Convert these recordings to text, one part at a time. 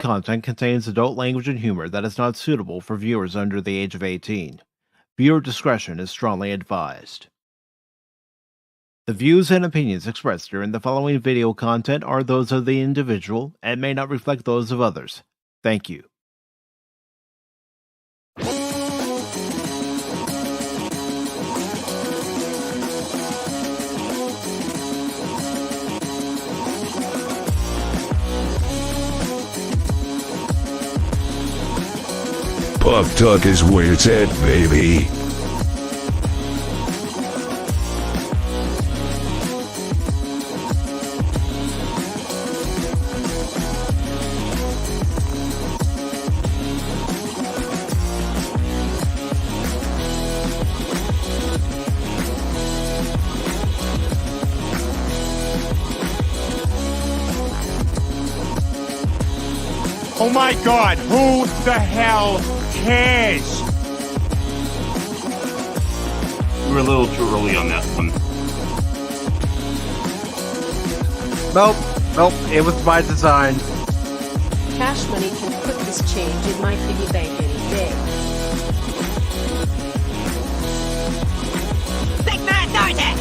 Content contains adult language and humor that is not suitable for viewers under the age of 18. Viewer discretion is strongly advised. The views and opinions expressed during the following video content are those of the individual and may not reflect those of others. Thank you. Pop Talk is where it's at, baby. Oh my God, who the hell cares? We were a little too early on that one. Nope, it was by design. Cash Money can put this change in my piggy bank any day. Big man Dorothy!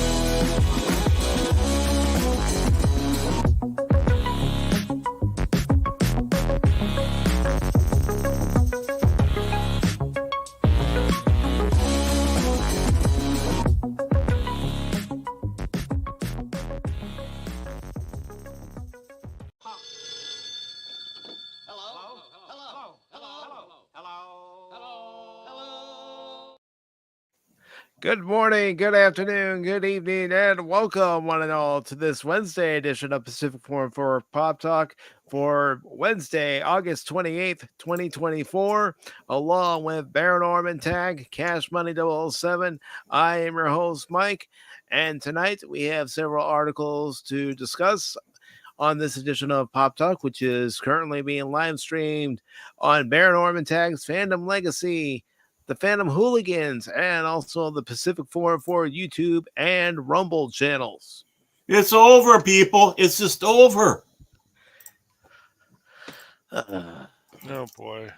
Good morning, good afternoon, good evening, and welcome one and all to this Wednesday edition of Pacific414 Pop Talk for Wednesday, August 28th, 2024, along with Baron Orman Tag, Cash Money 007. I am your host, Mike, and tonight we have several articles to discuss on this edition of Pop Talk, which is currently being live streamed on Baron Orman Tag's Fandom Legacy, the Phantom Hooligans, and also the Pacific414 YouTube and Rumble channels. It's over, people. It's just over. Oh boy.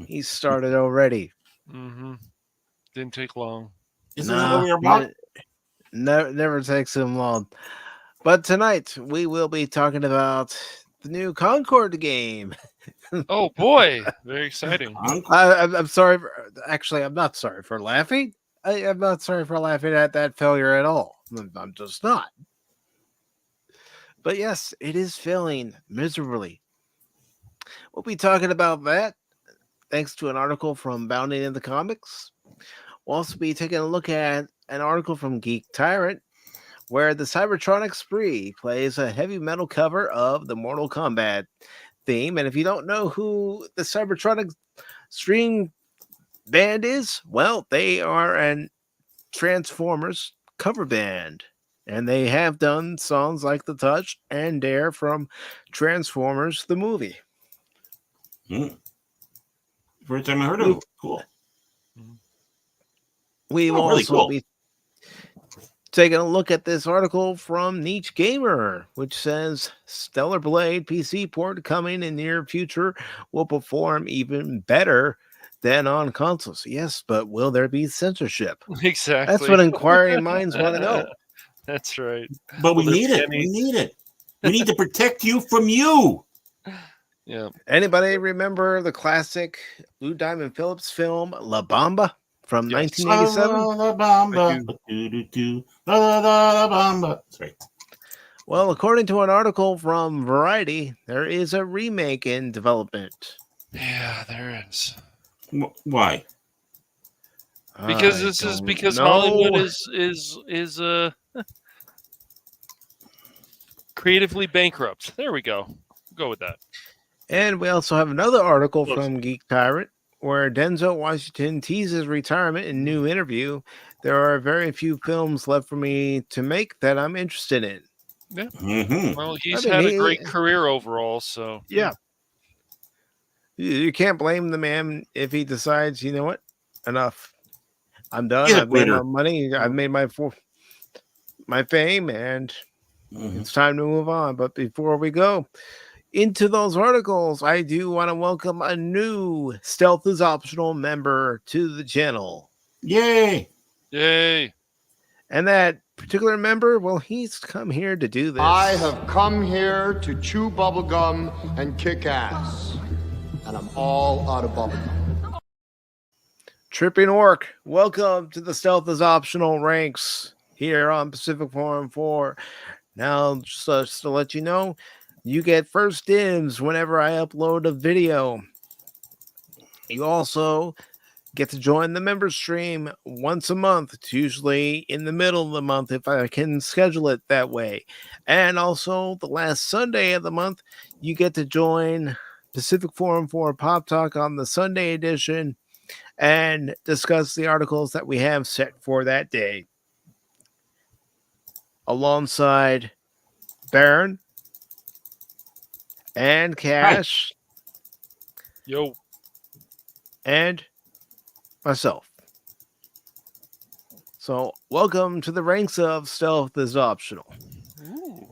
He started already. Mm-hmm. Didn't take long. Isn't that what we were about? Never takes him long. But tonight we will be talking about the new Concord game. Oh boy, very exciting. I'm sorry. I'm not sorry for laughing. I'm not sorry for laughing at that failure at all. I'm just not. But yes, it is failing miserably. We'll be talking about that thanks to an article from Bounding in the Comics. We'll also be taking a look at an article from Geek Tyrant, where the Cybertronic Spree plays a heavy metal cover of the Mortal Kombat theme. And if you don't know who the Cybertronic String band is, well, they are an Transformers cover band, and they have done songs like The Touch and Dare from Transformers the movie. First time I heard of it. Cool. We will really also cool. be taking a look at this article from Niche Gamer, which says Stellar Blade PC port coming in near future will perform even better than on consoles. Yes, but will there be censorship? Exactly. That's what inquiring minds want to know. That's right. But we Well, need there's it. any- We need it. We need to protect you from you. Yeah. Anybody remember the classic Lou Diamond Phillips film La Bamba from Yes. 1987? La Bamba. Do-do-do. La Bamba. That's right. Well, according to an article from Variety, there is a remake in development. Yeah, there is. Why? Because I this is don't because know. Hollywood is creatively bankrupt. There we go. Go with that. And we also have another article Close. from Geek Tyrant where Denzel Washington teases retirement in new interview. There are very few films left for me to make that I'm interested in. Yeah. Mm-hmm. Well, he's I mean, had a great career overall, so Yeah. You can't blame the man if he decides, you know what, enough. I'm done. He's a I've made my quitter. money. I've made my fame, and Mm-hmm. it's time to move on. But before we go, into those articles, I do want to welcome a new Stealth is Optional member to the channel. Yay! Yay. And that particular member, well, he's come here to do this. I have come here to chew bubblegum and kick ass. And I'm all out of bubblegum. Tripping Orc, welcome to the Stealth is Optional ranks here on Pacific414. Now, just to let you know, you get first dibs whenever I upload a video. You also get to join the member stream once a month. It's usually in the middle of the month if I can schedule it that way. And also, the last Sunday of the month, you get to join Pacific414 Pop Talk on the Sunday edition and discuss the articles that we have set for that day. Alongside Baron and Cash. Yo. And myself. So, welcome to the ranks of Stealth is Optional. Ooh.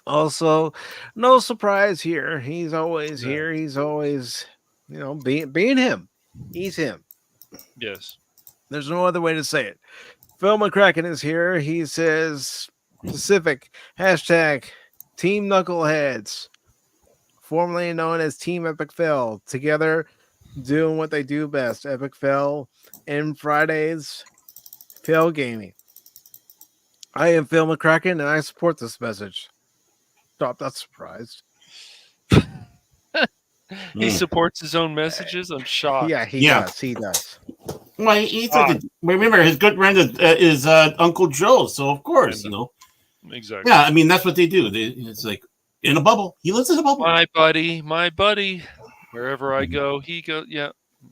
Also, no surprise here. He's always here. He's always, being him. He's him. Yes. There's no other way to say it. Phil McCracken is here. He says Pacific hashtag Team Knuckleheads, formerly known as Team Epic Fail, together doing what they do best. Epic Fail and Fridays Fail Gaming. I am Phil McCracken and I support this message. Stop, not surprised. He supports his own messages. I'm shocked. Yeah, he does. He does. Well, remember his good friend is Uncle Joe, so of course, Exactly. Yeah, I mean that's what they do. It's like in a bubble. He lives in a bubble. My buddy. Wherever I go, he goes. Yeah,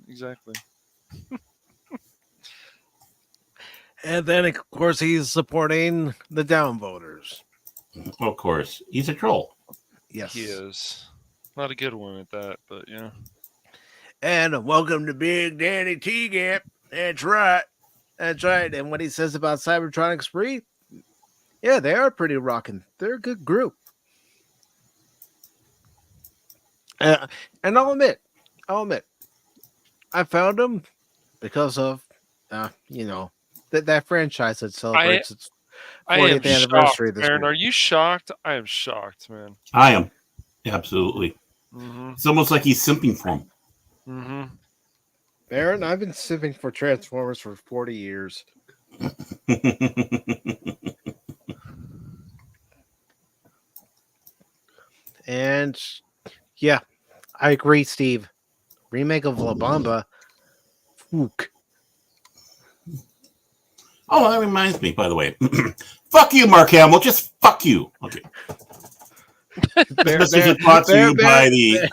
exactly. And then, of course, he's supporting the downvoters. Of course, he's a troll. Yes, He is. Not a good one at that, but yeah. And welcome to Big Daddy T-Gap. That's right. That's right. And what he says about Cybertronic Spree, yeah, they are pretty rocking. They're a good group. And I'll admit, I found them because of, that franchise that celebrates its 40th anniversary shocked, this Aaron, week. are you shocked? I am shocked, man. I am. Absolutely. Mm-hmm. It's almost like he's simping for him. Mm-hmm. Baron, I've been sipping for Transformers for 40 years. And yeah, I agree, Steve. Remake of La Bamba. Fook. Oh, that reminds me, by the way. Fuck you, Mark Hamill. Just fuck you. Okay. This message is brought to you by the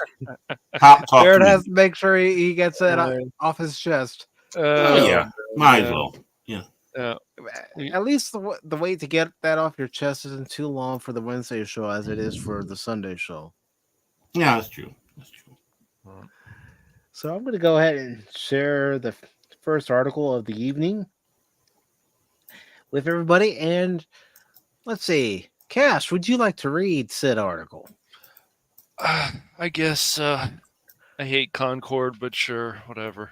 Pop Talk. Baron has to make sure he gets that off his chest. Yeah, might as well. Yeah. At least the wait to get that off your chest isn't too long for the Wednesday show as it is for the Sunday show. Yeah, that's true. That's true. So I'm going to go ahead and share the first article of the evening with everybody. And let's see. Cash, would you like to read said article? I guess I hate Concord, but sure, whatever.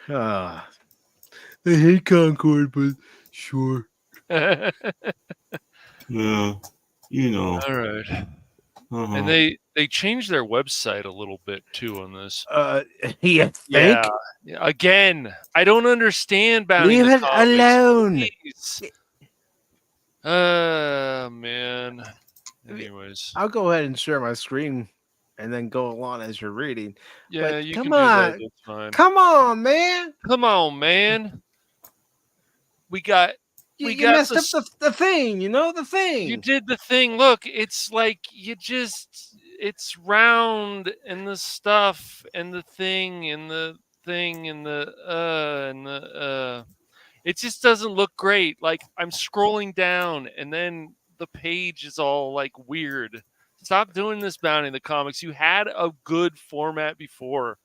I hate Concord, but sure. Yeah, you know. All right. Uh-huh. And they changed their website a little bit too on this. Yeah. Again, I don't understand banning Leave the it comics, alone. please. Man. Anyways. I'll go ahead and share my screen and then go along as you're reading. Yeah, But you come can do on. that. That's fine. Come on, man. Come on, man. We got You got messed this- up the thing, the thing. You did the thing. Look, it's like it's round and the stuff and the thing and the thing and the it just doesn't look great. Like I'm scrolling down and then the page is all like weird. Stop doing this, Bounty the Comics. You had a good format before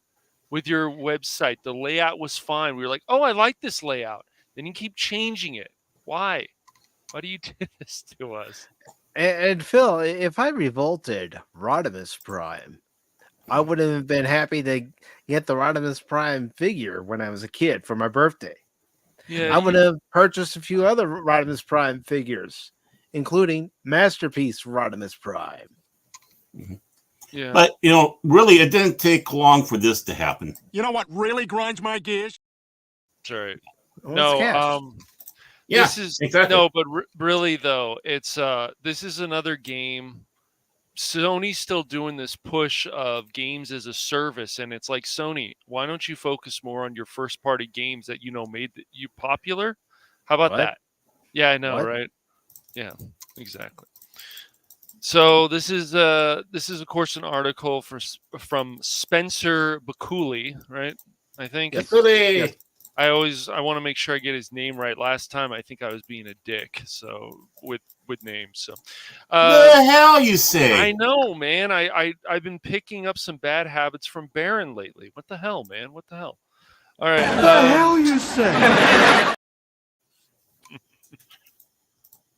with your website. The layout was fine. We were like, oh, I like this layout. Then you keep changing it. Why? Why do you do this to us? And Phil, if I revolted Rodimus Prime, I would have been happy to get the Rodimus Prime figure when I was a kid for my birthday. Yeah, I would have purchased a few other Rodimus Prime figures, including Masterpiece Rodimus Prime. yeah. But really, it didn't take long for this to happen. You know what really grinds my gears? That's right. Well, No, it's cash. Yeah, this is exactly. no, but really though, it's this is another game. Sony's still doing this push of games as a service, and it's like, Sony, why don't you focus more on your first party games that made you popular? How about What? that? Yeah, I know, What? right? Yeah, exactly. So this is of course an article from Spencer Bakuli, right? I think. Yes, really. Yes. I want to make sure I get his name right. Last time I think I was being a dick, so with names. So The hell you say? I know, man. I've been picking up some bad habits from Baron lately. What the hell, man? What the hell? All right. you say?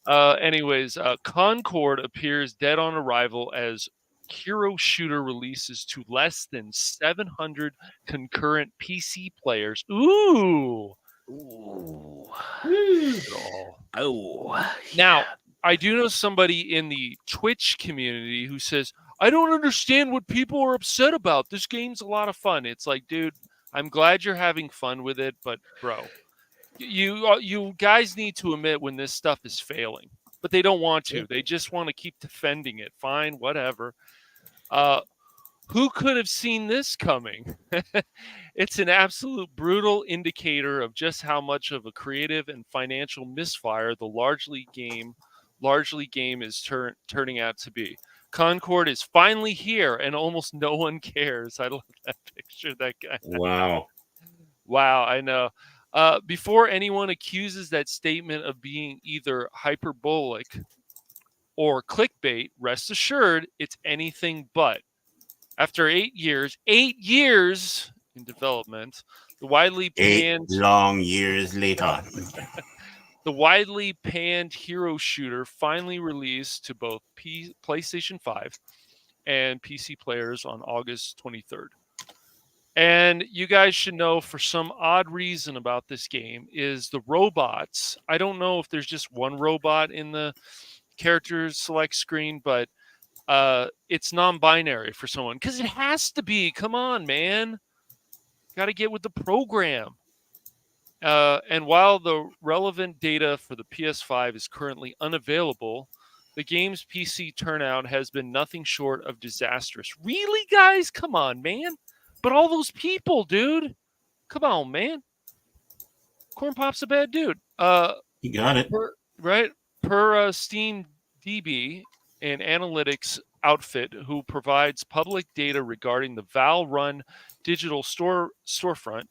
Anyways, Concord appears dead on arrival as Hero Shooter releases to less than 700 concurrent PC players. Ooh. Ooh. Oh. Now, I do know somebody in the Twitch community who says, I don't understand what people are upset about. This game's a lot of fun. It's like, dude, I'm glad you're having fun with it, but bro, you guys need to admit when this stuff is failing, but they don't want to. They just want to keep defending it. Fine, whatever. Who could have seen this coming? It's an absolute brutal indicator of just how much of a creative and financial misfire the largely game is turning out to be. Concord is finally here, and almost no one cares. I love that picture. That guy. Wow. Wow, I know. Before anyone accuses that statement of being either hyperbolic or clickbait, rest assured it's anything but. After 8 years in development, the widely panned 8 long years later. the widely panned Hero Shooter finally released to both PlayStation 5 and PC players on August 23rd. And you guys should know, for some odd reason about this game, is the robots. I don't know if there's just one robot in the character select screen, but it's non-binary for someone, because it has to be. Come on, man. Got to get with the program. And while the relevant data for the PS5 is currently unavailable, the game's PC turnout has been nothing short of disastrous. Really, guys? Come on, man. But all those people, dude. Come on, man. Corn Pop's a bad dude. You got it. Per Steam DB, an analytics outfit who provides public data regarding the Val-run digital storefront,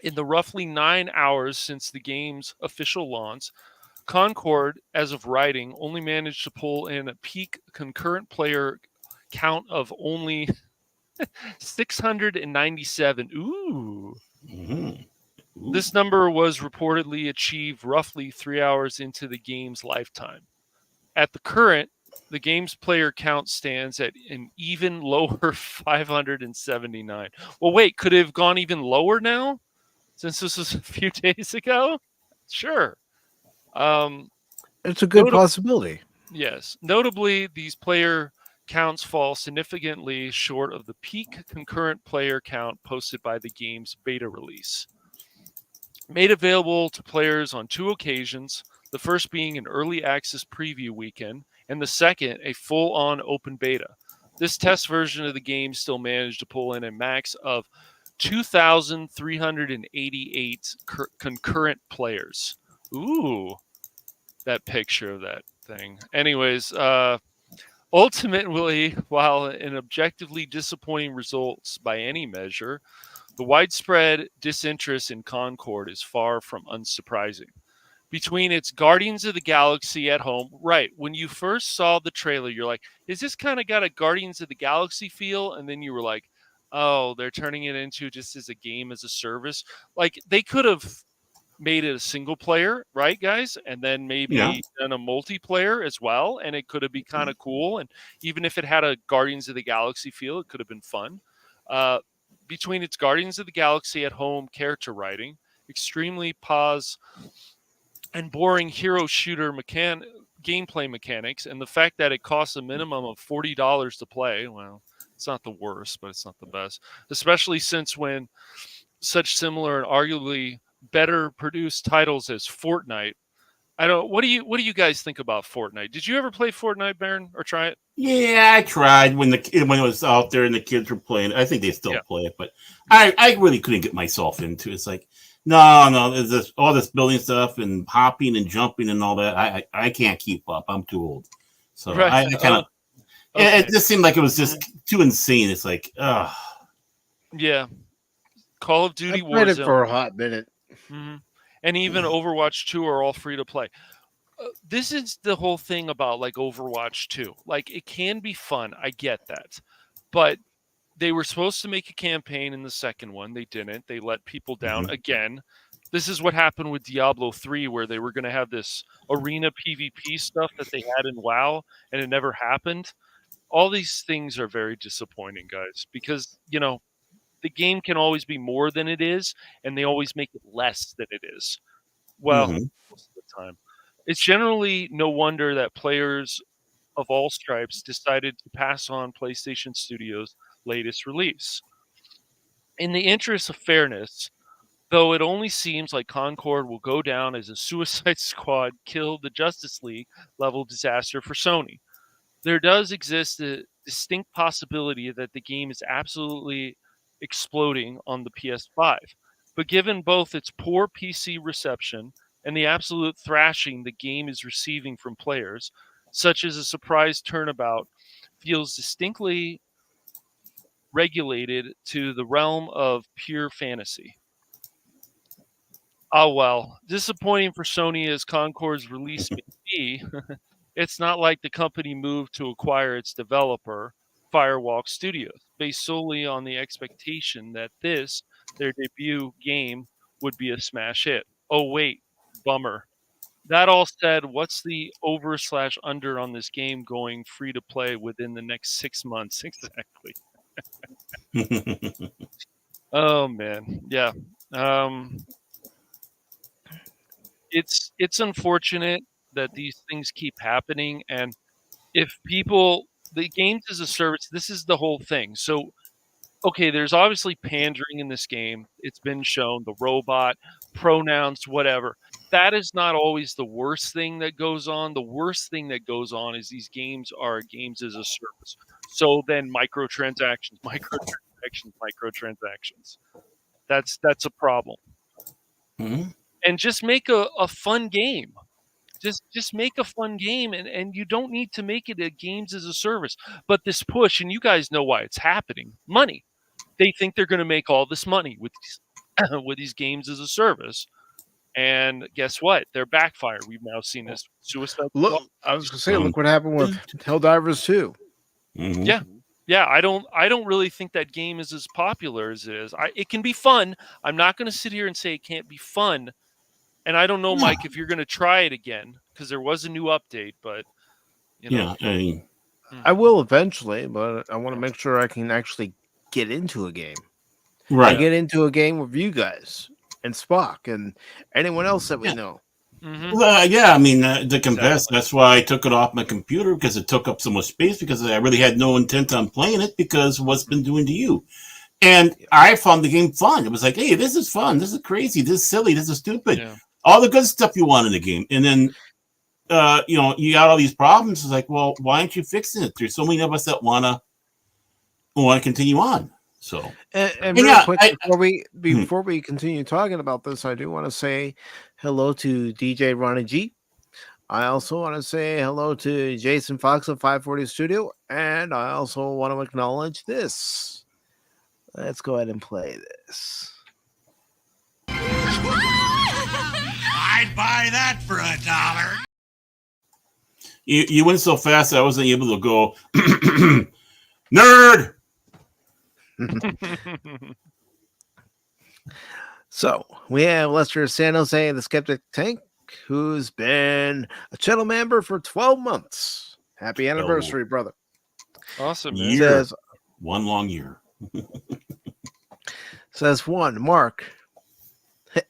in the roughly 9 hours since the game's official launch, Concord, as of writing, only managed to pull in a peak concurrent player count of only 697. Ooh. Mm-hmm. This number was reportedly achieved roughly 3 hours into the game's lifetime. At the game's player count stands at an even lower 579. Well, wait, could it have gone even lower now, since this was a few days ago? Sure. It's a good possibility. Yes. Notably, these player counts fall significantly short of the peak concurrent player count posted by the game's beta release. Made available to players on 2 occasions, the first being an early access preview weekend, and the second a full-on open beta. This test version of the game still managed to pull in a max of 2,388 concurrent players. Ooh, that picture of that thing. Anyways, ultimately, while an objectively disappointing results by any measure, the widespread disinterest in Concord is far from unsurprising. Between its Guardians of the Galaxy at home, right, when you first saw the trailer, you're like, is this kind of got a Guardians of the Galaxy feel? And then you were like, oh, they're turning it into just as a game as a service. Like, they could have made it a single player, right, guys? And then maybe done a multiplayer as well, and it could have been kind of cool. And even if it had a Guardians of the Galaxy feel, it could have been fun. Between its Guardians of the Galaxy at home character writing, extremely pause and boring hero shooter gameplay mechanics, and the fact that it costs a minimum of $40 to play, well, it's not the worst, but it's not the best, especially since when such similar and arguably better produced titles as Fortnite. What do you guys think about Fortnite? Did you ever play Fortnite, Baron, or try it? Yeah, I tried when it was out there and the kids were playing. I think they still play it, but I really couldn't get myself into it. It's like, no, there's all this building stuff and hopping and jumping and all that. I can't keep up. I'm too old. So I kind of, it just seemed like it was just too insane. It's like, yeah. Call of Duty I played it Warzone for a hot minute. Mm-hmm. And even Overwatch 2 are all free to play. This is the whole thing about like Overwatch 2. Like, it can be fun. I get that. But they were supposed to make a campaign in the second one. They didn't. They let people down again. This is what happened with Diablo 3, where they were going to have this arena PvP stuff that they had in WoW, and it never happened. All these things are very disappointing, guys, because, the game can always be more than it is, and they always make it less than it is. Well, most of the time. It's generally no wonder that players of all stripes decided to pass on PlayStation Studios' latest release. In the interest of fairness, though it only seems like Concord will go down as a Suicide Squad kill the Justice League level disaster for Sony, there does exist a distinct possibility that the game is absolutely exploding on the PS5. But given both its poor PC reception and the absolute thrashing the game is receiving from players, such as a surprise turnabout feels distinctly regulated to the realm of pure fantasy. Oh well, disappointing for Sony as Concord's release may be, it's not like the company moved to acquire its developer, Firewalk Studios, based solely on the expectation that this, their debut game, would be a smash hit. Oh wait, bummer. That all said, what's the over/under on this game going free to play within the next 6 months? Exactly. Oh man, yeah. It's unfortunate that these things keep happening, and if the games as a service, this is the whole thing. So, okay, there's obviously pandering in this game. It's been shown, the robot, pronouns, whatever. That is not always the worst thing that goes on. The worst thing that goes on is these games are games as a service. So then microtransactions. That's a problem. Mm-hmm. And just make a fun game. Just make a fun game, and you don't need to make it a games as a service. But this push, and you guys know why it's happening, money. They think they're going to make all this money with these games as a service. And guess what? They're backfire. We've now seen this Suicide Squad. Look, I was going to say, look what happened with Helldivers 2. Yeah. Yeah, I don't really think that game is as popular as it is. It can be fun. I'm not going to sit here and say it can't be fun. And I don't know, Mike, if you're going to try it again, because there was a new update, but, I will eventually, but I want to make sure I can actually get into a game. Right. I get into a game with you guys and Spock and anyone else that we know. Mm-hmm. I mean, to confess, that's why I took it off my computer, because it took up so much space, because I really had no intent on playing it because of what's been doing to you. And I found the game fun. It was like, hey, this is fun. This is crazy. This is silly. This is stupid. Yeah. All the good stuff you want in the game. And then, you got all these problems. It's like, well, why aren't you fixing it? There's so many of us that want to continue on. So, and real quick, before we continue talking about this, I do want to say hello to DJ Ronnie G. I also want to say hello to Jason Fox of 540 Studio, and I also want to acknowledge this. Let's go ahead and play this. I'd buy that for $1. You went so fast I wasn't able to go, nerd. So we have Lester San Jose, the Skeptic Tank, who's been a channel member for 12 months. Happy anniversary, brother. Awesome, man. Year. Says, One long year. says one, Mark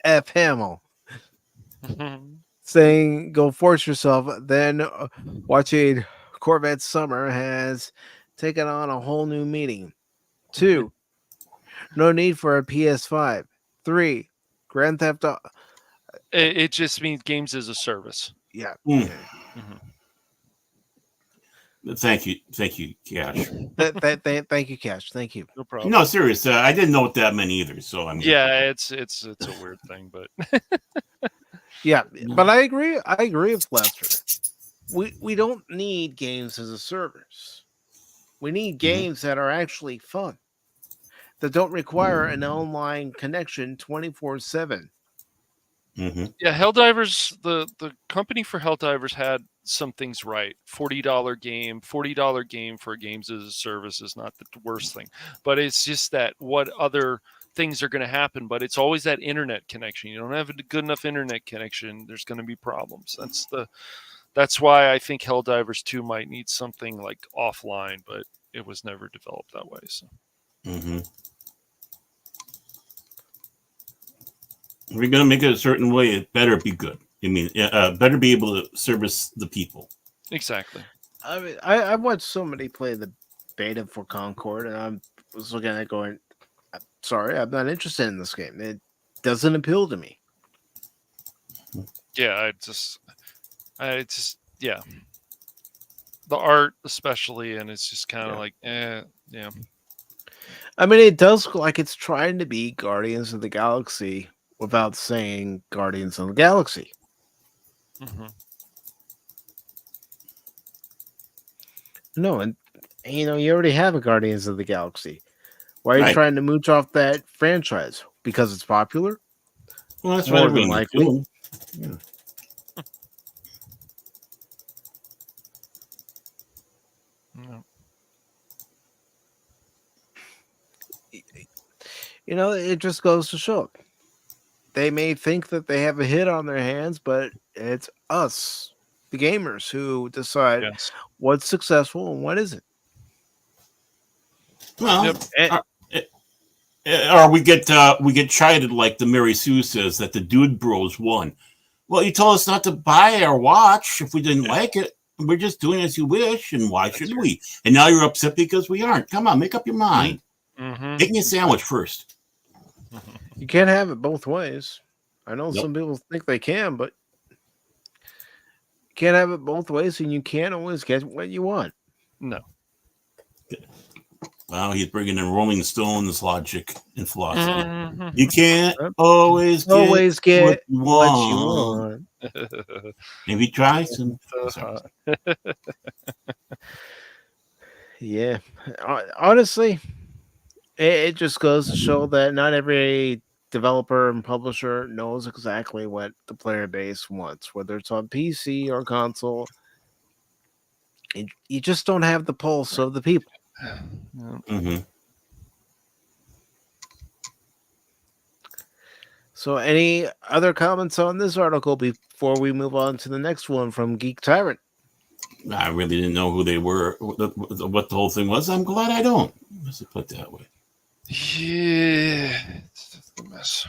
F. Hamill, saying, go force yourself. Then watching Corvette Summer has taken on a whole new meaning. 2, no need for a PS5. 3, Grand Theft Auto. It just means games as a service. Yeah. Mm. Mhm. Thank you, Cash. Thank you, Cash. Thank you. No problem. No, serious. I didn't know what that meant either. So I'm Yeah, it's a weird thing, but Yeah, but I agree. I agree with Lester. We don't need games as a service. We need games that are actually fun, that don't require an online connection 24/7. Mm-hmm. yeah, Helldivers, the company for Helldivers had some things right. $40 game for games as a service is not the worst thing, but it's just that what other things are going to happen. But it's always that internet connection. You don't have a good enough internet connection, there's going to be problems. That's why I think Helldivers 2 might need something like offline, but it was never developed that way. So. Mm-hmm. If we're gonna make it a certain way, it better be good. I mean, better be able to service the people. Exactly. I mean, I've watched somebody play the beta for Concord, and I was looking at it going, sorry, I'm not interested in this game. It doesn't appeal to me. Yeah, yeah. The art, especially, and it's just kind of like, yeah. I mean, it does look like it's trying to be Guardians of the Galaxy without saying Guardians of the Galaxy. Mm-hmm. No, and you already have a Guardians of the Galaxy. Why are you Right. trying to mooch off that franchise? Because it's popular? Well, that's More what than everyone's likely. doing. Yeah. No. It just goes to show. They may think that they have a hit on their hands, but it's us, the gamers, who decide Yes. what's successful and what isn't. Well, Yep. or we get chided like the Mary Sue says that the Dude Bros won. Well, you told us not to buy our watch if we didn't like it. We're just doing as you wish, and why should we? And now you're upset because we aren't. Come on, make up your mind. Mm-hmm. Make me a sandwich first. You can't have it both ways. I know Nope. some people think they can, but you can't have it both ways, and you can't always get what you want. No. Well, he's bringing in Rolling Stones logic and philosophy. Mm-hmm. You can't Yep. always Get what you what you want. want. Maybe try some. Yeah. Honestly, it just goes to show that not every developer and publisher knows exactly what the player base wants, whether it's on PC or console. You just don't have the pulse of the people. Mm-hmm. So, any other comments on this article before we move on to the next one from Geek Tyrant? I really didn't know who they were, what the whole thing was. I'm glad I don't. Let's put it that way. Yeah. It's a mess.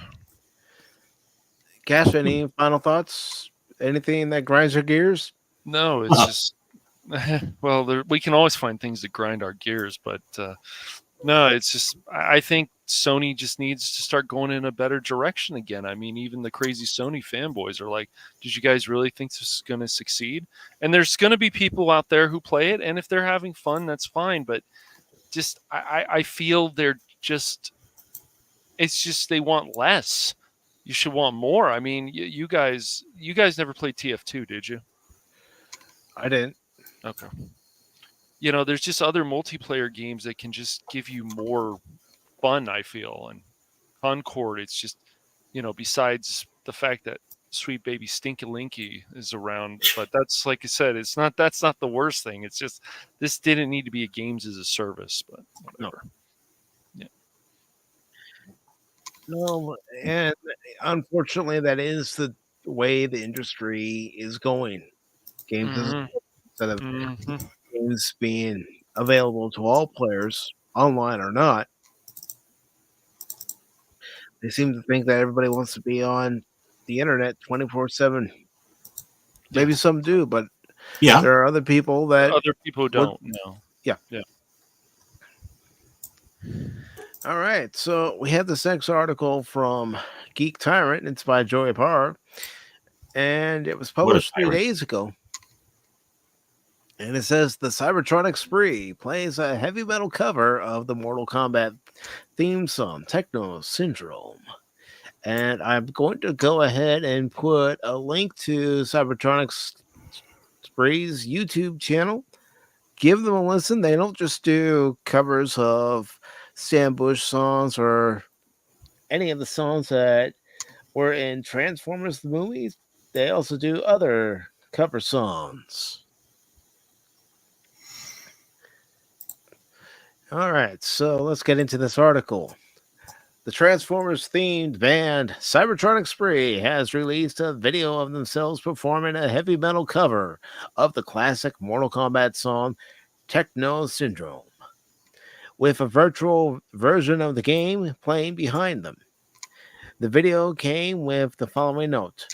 Cash, any final thoughts? Anything that grinds your gears? No, it's just well, we can always find things that grind our gears, but no, it's just I think Sony just needs to start going in a better direction again. I mean, even the crazy Sony fanboys are like, "Did you guys really think this is going to succeed?" And there's going to be people out there who play it, and if they're having fun, that's fine. But just I feel they're just it's just they want less. You should want more. I mean, you guys never played TF2, did you? I didn't. Okay. There's just other multiplayer games that can just give you more fun, I feel. And Concord, it's just, besides the fact that sweet baby Stinky Linky is around, but that's, like I said, that's not the worst thing. It's just, this didn't need to be a games as a service, but whatever. Yeah. No, and unfortunately, that is the way the industry is going. Games as a Hmm. instead of Hmm. games being available to all players, online or not, they seem to think that everybody wants to be on the internet 24/7. Yeah. Maybe some do, but Yeah. there are other people that Other people would. don't know. Yeah. Yeah. All right. So we have this next article from Geek Tyrant. It's by Joey Parr, and it was What a published 3 days ago. And it says the Cybertronic Spree plays a heavy metal cover of the Mortal Kombat theme song, Techno Syndrome. And I'm going to go ahead and put a link to Cybertronic Spree's YouTube channel. Give them a listen. They don't just do covers of Sam Bush songs or any of the songs that were in Transformers the movies. They also do other cover songs. All right, so let's get into this article. The Transformers themed band Cybertronic Spree has released a video of themselves performing a heavy metal cover of the classic Mortal Kombat song Techno Syndrome, with a virtual version of the game playing behind them. The video came with the following note: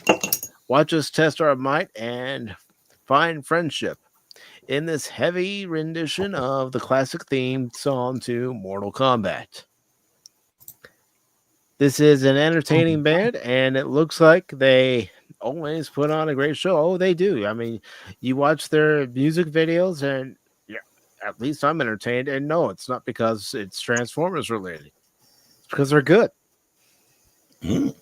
watch us test our might and find friendship in this heavy rendition of the classic themed song to Mortal Kombat. This is an entertaining band, and it looks like they always put on a great show. Oh, they do. I mean, you watch their music videos, and yeah, at least I'm entertained. And no, it's not because it's Transformers related. It's because they're good. Mm.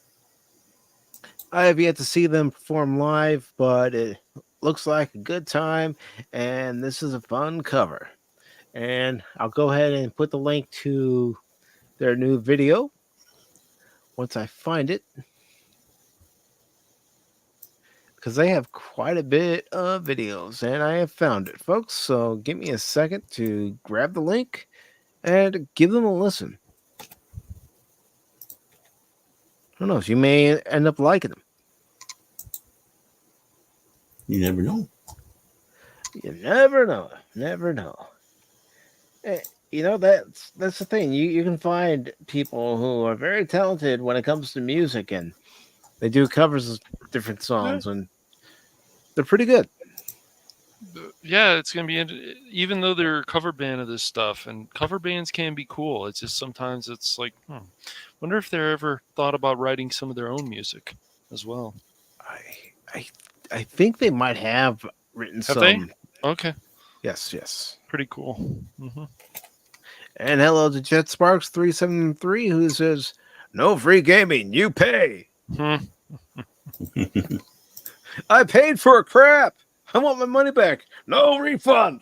I have yet to see them perform live, but it looks like a good time, and this is a fun cover. And I'll go ahead and put the link to their new video once I find it, because they have quite a bit of videos, and I have found it, folks. So give me a second to grab the link and give them a listen. Who knows? You may end up liking them. You never know. You never know. Never know. You know, that's the thing. You can find people who are very talented when it comes to music, and they do covers of different songs, and they're pretty good. Yeah, it's gonna be even though they're a cover band of this stuff, and cover bands can be cool. It's just sometimes it's like, wonder if they're ever thought about writing some of their own music as well. I I think they might have written Have some. they? Okay, Yes. pretty cool. Hmm. And hello to Jet Sparks 373, who says, "No free gaming, you pay." Hmm. I paid for a crap. I want my money back. No refund.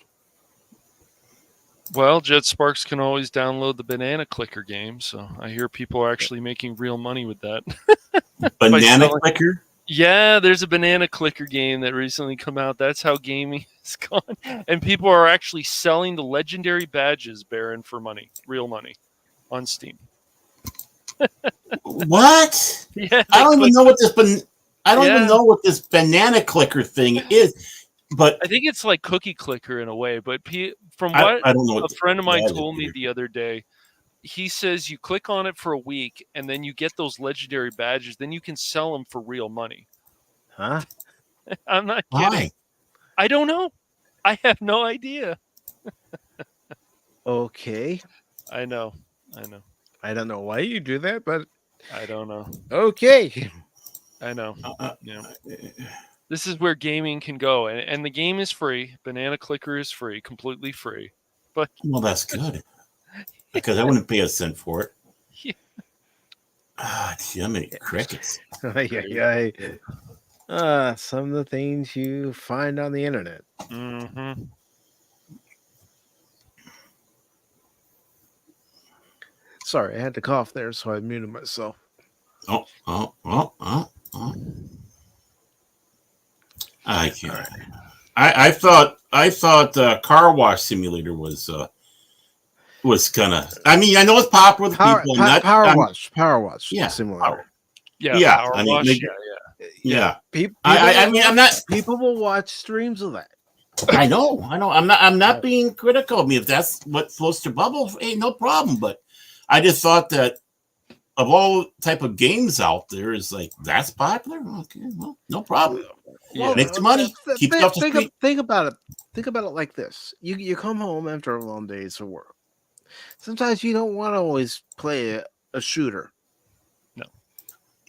Well, Jet Sparks can always download the Banana Clicker game, so I hear people are actually making real money with that. Banana selling- clicker? Yeah, there's a Banana Clicker game that recently come out. That's how gaming has gone, and people are actually selling the legendary badges, Baron, for money, real money, on Steam. What? Yeah, I don't even know what this I don't even Yeah. know what this banana clicker thing is. But I think it's like Cookie Clicker in a way. But from I what don't know a what friend of mine that is told me either. the other day, he says you click on it for a week and then you get those legendary badges. Then you can sell them for real money. Huh? I'm not kidding. Why? I don't know. I have no idea. Okay. I know. I don't know why you do that, but I don't know. okay. I know. Yeah. This is where gaming can go, and the game is free. Banana Clicker is free, completely free. But Well, that's good. Because I wouldn't pay a cent for it. Yeah. Ah, gee, I'm in crickets. Some of the things you find on the internet. Mm-hmm. Sorry, I had to cough there, so I muted myself. I can't. I thought Car Wash Simulator was was kind of. I mean, I know it's popular with people. Power Wash Yeah, Simulator. Yeah, Power I mean, Wash. yeah. I mean, I'm not. People will watch streams of that. I know. I'm not being critical of me. If that's what floats your bubble, ain't no problem. But I just thought that of all type of games out there, is like that's popular. Okay, well, no problem. Yeah. Makes money. Keeps it off the street. Think about it. Think about it like this: you come home after a long day's of work. Sometimes you don't want to always play a shooter.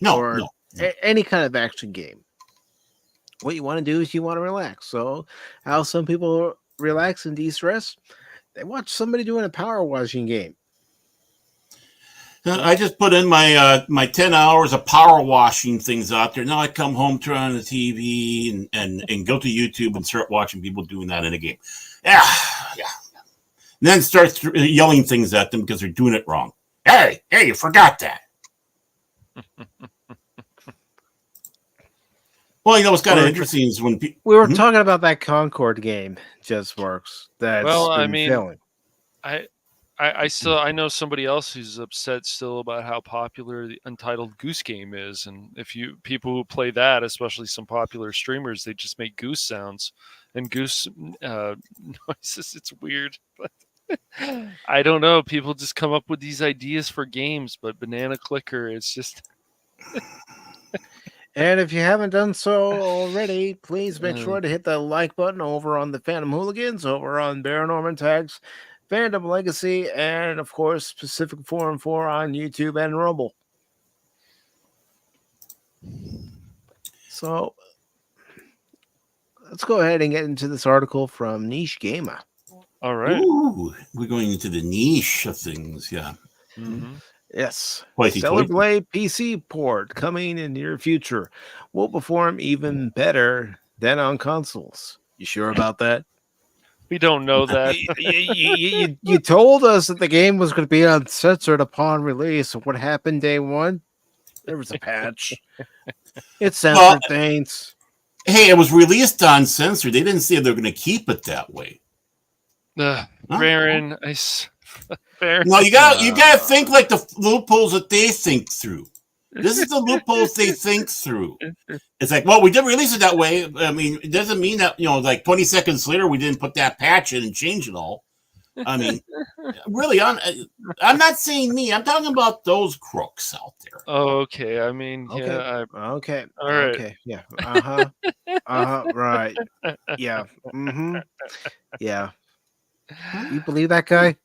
No. Any kind of action game. What you want to do is you want to relax. So, how some people relax and de-stress, they watch somebody doing a power washing game. I just put in my 10 hours of power washing things out there. Now I come home, turn on the TV, and go to YouTube and start watching people doing that in a game. Yeah. And then start yelling things at them because they're doing it wrong. Hey, you forgot that. Well, you know what's kind of interesting is when we were talking about that Concord game, Just Works. That's failing. I know somebody else who's upset still about how popular the Untitled Goose Game is, and if people who play that, especially some popular streamers, they just make goose sounds and goose noises. It's weird, but I don't know. People just come up with these ideas for games, but Banana Clicker, it's just. And if you haven't done so already, please make sure to hit the like button over on the Phantom Hooligans, over on Baron Norman Tags, Fandom Legacy, and of course Pacific414 on YouTube and Rumble. So let's go ahead and get into this article from Niche Gamer. All right. Ooh, we're going into the niche of things, yeah. Mm-hmm. Yes. Hoity Stellar toity. Blade PC port coming in near future will perform even better than on consoles. You sure about that? We don't know that. you told us that the game was going to be uncensored upon release. What happened day one? There was a patch. It censored things. Hey, it was released uncensored. They didn't say they were going to keep it that way. Baron, Baron. No, you gotta think like the loopholes that they think through. This is the loopholes they think through. It's like, well, we did release it that way. I mean, it doesn't mean that, like 20 seconds later we didn't put that patch in and change it all. I mean, really, I'm not saying me. I'm talking about those crooks out there. Oh, okay. I mean, Okay. yeah. Okay. All right. Okay. Yeah. Right. Yeah. Mm-hmm. Yeah. You believe that guy?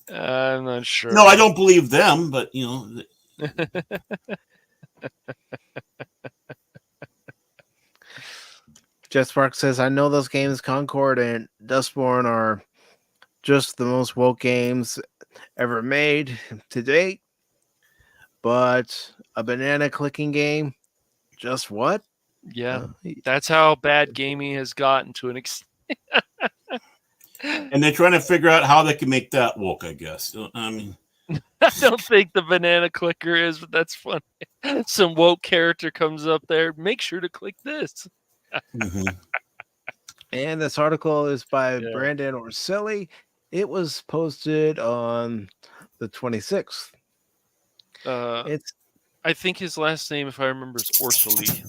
I'm not sure. No, I don't believe them, but Jeff Spark says, I know those games, Concord and Dustborn, are just the most woke games ever made to date. But a banana clicking game? Just what? Yeah. That's how bad gaming has gotten to an extent. And they're trying to figure out how they can make that woke, I guess. I mean, I don't think the banana clicker is, but that's funny. Some woke character comes up there. Make sure to click this. And this article is by Brandon Orselli. It was posted on the 26th. I think his last name, if I remember, is Orselli.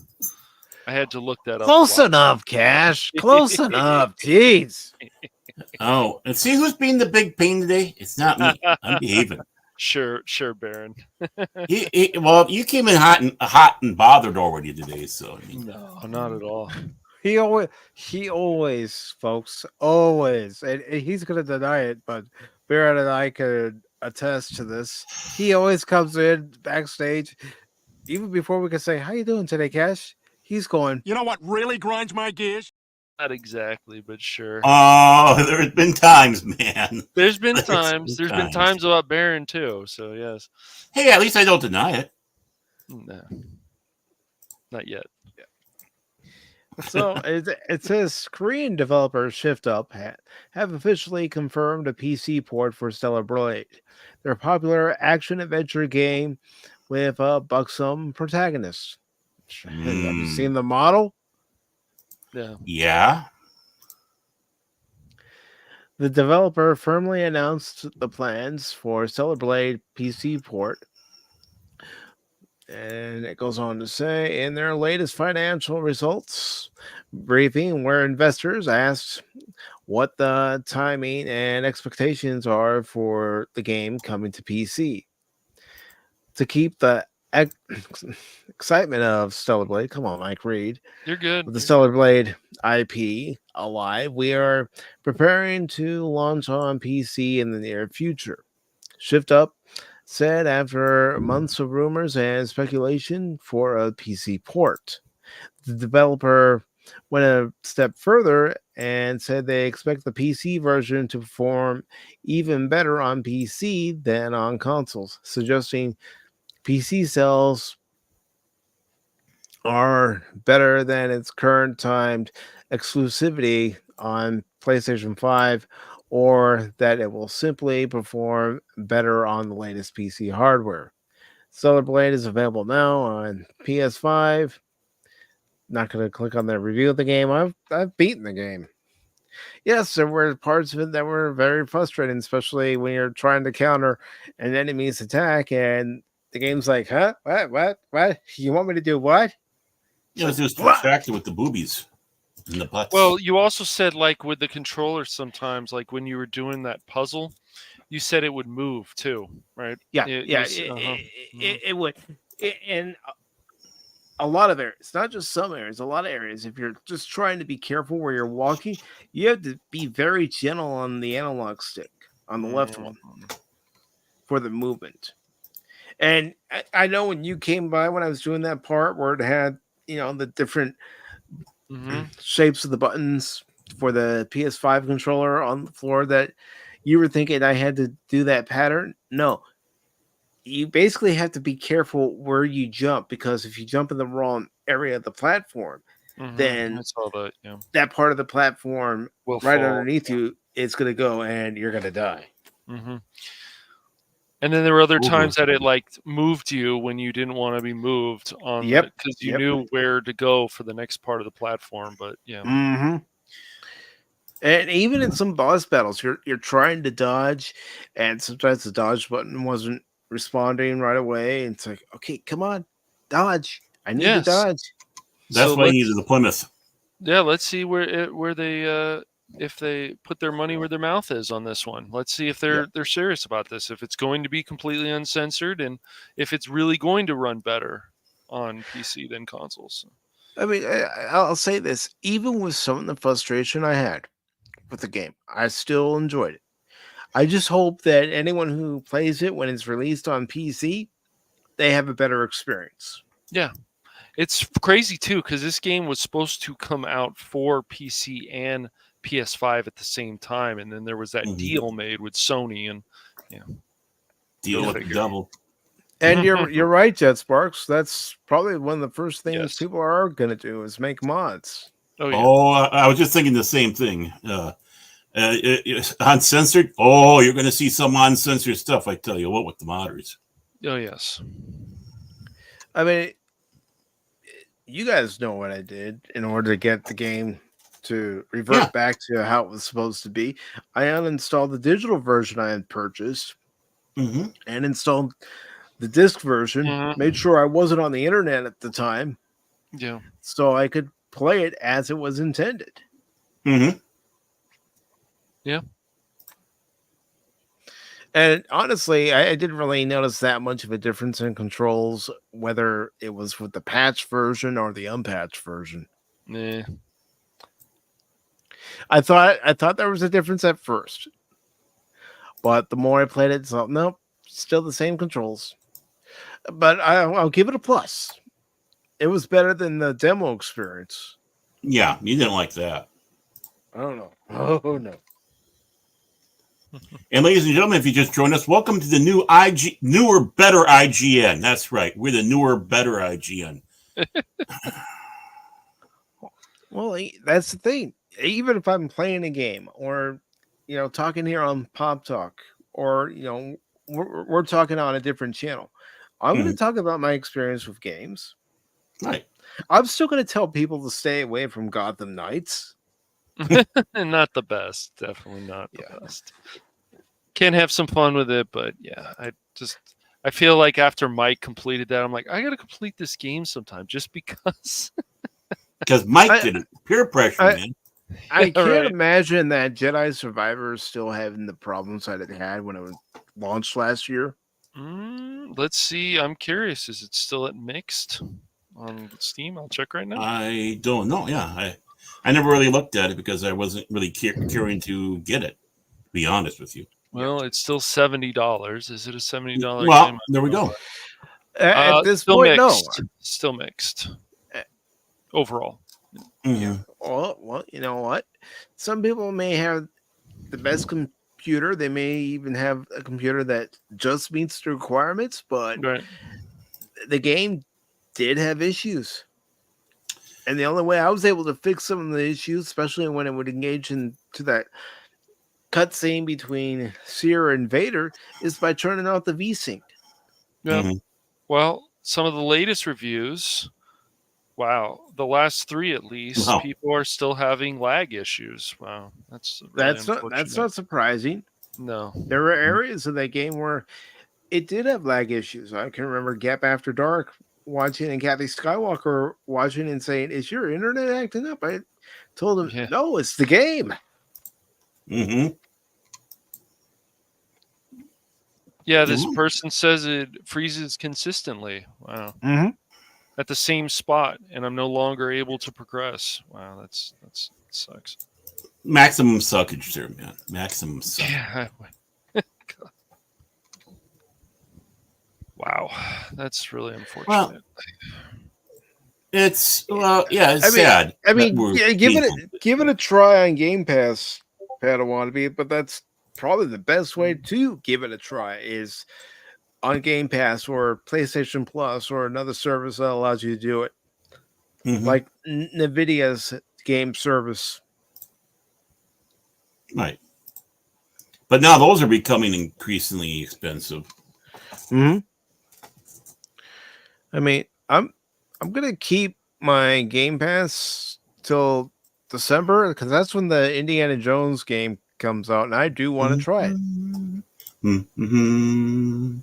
I had to look that up. Close enough, Cash. Close enough. Jeez. Oh, and see who's being the big pain today? It's not me. I'm behaving. Sure, Baron. Well, you came in hot and bothered already today, so no, not at all. He always, folks, always, and he's gonna deny it, but Baron and I could attest to this. He always comes in backstage, even before we can say, "How you doing today, Cash?" He's going, You know what really grinds my gears? Not exactly, but sure. Oh, there's been times, man. There's been times. There's been times about Baron too. So yes. Hey, at least I don't deny it. No, not yet. So it says Korean developers Shift Up have officially confirmed a PC port for Stellar Blade, their popular action-adventure game with a buxom protagonist. Have you seen the model? Yeah. Yeah. The developer firmly announced the plans for Stellar Blade PC port. And it goes on to say, in their latest financial results briefing, where investors asked what the timing and expectations are for the game coming to PC. To keep the excitement of Stellar Blade, come on, Mike Reed, You're good. with the Stellar Blade IP alive, we are preparing to launch on PC in the near future. Shift Up said after months of rumors and speculation for a PC port. The developer went a step further and said they expect the PC version to perform even better on PC than on consoles, suggesting PC sales are better than its current timed exclusivity on PlayStation 5, or that it will simply perform better on the latest PC hardware. Stellar Blade is available now on PS5. Not going to click on the review of the game. I've beaten the game. Yes, there were parts of it that were very frustrating, especially when you're trying to counter an enemy's attack and the game's like, huh? What? You want me to do what? Yeah, it's just distracted with the boobies and the butts. Well, you also said like with the controller sometimes, like when you were doing that puzzle, you said it would move too, right? Yeah, uh-huh. it would. And a lot of areas, not just some areas, a lot of areas, if you're just trying to be careful where you're walking, you have to be very gentle on the analog stick, on the left one, for the movement. And I know when you came by when I was doing that part where it had, the different shapes of the buttons for the PS5 controller on the floor, that you were thinking I had to do that pattern. No, you basically have to be careful where you jump, because if you jump in the wrong area of the platform, then I saw that, yeah. that part of the platform Will right fall, underneath you, it's going to go and you're going to die. And then there were other times that it like moved you when you didn't want to be moved on, because you knew where to go for the next part of the platform. But yeah. And even in some boss battles, you're trying to dodge, and sometimes the dodge button wasn't responding right away. And it's like, okay, come on, dodge. I need to dodge. That's why you needed the Plymouth. Yeah, let's see where they if they put their money where their mouth is on this one. Let's see if they're serious about this. If it's going to be completely uncensored, and if it's really going to run better on PC than consoles. I mean, I'll say this: even with some of the frustration I had with the game, I still enjoyed it. I just hope that anyone who plays it when it's released on PC, they have a better experience. Yeah. It's crazy too, because this game was supposed to come out for PC and PS5 at the same time, and then there was that deal made with Sony, and deal with the double. And you're right, Jet Sparks. That's probably one of the first things people are going to do is make mods. I was just thinking the same thing. Uncensored. Oh, you're going to see some uncensored stuff. I tell you what, with the modders. Oh yes. I mean, you guys know what I did in order to get the game to revert back to how it was supposed to be. I uninstalled the digital version I had purchased and installed the disc version. Made sure I wasn't on the internet at the time. Yeah. So I could play it as it was intended. Yeah. And honestly, I didn't really notice that much of a difference in controls, whether it was with the patch version or the unpatched version. Nah. I thought there was a difference at first, but the more I played it, so nope, still the same controls. But I'll give it a plus. It was better than the demo experience. Yeah, you didn't like that. I don't know. Oh no. And ladies and gentlemen, if you just joined us, welcome to the newer, better IGN. That's right. We're the newer, better IGN. Well, that's the thing. Even if I'm playing a game or, talking here on Pop Talk or, we're talking on a different channel, I'm going to talk about my experience with games. Right. I'm still going to tell people to stay away from Gotham Knights. Not the best. Definitely not the Yeah. best. Can have some fun with it, but yeah, I feel like after Mike completed that, I'm like, I gotta complete this game sometime just because. Because Mike I- did it. Peer pressure, I- man. I can't right. imagine that Jedi Survivor is still having the problems that it had when it was launched last year. Let's see. I'm curious. Is it still at mixed on Steam? I'll check right now. I don't know. Yeah, I never really looked at it because I wasn't really caring to get it. To be honest with you. Well, it's still $70. Is it a $70 Well, game? there we go. At this Still point, no. mixed. Still mixed. Uh, Overall. Mhm. Well, you know what? Some people may have the best computer. They may even have a computer that just meets the requirements, but Right. the game did have issues. And the only way I was able to fix some of the issues, especially when it would engage into that cutscene between Seer and Vader, is by turning off the VSync. Yeah. Mhm. Well, some of the latest reviews, wow, the last 3 at least, Wow. people are still having lag issues. Wow, that's really That's unfortunate. not surprising. No. There were areas of that game where it did have lag issues. I can remember Gap After Dark watching and Kathy Skywalker watching and saying, "Is your internet acting up?" I told him, Yeah. "No, it's the game." Mm-hmm. Yeah, this Mhm. person says it freezes consistently. Wow. Mm-hmm. At the same spot, and I'm no longer able to progress. Wow, that's sucks. Maximum suckage there, man. Maximum suckage. Yeah. Wow, that's really unfortunate. It's it's I mean, sad. I mean, that we're yeah, give it a try on Game Pass, Padawan, but that's probably the best way to give it a try is on Game Pass or PlayStation Plus or another service that allows you to do it, Mhm. like Nvidia's game service. Right. But now those are becoming increasingly expensive. Mm-hmm. I mean, I'm gonna keep my Game Pass till December because that's when the Indiana Jones game comes out, and I do want to try it. Mm-hmm.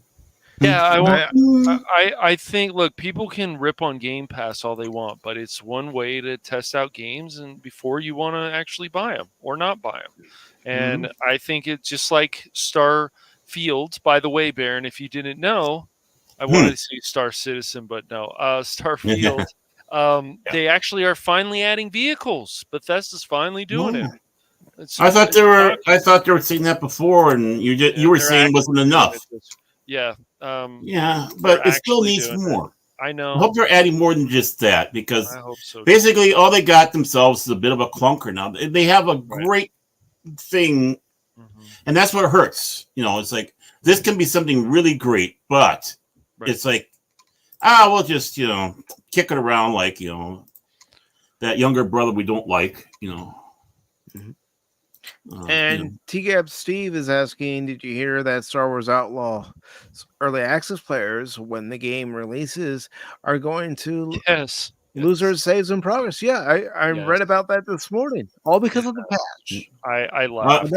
Yeah, I won't. I- I think. Look, people can rip on Game Pass all they want, but it's one way to test out games, and before you want to actually buy them or not buy them. And I think it's just like Starfield. By the way, Baron, if you didn't know, I wanted to say Star Citizen, but no, Starfield. They actually are finally adding vehicles. Bethesda's finally doing it. I thought they were saying that before, and you were saying wasn't enough. Yeah. Yeah, but it still needs more. I know. I hope they're adding more than just that because I hope so. basically all they got themselves is a bit of a clunker now. They have a great thing, and that's what hurts. You know, it's like this can be something really great, but it's like, we'll just kick it around like that younger brother we don't like. And TGAP Steve is asking, did you hear that Star Wars Outlaw early access players, when the game releases, are going to lose their saves in progress? Yeah, I read about that this morning, all because of the patch. I laughed.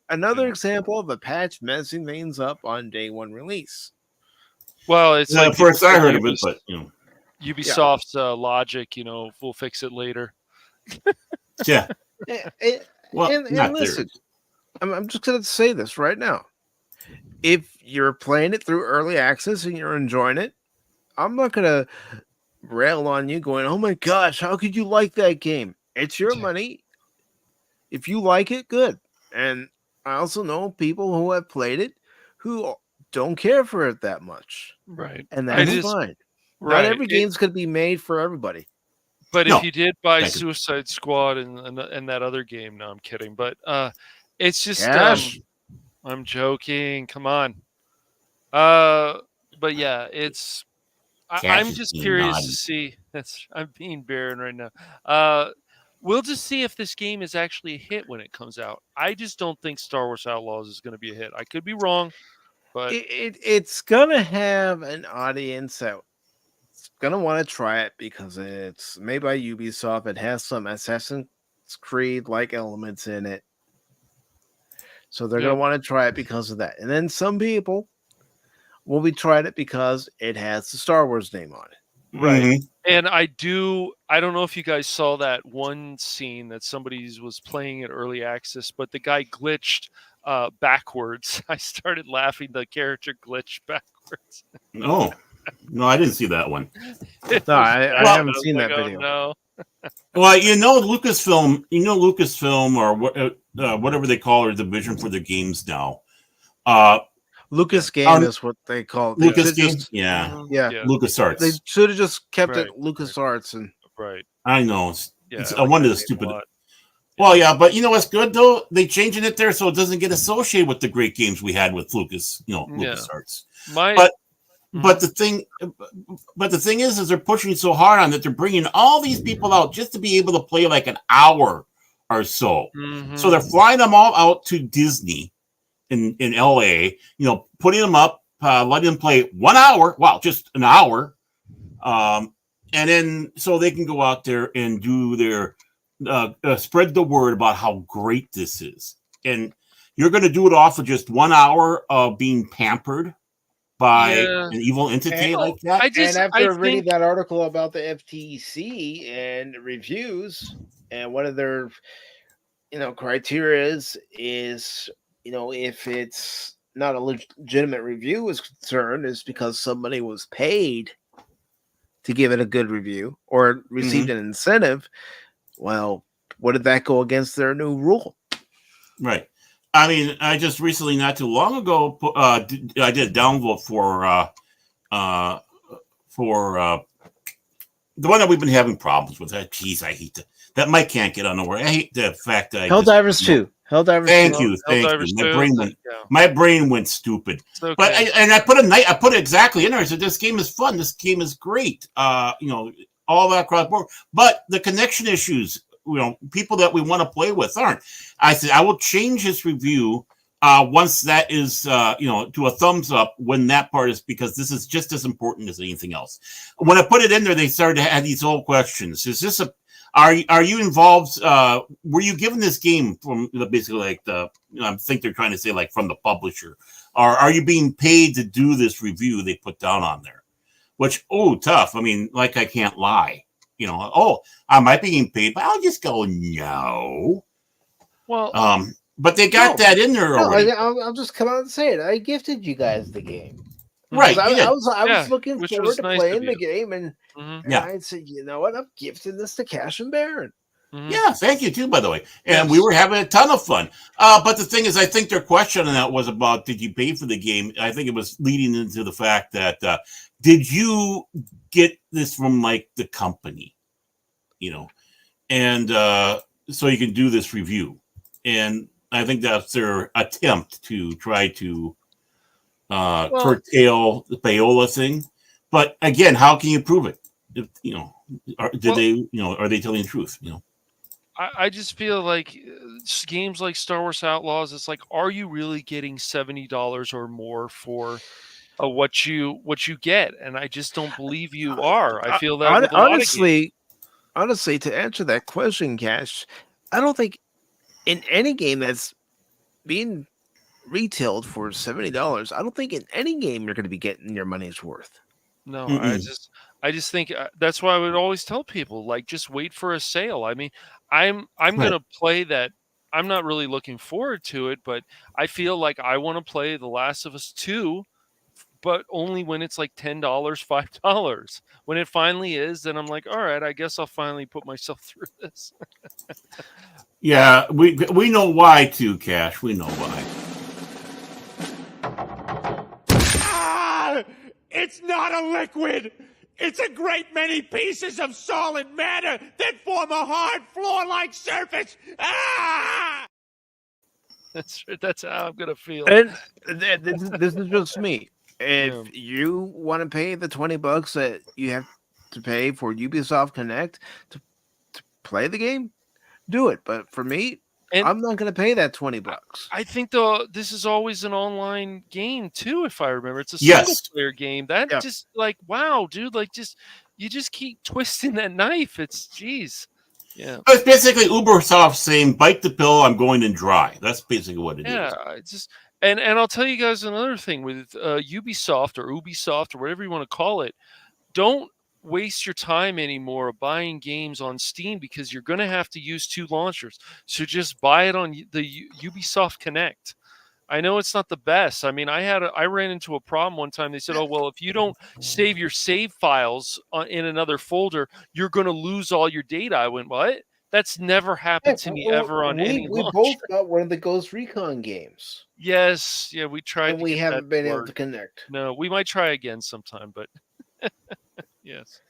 Another example of a patch messing things up on day one release. Well, it's like first I heard of it, but Ubisoft's logic, we'll fix it later. Yeah. Well, and listen, I'm just going to say this right now. If you're playing it through early access and you're enjoying it, I'm not going to rail on you going, oh my gosh, how could you like that game? It's your money. If you like it, good. And I also know people who have played it who don't care for it that much. Right. And that's fine. Right. Not every game's going to be made for everybody. But if you did buy Suicide Squad and that other game, no, I'm kidding. But it's just I'm joking. Come on. But yeah, it's I'm just curious to see. I'm being Baron right now. We'll just see if this game is actually a hit when it comes out. I just don't think Star Wars Outlaws is going to be a hit. I could be wrong, but it's gonna have an audience that gonna want to try it because it's made by Ubisoft. It has some Assassin's Assassin's Creed like elements in it. So they're Yep. going to want to try it because of that. And then some people will be trying it because it has the Star Wars name on it. Right. Mhm. And I don't know if you guys saw that one scene that somebody was playing at early access, but the guy glitched backwards. I started laughing. The character glitched backwards. No, I didn't see that one. It No, was I bad. haven't was seen like, that "Oh, video. no. Well, Lucasfilm or whatever they call their division for the games now. Lucas Game Um, is what they call it. Lucas Game, yeah, Mhm. Yeah. LucasArts. They should have just kept Right. it LucasArts and Right. I know. Yeah. It's I like one of that the name a stupid. lot. Well, yeah, but you know what's good though? They changing it there so it doesn't get associated with the great games we had with Lucas, Yeah. LucasArts. My But Mhm. But the thing is they're pushing so hard on that they're bringing all these people out just to be able to play like an hour or so. Mhm. So they're flying them all out to Disney in LA, putting them up, letting them play 1 hour. Wow, just an hour. And then so they can go out there and do their spread the word about how great this is. And you're going to do it off of just 1 hour of being pampered by Yeah. an evil entity And- like that. and after reading think that article about the FTC and reviews, and one of their criteria is if it's not a legitimate review is concerned, is because somebody was paid to give it a good review or received an incentive. Well, what did that go against their new rule? Right. I mean, I just recently, not too long ago, I did a downvote for the one that we've been having problems with. Jeez, I hate that Mike can't get on the word. I hate the fact that Helldivers 2. Helldivers 2. Thank you. Helldivers My 2, brain went. yeah. My brain went stupid. It's okay. But I put it exactly in there. I said this game is fun. This game is great. All that across the board. But the connection issues, people that we want to play with aren't. I said I will change this review once that is to a thumbs up when that part is, because this is just as important as anything else. When I put it in there, they started to have these old questions. Is this are you involved? Were you given this game from basically like I think they're trying to say like from the publisher, or are you being paid to do this review they put down on there? Which, tough. I mean, like I can't lie. Am I being paid? But I'll just go no. Well, but they got that in there already. I'll just come out and say it. I gifted you guys the game. Right. I yeah. was looking which forward was to nice playing of the you. game, and Mhm. Yeah. I said, you know what? I'm gifting this to Cash and Baron. Mhm. Yeah, thank you too, by the way. And Yes. we were having a ton of fun. But the thing is, I think their question on that was about, did you pay for the game? I think it was leading into the fact that, did you get this from like the company? And so you can do this review. And I think that's their attempt to try to curtail the payola thing. But again, how can you prove it? If, are they telling the truth? I just feel like games like Star Wars Outlaws, it's like, are you really getting $70 or more for what you get? And I just don't believe you are. I feel that with a lot of games. Honestly, to answer that question, Cash, I don't think in any game that's being retailed for $70, I don't think in any game you're going to be getting your money's worth. No, Mm-mm. I just think that's why I would always tell people, like, just wait for a sale. I mean, I'm Right. gonna play that. I'm not really looking forward to it, but I feel like I want to play The Last of Us 2, but only when it's like $10, $5. When it finally is, then I'm like, all right, I guess I'll finally put myself through this. Yeah, we know why too, Cash. We know why. Ah! It's not a liquid! It's a great many pieces of solid matter that form a hard floor-like surface! Ah! That's how I'm gonna feel. And this is just me. If Yeah. you want to pay the $20 that you have to pay for Ubisoft Connect to play the game, do it. But for me, And I'm not going to pay that $20. I think though this is always an online game too, if I remember. It's a Yes. single player game. That just like, wow, dude, like you just keep twisting that knife. It's geez. Yeah. It's basically Ubisoft saying, "Bite the pill. I'm going in dry." That's basically what it is. Yeah, it's just and I'll tell you guys another thing with Ubisoft or Ubisoft or whatever you want to call it. Don't waste your time anymore buying games on Steam because you're going to have to use 2 launchers. So just buy it on the Ubisoft Connect. I know it's not the best. I mean, I ran into a problem one time. They said, "Oh, well, if you don't save your save files in another folder, you're going to lose all your data." I went, "What? That's never happened to me ever on any we launcher." both got one of the Ghost Recon games, Yes, yeah, we tried and to we get that haven't been able work. to connect. No, we might try again sometime, but yes.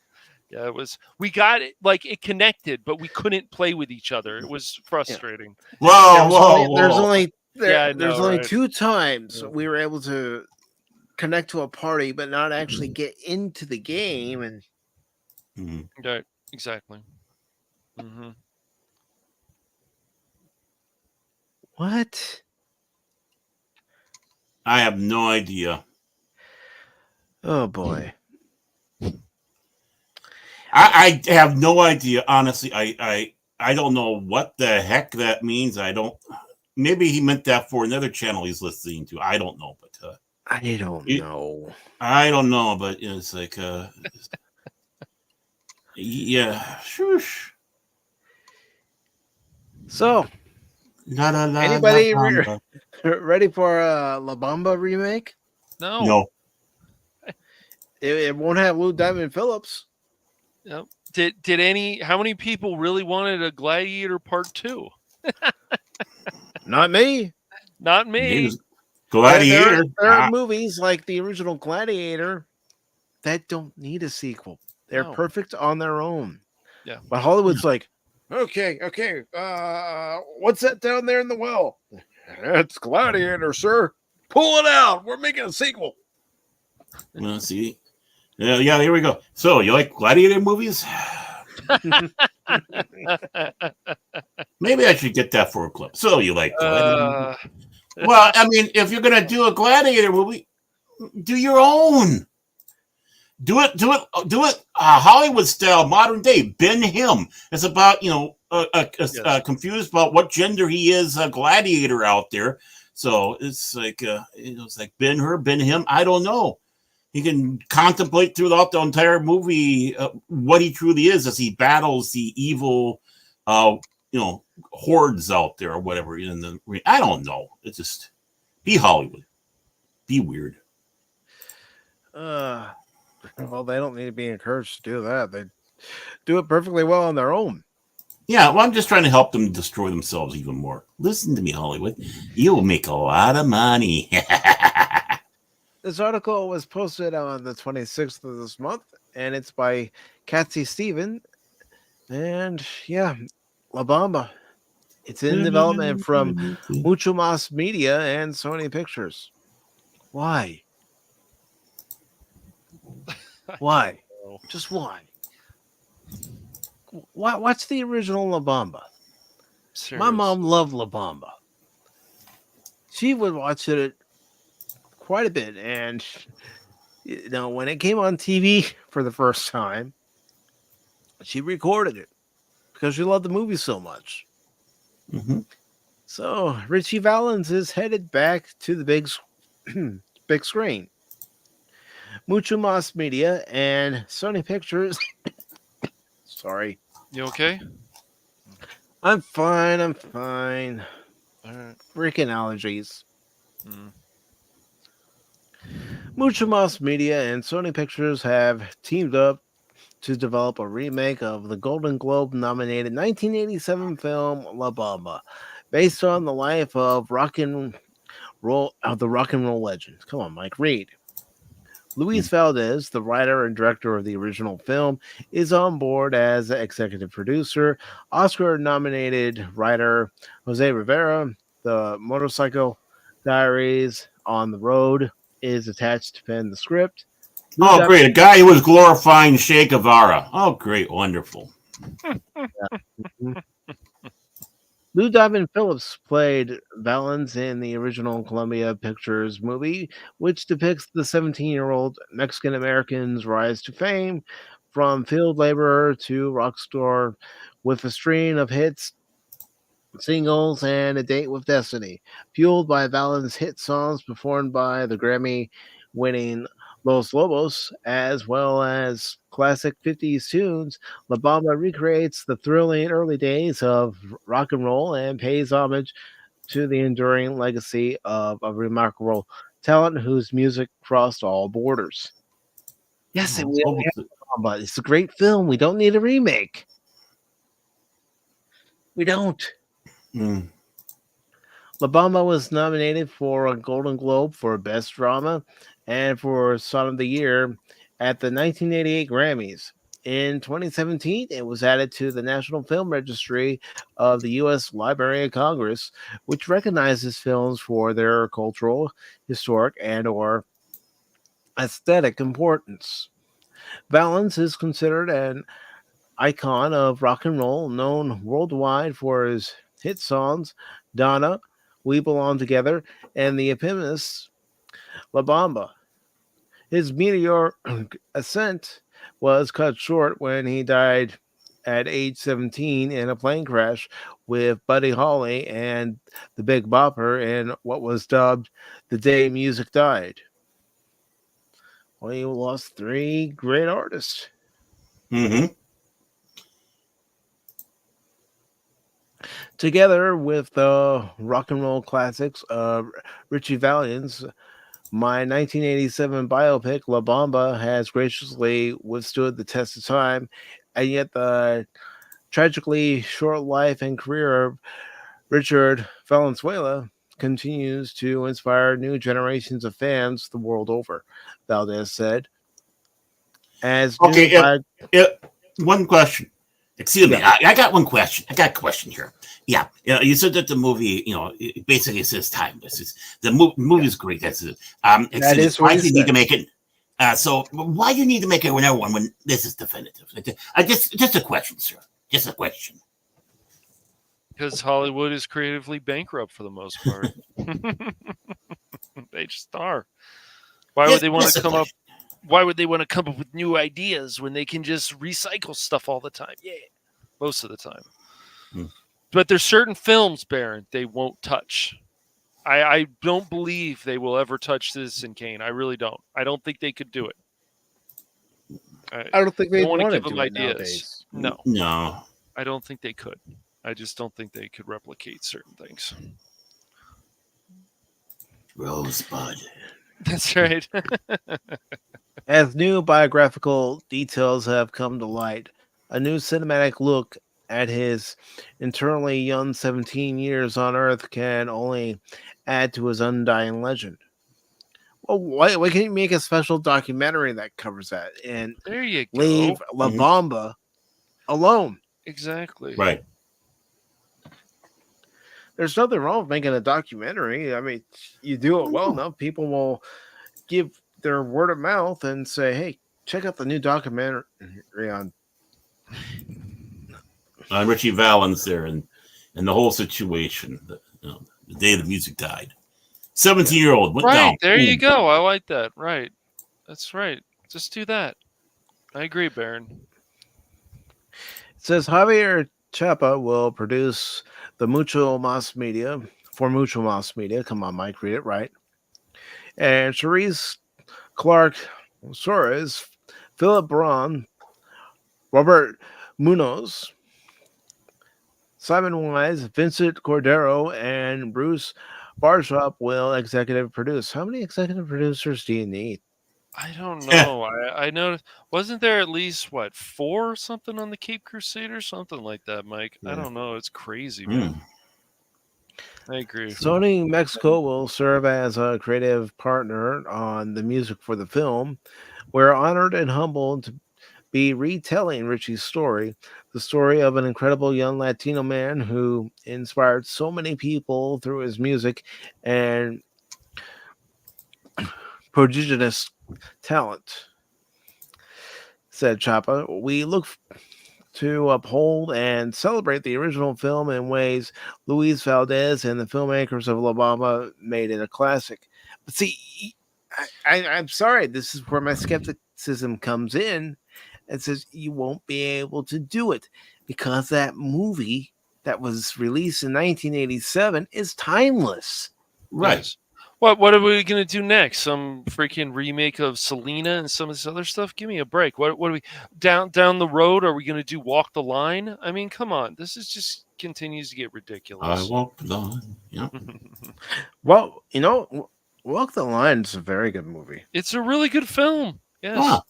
Yeah, it was we got it like it connected, but we couldn't play with each other. It was frustrating. Whoa, There's whoa, only there's whoa! only Yeah, I there's know, only right? 2 times Yeah. we were able to connect to a party, but not actually get into the game. And Mhm. Right, exactly. Hmm. what? I have no idea. Oh boy. I have no idea. Honestly, I don't know what the heck that means. I don't. Maybe he meant that for another channel he's listening to. I don't know, but I don't know. I don't know, but it's like yeah. Shoosh. So, La, la, la, anybody la, bamba. ready for a La Bamba remake? No. No. It won't have Lou Diamond Phillips. Yep. How many people really wanted a Gladiator Part 2? Not me. Not me. Gladiator. There are movies like the original Gladiator that don't need a sequel. They're No. perfect on their own. Yeah. But Hollywood's like, okay, what's that down there in the well? It's Gladiator, sir. Pull it out. We're making a sequel. Well, see. Yeah, here we go. So, you like Gladiator movies? Maybe I should get that for a clip. So, you like Gladiator? Well, I mean, if you're going to do a Gladiator movie, do your own. Do it Hollywood style, modern day. Ben Him. It's about, Yes. confused about what gender he is, a gladiator out there. So it's like, it's like Ben Him. I don't know. He can contemplate throughout the entire movie what he truly is as he battles the evil, hordes out there or whatever. I don't know. It's just be Hollywood, be weird. Well, they don't need to be encouraged to do that. They do it perfectly well on their own. Yeah, well, I'm just trying to help them destroy themselves even more. Listen to me, Hollywood. You'll make a lot of money. This article was posted on the 26th of this month, and it's by Kathy Steven. And yeah, La Bamba. It's in development from Mucho Mas Media and Sony Pictures. Why? Why? Just why? Watch the original La Bamba. My mom loved La Bamba. She would watch it quite a bit, and when it came on TV for the first time, she recorded it because she loved the movie so much. Mm-hmm. So Richie Valens is headed back to the big screen. Mucho Mas Media and Sony Pictures. Sorry. You okay? I'm fine. All right. Freaking allergies. Mm. Mucho Mas Media and Sony Pictures have teamed up to develop a remake of the Golden Globe nominated 1987 film La Bamba, based on the life of the rock and roll legend. Come on, Mike, read. Luis Valdez, the writer and director of the original film, is on board as executive producer. Oscar-nominated writer Jose Rivera, the Motorcycle Diaries on the Road, is attached to pen the script. Oh, great. A guy who was glorifying Che Guevara. Oh, great. Wonderful. Lou Diamond Phillips played Valens in the original Columbia Pictures movie, which depicts the 17-year-old Mexican-American's rise to fame from field laborer to rock star with a string of hits, singles, and A Date with Destiny, fueled by Valens' hit songs performed by the Grammy winning Los Lobos, as well as classic 50s tunes. La Bamba recreates the thrilling early days of rock and roll and pays homage to the enduring legacy of a remarkable talent whose music crossed all borders. Yes, Oh, we oh, have Bamba. It's a great film. We don't need a remake. We don't. mm. La Bamba was nominated for a Golden Globe for Best Drama and for Song of the Year at the 1988 Grammys. In 2017, it was added to the National Film Registry of the U.S. Library of Congress, which recognizes films for their cultural, historic, and/or aesthetic importance. Valens is considered an icon of rock and roll, known worldwide for his hit songs Donna, We Belong Together, and The Eponymous La Bamba. His meteor ascent was cut short when he died at age 17 in a plane crash with Buddy Holly and the Big Bopper in what was dubbed The Day Music Died. Well, he lost three great artists. Mm-hmm. Together with the rock and roll classics of Richie Valens, my 1987 biopic La Bamba has graciously withstood the test of time, and yet the tragically short life and career of Richard Valenzuela continues to inspire new generations of fans the world over, Valdez said. As new Okay, one question. Excuse me, Yeah. I got one question. I got a question here. Yeah, you said that the movie, it basically says timeless. The movie is great. That's it. That is why what do he you need to said. make it? So why do you need to make it another one when this is definitive? Just a question, sir. Just a question. Because Hollywood is creatively bankrupt for the most part. They just are. Why would they want Just to a come up? question. Why would they want to come up with new ideas when they can just recycle stuff all the time? Yeah, most of the time. Hmm. But there's certain films, Baron, they won't touch. I don't believe they will ever touch Citizen Kane. I really don't. I don't think they could do it. I don't think they want to want to give them do it ideas. nowadays. No, No. I don't think they could. I just don't think they could replicate certain things. Rosebud. That's right. As new biographical details have come to light, a new cinematic look at his internally young 17 years on Earth can only add to his undying legend. Well, why can't you make a special documentary that covers that and There you go. leave La Mhm. Bamba alone? Exactly. Right. There's nothing wrong with making a documentary. I mean, you do it well enough, people will give their word of mouth and say, "Hey, check out the new documentary on." Richie Valens there and the whole situation. The day the music died. 17-year-old went Right. down. There you Boom. go. I like that. Right. That's right. Just do that. I agree, Baron. It says Javier Chapa will produce the Mucho Mas Media for Mucho Mas Media. Come on, Mike, read it right. And Cherise Clark Suarez, Philip Braun, Robert Munoz, Simon Wise, Vincent Cordero, and Bruce Barshop will executive produce. How many executive producers do you need? I don't know. I know. Wasn't there at least, 4 or something on the Cape Crusader? Something like that, Mike. I Yeah. don't know. It's crazy, man. Mm. I agree. Sony Mexico will serve as a creative partner on the music for the film. We're honored and humbled to be retelling Richie's story, the story of an incredible young Latino man who inspired so many people through his music and prodigious talent, said Chapa. We look to uphold and celebrate the original film in ways Luis Valdez and the filmmakers of La Bamba made it a classic. But see, I'm sorry, this is where my skepticism comes in and says you won't be able to do it because that movie that was released in 1987 is timeless. Right. Yes. What are we gonna do next? Some freaking remake of Selena and some of this other stuff? Give me a break. What are we down the road? Are we gonna do Walk the Line? I mean, come on. This is just continues to get I ridiculous. walk the line. Yeah. Well, Walk the Line is a very good movie. It's a really good film. Yes. Wow.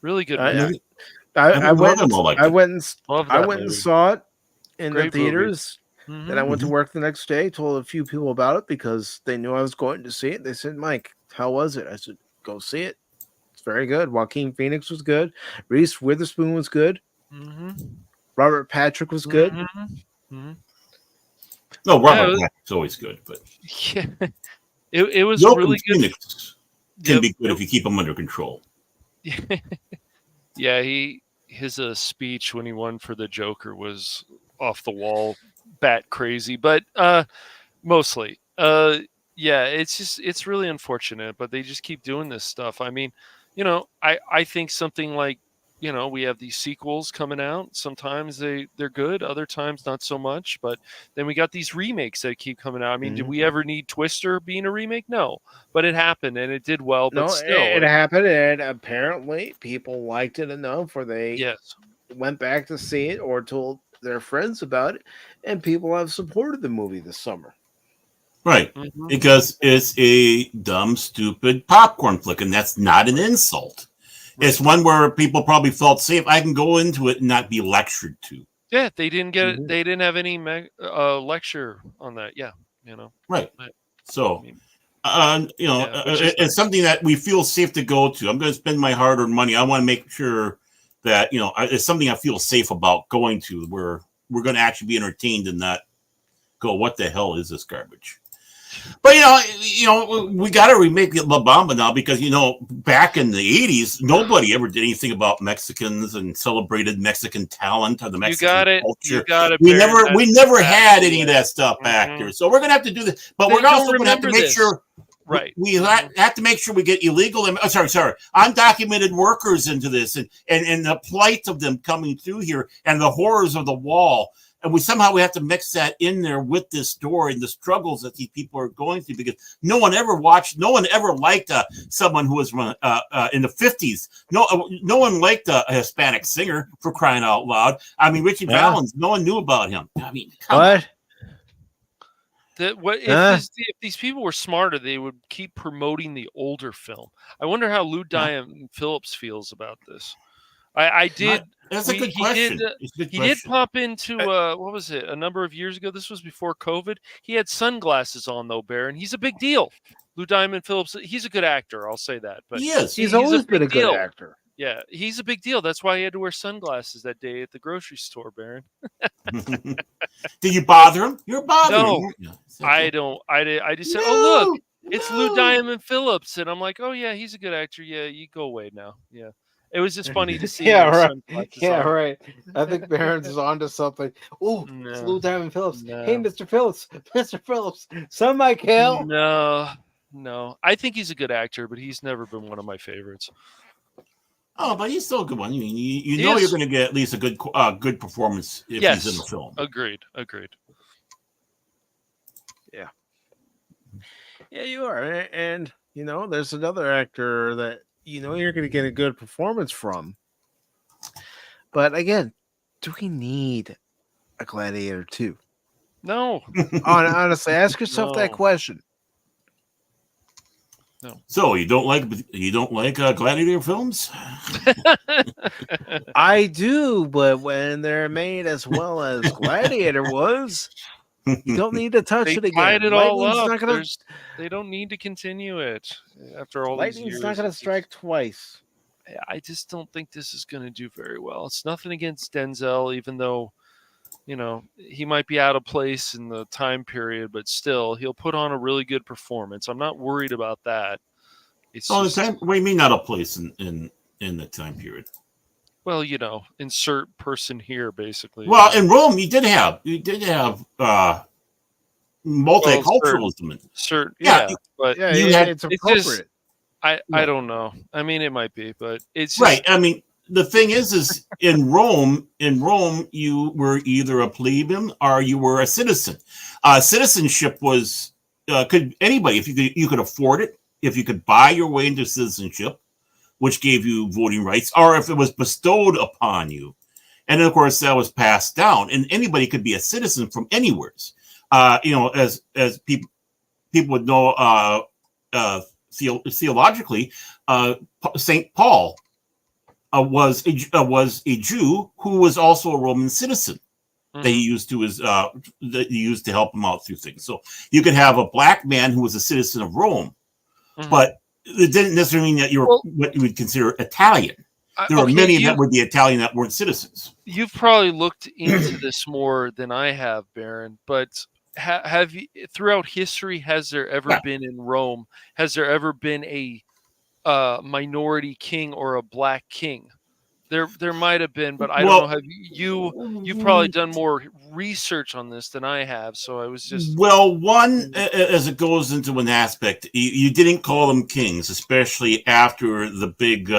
Really good I- movie. I never went. heard of them like I that. went. Love I that went and movie. saw it in Great the movie. theaters. Mhm. Then I went to work the next day. Told a few people about it because they knew I was going to see it. They said, "Mike, how was it?" I said, "Go see it. It's very good." Joaquin Phoenix was good. Reese Witherspoon was good. Mhm. Robert Patrick was good. Mhm. Mhm. No, Yeah, Robert it was- Patrick's always good, but Yeah. It was Joaquin really good. Phoenix can Yep. be good if you keep him under control. Yeah, his speech when he won for the Joker was off the wall, bat crazy, but mostly. Yeah, it's really unfortunate, but they just keep doing this stuff. I mean, I think something like, we have these sequels coming out. Sometimes they're good, other times not so much, but then we got these remakes that keep coming out. I mean, did we ever need Twister being a remake? No, but it happened and it did well, but No, still. it happened, and apparently people liked it enough where they Yes. went back to see it or told their friends about it, and people have supported the movie this summer. Right. Mhm. Because it's a dumb, stupid popcorn flick, and that's not an insult. It's one where people probably felt safe. I can go into it and not be lectured to. Yeah, they didn't get Mhm. they didn't have any lecture on that. Yeah, Right. Right. So, I mean, which is it's nice. something that we feel safe to go to. I'm going to spend my hard-earned money. I want to make sure that, it's something I feel safe about going to, where we're going to actually be entertained and not go, what the hell is this garbage? But we got to remake La Bamba now because back in the '80s, nobody ever did anything about Mexicans and celebrated Mexican talent or the Mexican got it. culture. You got it. We Baron. we That's never exactly had any of it. that stuff back Mhm. here. So we're gonna have to do this. But They we're also don't gonna have to remember make this. sure. Right. We have to make sure we get illegal. Sorry, undocumented workers into this, and the plight of them coming through here, and the horrors of the wall. And we have to mix that in there with this story and the struggles that these people are going through, because no one ever liked someone who was in the 50s. No one liked a Hispanic singer, for crying out loud. I mean, Richie Valens, no one knew about him. I mean, come on. If these people were smarter, they would keep promoting the older film. I wonder how Lou Diamond Phillips feels about this. I did. That's a good question. He did pop into what was it? A number of years ago. This was before COVID. He had sunglasses on though, Baron. He's a big deal. Lou Diamond Phillips. He's a good actor. I'll say that. But he is. He's always been a good deal. actor. Yeah, he's a big deal. That's why he had to wear sunglasses that day at the grocery store, Baron. Did you bother him? You're bothering him. No, I don't. I just said, "Oh, look, it's Lou Diamond Phillips," and I'm like, "Oh yeah, he's a good actor. Yeah, you go away now." Yeah, it was just funny to see. Yeah, him with right. sunglasses Yeah, on. right. I think Barron's is onto something. Oh, it's No. Lou Diamond Phillips. No. Hey, Mr. Phillips. Mr. Phillips. Some might kill. No. I think he's a good actor, but he's never been one of my favorites. Oh, but he's still a good one. You He know is. you're going to get at least a good performance if Yes, he's in the film. agreed. Yeah, you are. And, there's another actor that, you're going to get a good performance from. But again, do we need a Gladiator 2? No, Honestly, ask yourself that No. question. So you don't like Gladiator films? I do, but when they're made as well as Gladiator was, you don't need to touch they it again. tied it all Lightning's up. not gonna, They don't need to continue it after all these lightning's years. not going to strike twice. I just don't think this is going to do very well. It's nothing against Denzel, even though, he might be out of place in the time period, but still, he'll put on a really good performance. I'm not worried about that. It's Oh, just, the time. What do you mean not a place in the time period? well, insert person here, basically. Well, in Rome, you did have multiculturalism. Yeah, but Yeah, You had- it's it's appropriate. just, I don't know. I mean, it might be, but it's just, Right. I mean, the thing is in Rome, you were either a plebeian or you were a citizen. Citizenship was could anybody if you could afford it, if you could buy your way into citizenship, which gave you voting rights, or if it was bestowed upon you. And then, of course, that was passed down, and anybody could be a citizen from anywhere. As people would know theologically, Saint Paul was a Jew who was also a Roman citizen that he used to help him out through things. So you could have a black man who was a citizen of Rome, but it didn't necessarily mean that you're what you would consider Italian. There were many that were the Italian that weren't citizens. You've probably looked into this more than I have, Baron, but have you, throughout history, has there ever been in Rome, has there ever been a minority king or a black king? There might have been, but I don't know. Have you've probably done more research on this than I have, so I was just one as it goes into an aspect, you didn't call them kings, especially after the big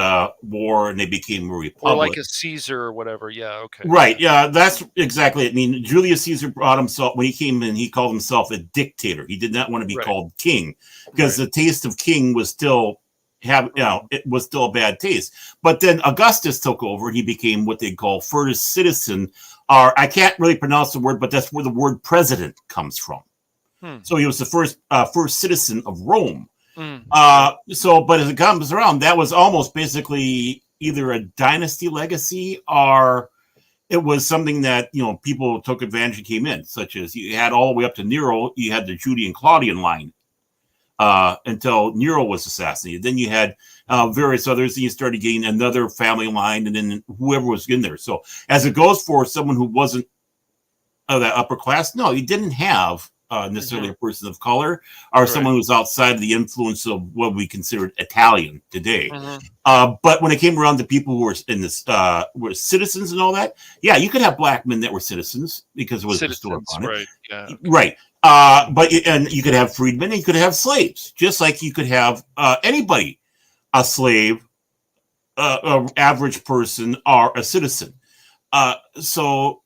war and they became a republic, or like a Caesar or whatever. Yeah, okay, right. Yeah, that's exactly it. I mean, Julius Caesar brought himself when he came in. He called himself a dictator. He did not want to be called king because the taste of king was still. It was still a bad taste. But then Augustus took over and he became what they call first citizen, or I can't really pronounce the word, but that's where the word president comes from. So he was the first citizen of Rome. But as it comes around, that was almost basically either a dynasty legacy or it was something that, people took advantage and came in, such as you had all the way up to Nero, you had the Julian Claudian line. Until Nero was assassinated. Then you had various others, and you started getting another family line, and then whoever was in there. So as it goes for someone who wasn't of that upper class, no, you didn't have necessarily a person of color or someone who was outside of the influence of what we considered Italian today. But when it came around to people who were in this were citizens and all that, yeah, you could have black men that were citizens because it was bestowed upon it. Right. Yeah. Okay. Right. And you could have freedmen and you could have slaves, just like you could have anybody, a slave, an average person, or a citizen. So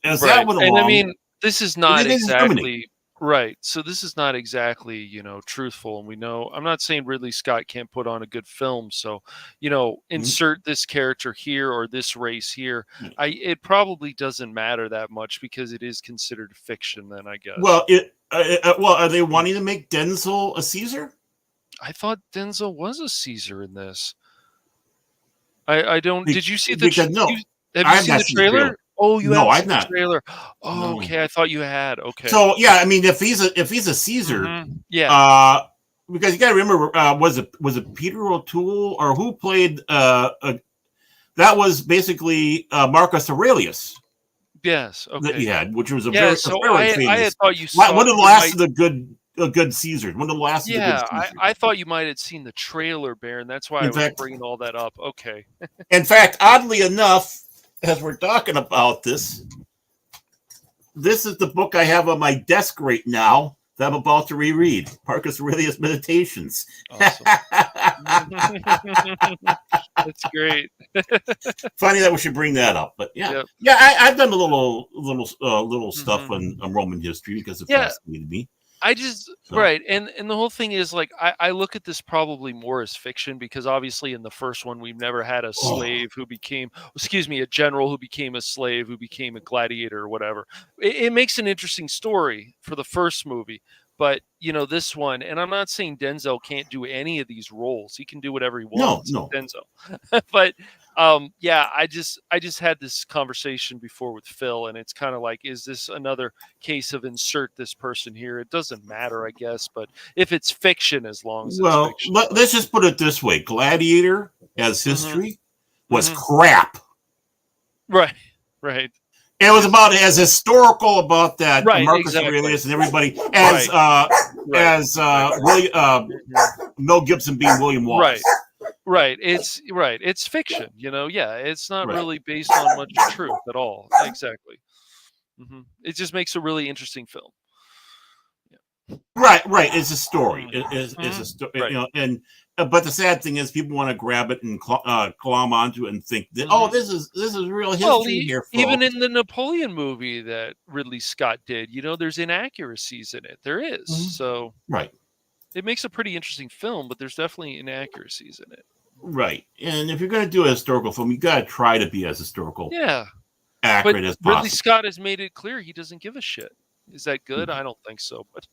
as that went along, and I mean, this is not exactly right. So this is not exactly, truthful. And we know, I'm not saying Ridley Scott can't put on a good film. So, insert this character here or this race here. It probably doesn't matter that much because it is considered fiction then, I guess. Well, are they wanting to make Denzel a Caesar? I thought Denzel was a Caesar in this. I don't. Did you see the? No, have you seen the trailer? Oh, you no, haven't I've seen the trailer. Oh, no. okay. I thought you had. Okay. So yeah, I mean, if he's a Caesar, because you got to remember, was it Peter O'Toole or who played? That was basically Marcus Aurelius. Yes. Okay. That he had, which was a very famous. I had thought you saw. One of the last of the good Caesars. One of the last. Yeah, of the good Caesars. I thought you might have seen the trailer, Baron. That's why I was bringing all that up. Okay. In fact, oddly enough, as we're talking about this is the book I have on my desk right now that I'm about to reread, Marcus Aurelius Meditations. Awesome. That's great. Funny that we should bring that up, but yeah, I've done a little stuff on Roman history because it fascinated me. Right, and the whole thing is like I look at this probably more as fiction because obviously in the first one we've never had a slave who became, a general who became a slave who became a gladiator or whatever. It makes an interesting story for the first movie, but this one, and I'm not saying Denzel can't do any of these roles; he can do whatever he wants. No. Denzel, but. I just had this conversation before with Phil, and it's kind of like, is this another case of insert this person here? It doesn't matter, I guess, but if it's fiction, as long as it's fiction. Let's just put it this way: Gladiator as history was crap. Right. It was about as historical about that Marcus Aurelius and everybody as Mel Gibson being William Wallace. Right. It's fiction, it's not really based on much truth at all. Exactly. It just makes a really interesting film. Yeah. Right. It's a story. It's a story, right. And But the sad thing is, people want to grab it and clomb onto it and think that, oh, this is real history Well, here, folks. even in the Napoleon movie that Ridley Scott did, there's inaccuracies in it. There is. So right. It makes a pretty interesting film, but there's definitely inaccuracies in it. Right. And if you're going to do a historical film, you got to try to be as historical accurate as possible. Ridley Scott has made it clear he doesn't give a shit. Is that good? I don't think so, but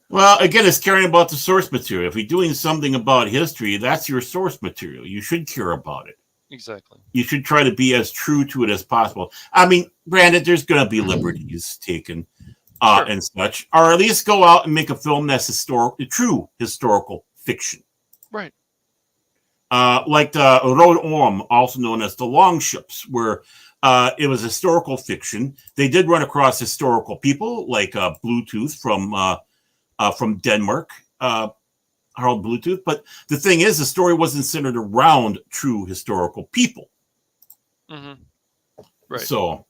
well, again, it's caring about the source material. If you're doing something about history, that's your source material. You should care about it. Exactly. You should try to be as true to it as possible. I mean, granted, there's going to be liberties taken and such, or at least go out and make a film that's true historical fiction. Right. Like the Rhode Orm, also known as the Longships, where it was historical fiction. They did run across historical people, like Bluetooth from Denmark, Harold Bluetooth. But the thing is, the story wasn't centered around true historical people. Mm-hmm. Right. So,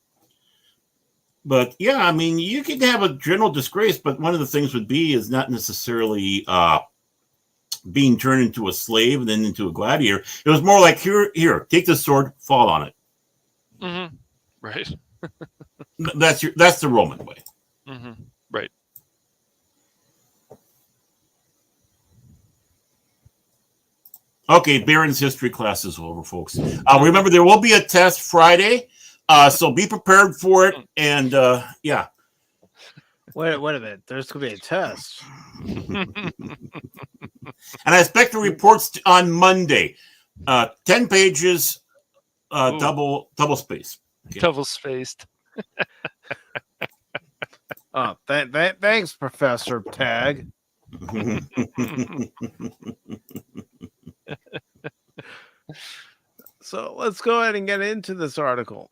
but yeah, I mean, you could have a general disgrace, but one of the things would be is not necessarily being turned into a slave and then into a gladiator. It was more like, here, take the sword, fall on it. Mm-hmm. Right. That's the Roman way. Mm-hmm. Right. Okay, Barron's history class is over, folks. Remember, there will be a test Friday, so be prepared for it. And yeah. Wait a minute. There's going to be a test. And I expect the reports on Monday. 10 pages, double space. Okay. Double spaced. Thanks, Professor Tag. So let's go ahead and get into this article.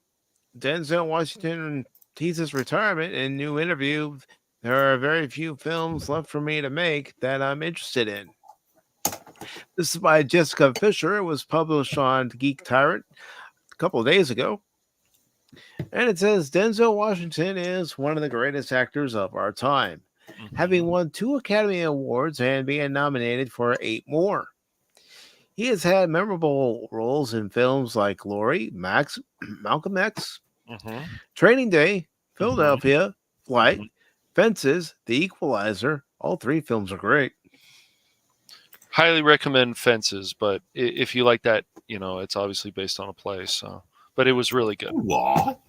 Denzel Washington teases retirement in new interview. There are very few films left for me to make that I'm interested in. This is by Jessica Fisher. It was published on Geek Tyrant a couple of days ago. And it says Denzel Washington is one of the greatest actors of our time, having won 2 Academy Awards and being nominated for 8 more. He has had memorable roles in films like Glory, Malcolm X, Training Day, Philadelphia, Flight, Fences, The Equalizer. All 3 films are great. Highly recommend Fences, but if you like that, it's obviously based on a play. So, but it was really good. What?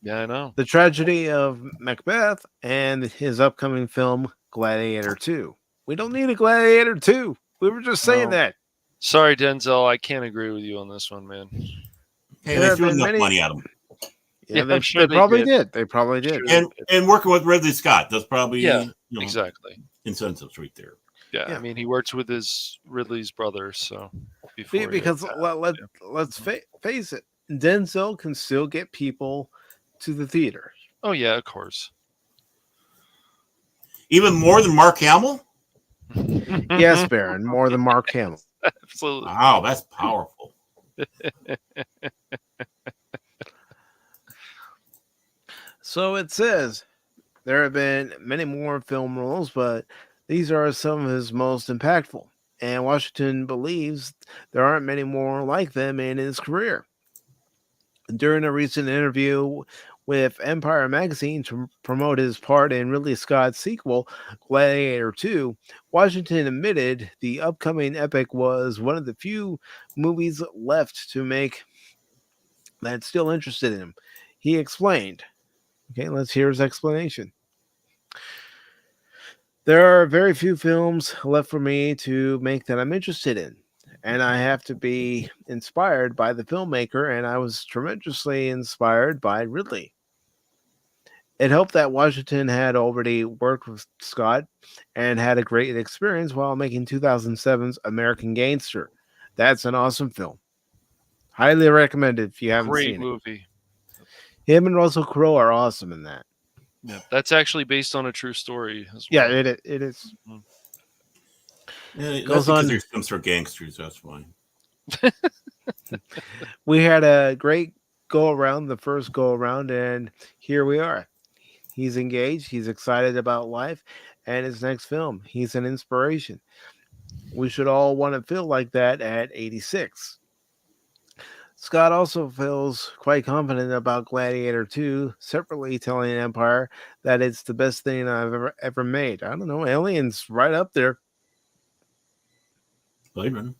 Yeah, I know. The Tragedy of Macbeth and his upcoming film Gladiator 2. We don't need a Gladiator 2. We were just saying that. Sorry, Denzel. I can't agree with you on this one, man. Hey, they threw enough money at him. Yeah, they probably did. They probably did. And working with Ridley Scott, that's probably exactly incentives right there. Yeah, I mean, he works with Ridley's brother, so because let's face it, Denzel can still get people to the theater. Oh yeah, of course. Even more than Mark Hamill? Yes, Baron, more than Mark Hamill. Absolutely. Wow, that's powerful. So it says there have been many more film roles, but these are some of his most impactful. And Washington believes there aren't many more like them in his career. During a recent interview with Empire magazine to promote his part in Ridley Scott's sequel, Gladiator 2, Washington admitted the upcoming epic was one of the few movies left to make that's still interested in him. He explained. Okay, let's hear his explanation. There are very few films left for me to make that I'm interested in, and I have to be inspired by the filmmaker, and I was tremendously inspired by Ridley. It helped that Washington had already worked with Scott and had a great experience while making 2007's American Gangster. That's an awesome film. Highly recommended if you haven't seen it. Great movie. Him and Russell Crowe are awesome in that. Yeah, that's actually based on a true story as well. Yeah, it is. Yeah, goes on. There's some sort of gangsters. That's fine. We had a great go around, the first go around, and here we are. He's engaged. He's excited about life and his next film. He's an inspiration. We should all want to feel like that at 86. Scott also feels quite confident about Gladiator 2, separately telling Empire that it's the best thing I've ever made. I don't know, Alien's right up there. Blade Runner.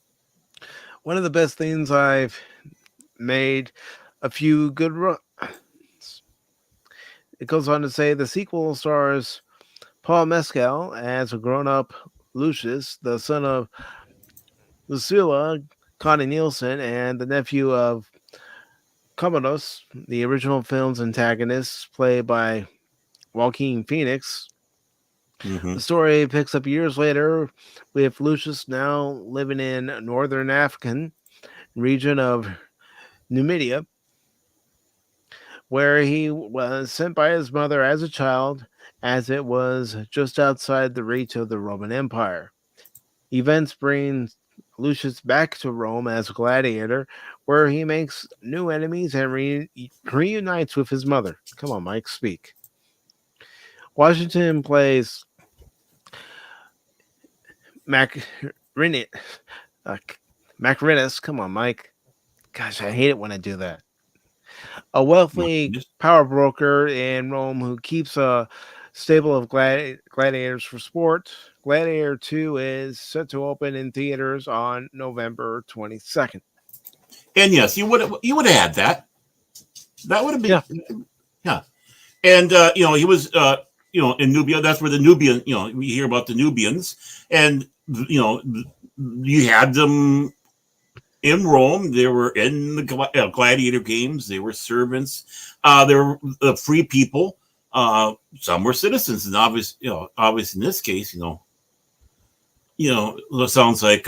One of the best things I've made. A few good runs. It goes on to say the sequel stars Paul Mescal as a grown-up Lucius, the son of Lucilla Connie Nielsen, and the nephew of Commodus, the original film's antagonist, played by Joaquin Phoenix. Mm-hmm. The story picks up years later with Lucius now living in northern African region of Numidia, where he was sent by his mother as a child, as it was just outside the reach of the Roman Empire. Events bring Lucius back to Rome as a gladiator, where he makes new enemies and reunites with his mother. Come on, Mike, speak. Washington plays Macrinus. Come on, Mike. Gosh, I hate it when I do that. A wealthy power broker in Rome who keeps a stable of gladiators for sport. Gladiator 2 is set to open in theaters on November 22nd. And yes, you would add that. That would have been yeah. And he was in Nubia. That's where the Nubian. We hear about the Nubians, and you had them in Rome. They were in the gladiator games. They were servants. They were free people. Some were citizens, and obviously in this case, it sounds like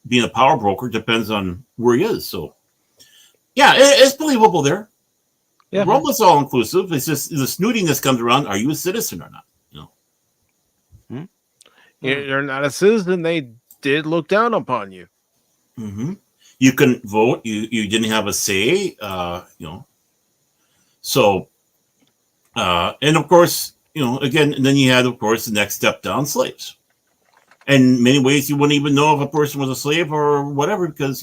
being a power broker depends on where he is. So, yeah, it's believable there. Yeah. Rome was all inclusive. It's just the snootiness comes around. Are you a citizen or not? You're not a citizen. They did look down upon you. Mm-hmm. You couldn't vote. You didn't have a say. So, and of course, again, and then you had, of course, the next step down, slaves. And in many ways, you wouldn't even know if a person was a slave or whatever, because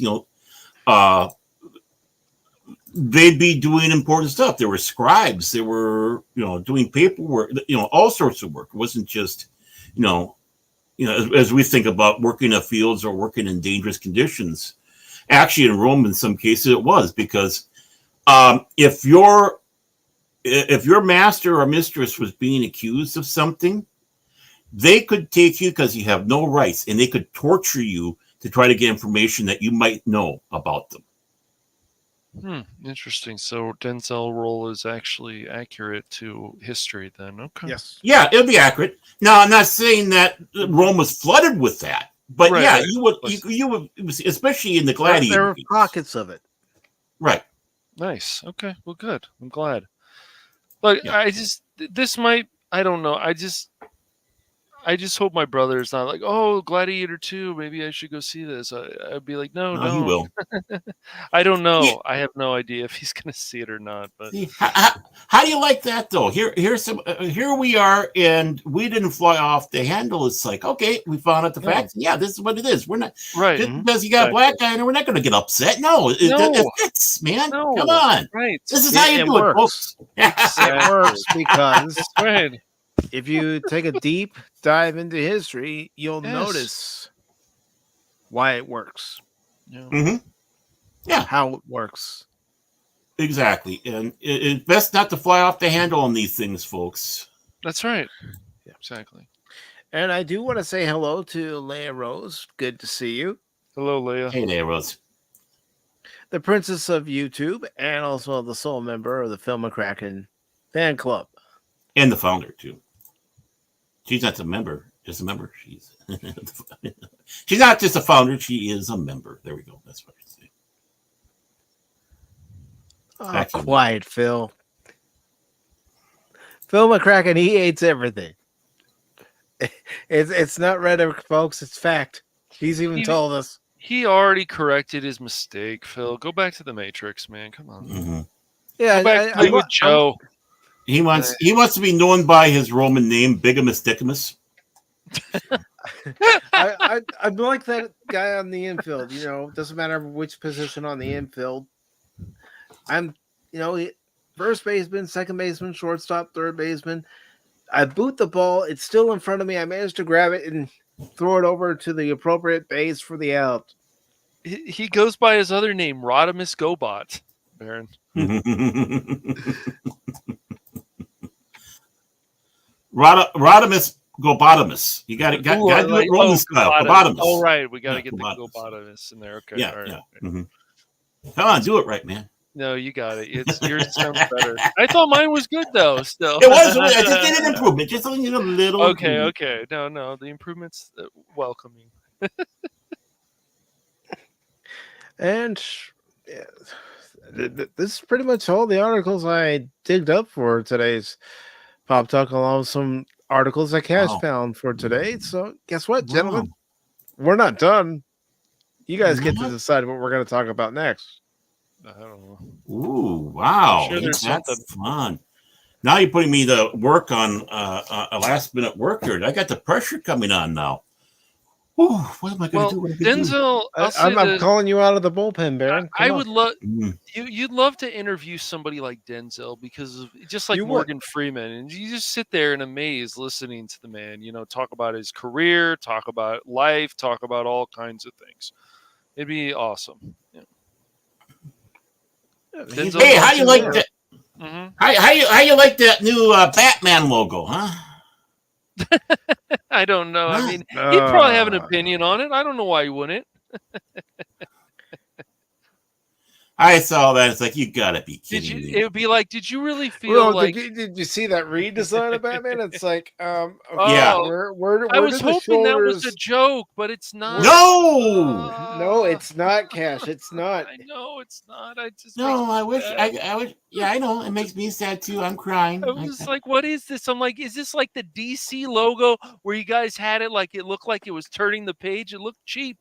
they'd be doing important stuff. There were scribes. They were doing paperwork. All sorts of work. It wasn't just as we think about working in fields or working in dangerous conditions. Actually, in Rome, in some cases, it was because if your master or mistress was being accused of something, they could take you because you have no rights, and they could torture you to try to get information that you might know about them. Interesting. So Denzel role is actually accurate to history then. Okay. Yes. Yeah, it'll be accurate. Now, I'm not saying that Rome was flooded with that, but right. You would, especially in the gladiator. There were pockets of it. Right. Nice. Okay. Well, good. I'm glad. But yeah. I don't know. I just hope my brother is not like, oh, Gladiator 2, maybe I should go see this. I'd be like, no. He will. I don't know. Yeah. I have no idea if he's going to see it or not. But how do you like that, though? Here we are, and we didn't fly off the handle. It's like, okay, we found out the facts. Yeah, this is what it is. We're not right because you got a black guy, and we're not going to get upset. No, it fits, man. No. Come on, right? This is how you do it, folks. It works because right. If you take a deep dive into history, you'll notice why it works. Yeah. Mm-hmm. Yeah. How it works. Exactly. And it's best not to fly off the handle on these things, folks. That's right. Yeah, exactly. And I do want to say hello to Leia Rose. Good to see you. Hello, Leia. Hey, Leia Rose. The princess of YouTube and also the sole member of the Film McCracken fan club. And the founder, too. She's not a member, just a member. She's not just a founder, she is a member. There we go. That's what I say. Quiet, Phil. Phil McCracken, he hates everything. It's not rhetoric, folks. It's fact. He's even told us. He already corrected his mistake, Phil. Go back to the Matrix, man. Come on. Mm-hmm. Yeah, go back play with Joe. He wants to be known by his Roman name, Bigamus Dicamus. I'm like that guy on the infield. You know, doesn't matter which position on the infield. I'm, first baseman, second baseman, shortstop, third baseman. I boot the ball. It's still in front of me. I managed to grab it and throw it over to the appropriate base for the out. He goes by his other name, Rodimus Gobot, Baron. Rodimus Gobotomus. You got to do it Roman style. Gobotomus. Oh, right. We got to get the Gobotomus in there. Okay. Yeah. All right. Yeah. Mm-hmm. Come on, do it right, man. No, you got it. Yours sounds better. I thought mine was good though. Still, it was. I just did an improvement. Just a little. Okay. No. The improvements welcoming. And this is pretty much all the articles I digged up for today's Pop Talk, along with some articles that Cash found for today. So guess what, gentlemen? We're not done. You guys get to decide what we're going to talk about next. I don't know. Ooh, wow. Sure, there's something fun. Now you're putting me to work on a last minute work here. I got the pressure coming on now. Ooh, what am I going to do? Denzel, I'm calling you out of the bullpen, Baron. I would love you'd love to interview somebody like Denzel, because of, just like Morgan Freeman, and you just sit there in amaze listening to the man, talk about his career, talk about life, talk about all kinds of things. It'd be awesome. Yeah. Hey, how you like that? Mm-hmm. How you like that new Batman logo, huh? I don't know. I mean, he'd probably have an opinion on it. I don't know why he wouldn't. I saw that. It's like, you gotta be kidding me. It would be like, did you really feel like? Did you see that redesign of Batman? It's like, yeah. Where I was hoping that was a joke, but it's not. No, it's not, Cash. It's not. I know it's not. I wish. I wish. Yeah, I know. It makes me sad too. I'm crying. I was just like, what is this? I'm like, is this like the DC logo where you guys had it like it looked like it was turning the page? It looked cheap.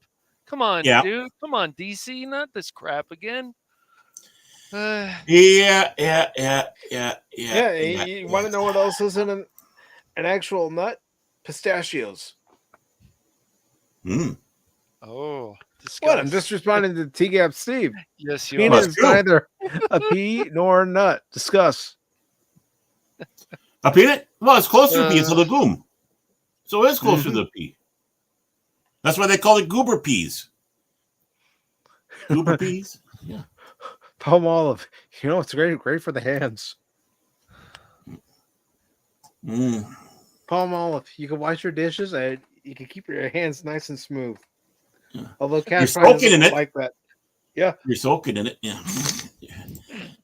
Come on, dude. Come on, DC. Not this crap again. Yeah. You want to know what else is in an actual nut? Pistachios. Oh, what? I'm just responding to T-Gap Steve. Yes, you Peanut is neither a pea nor a nut. Discuss. A peanut? Well, it's closer to pea. It's a legume. So it's closer to the pea. That's why they call it goober peas. Goober peas? Yeah. Palm olive. It's great for the hands. Palm olive. You can wash your dishes and you can keep your hands nice and smooth. Yeah. Although Cash you're soaking in it like that. Yeah. You're soaking in it. Yeah.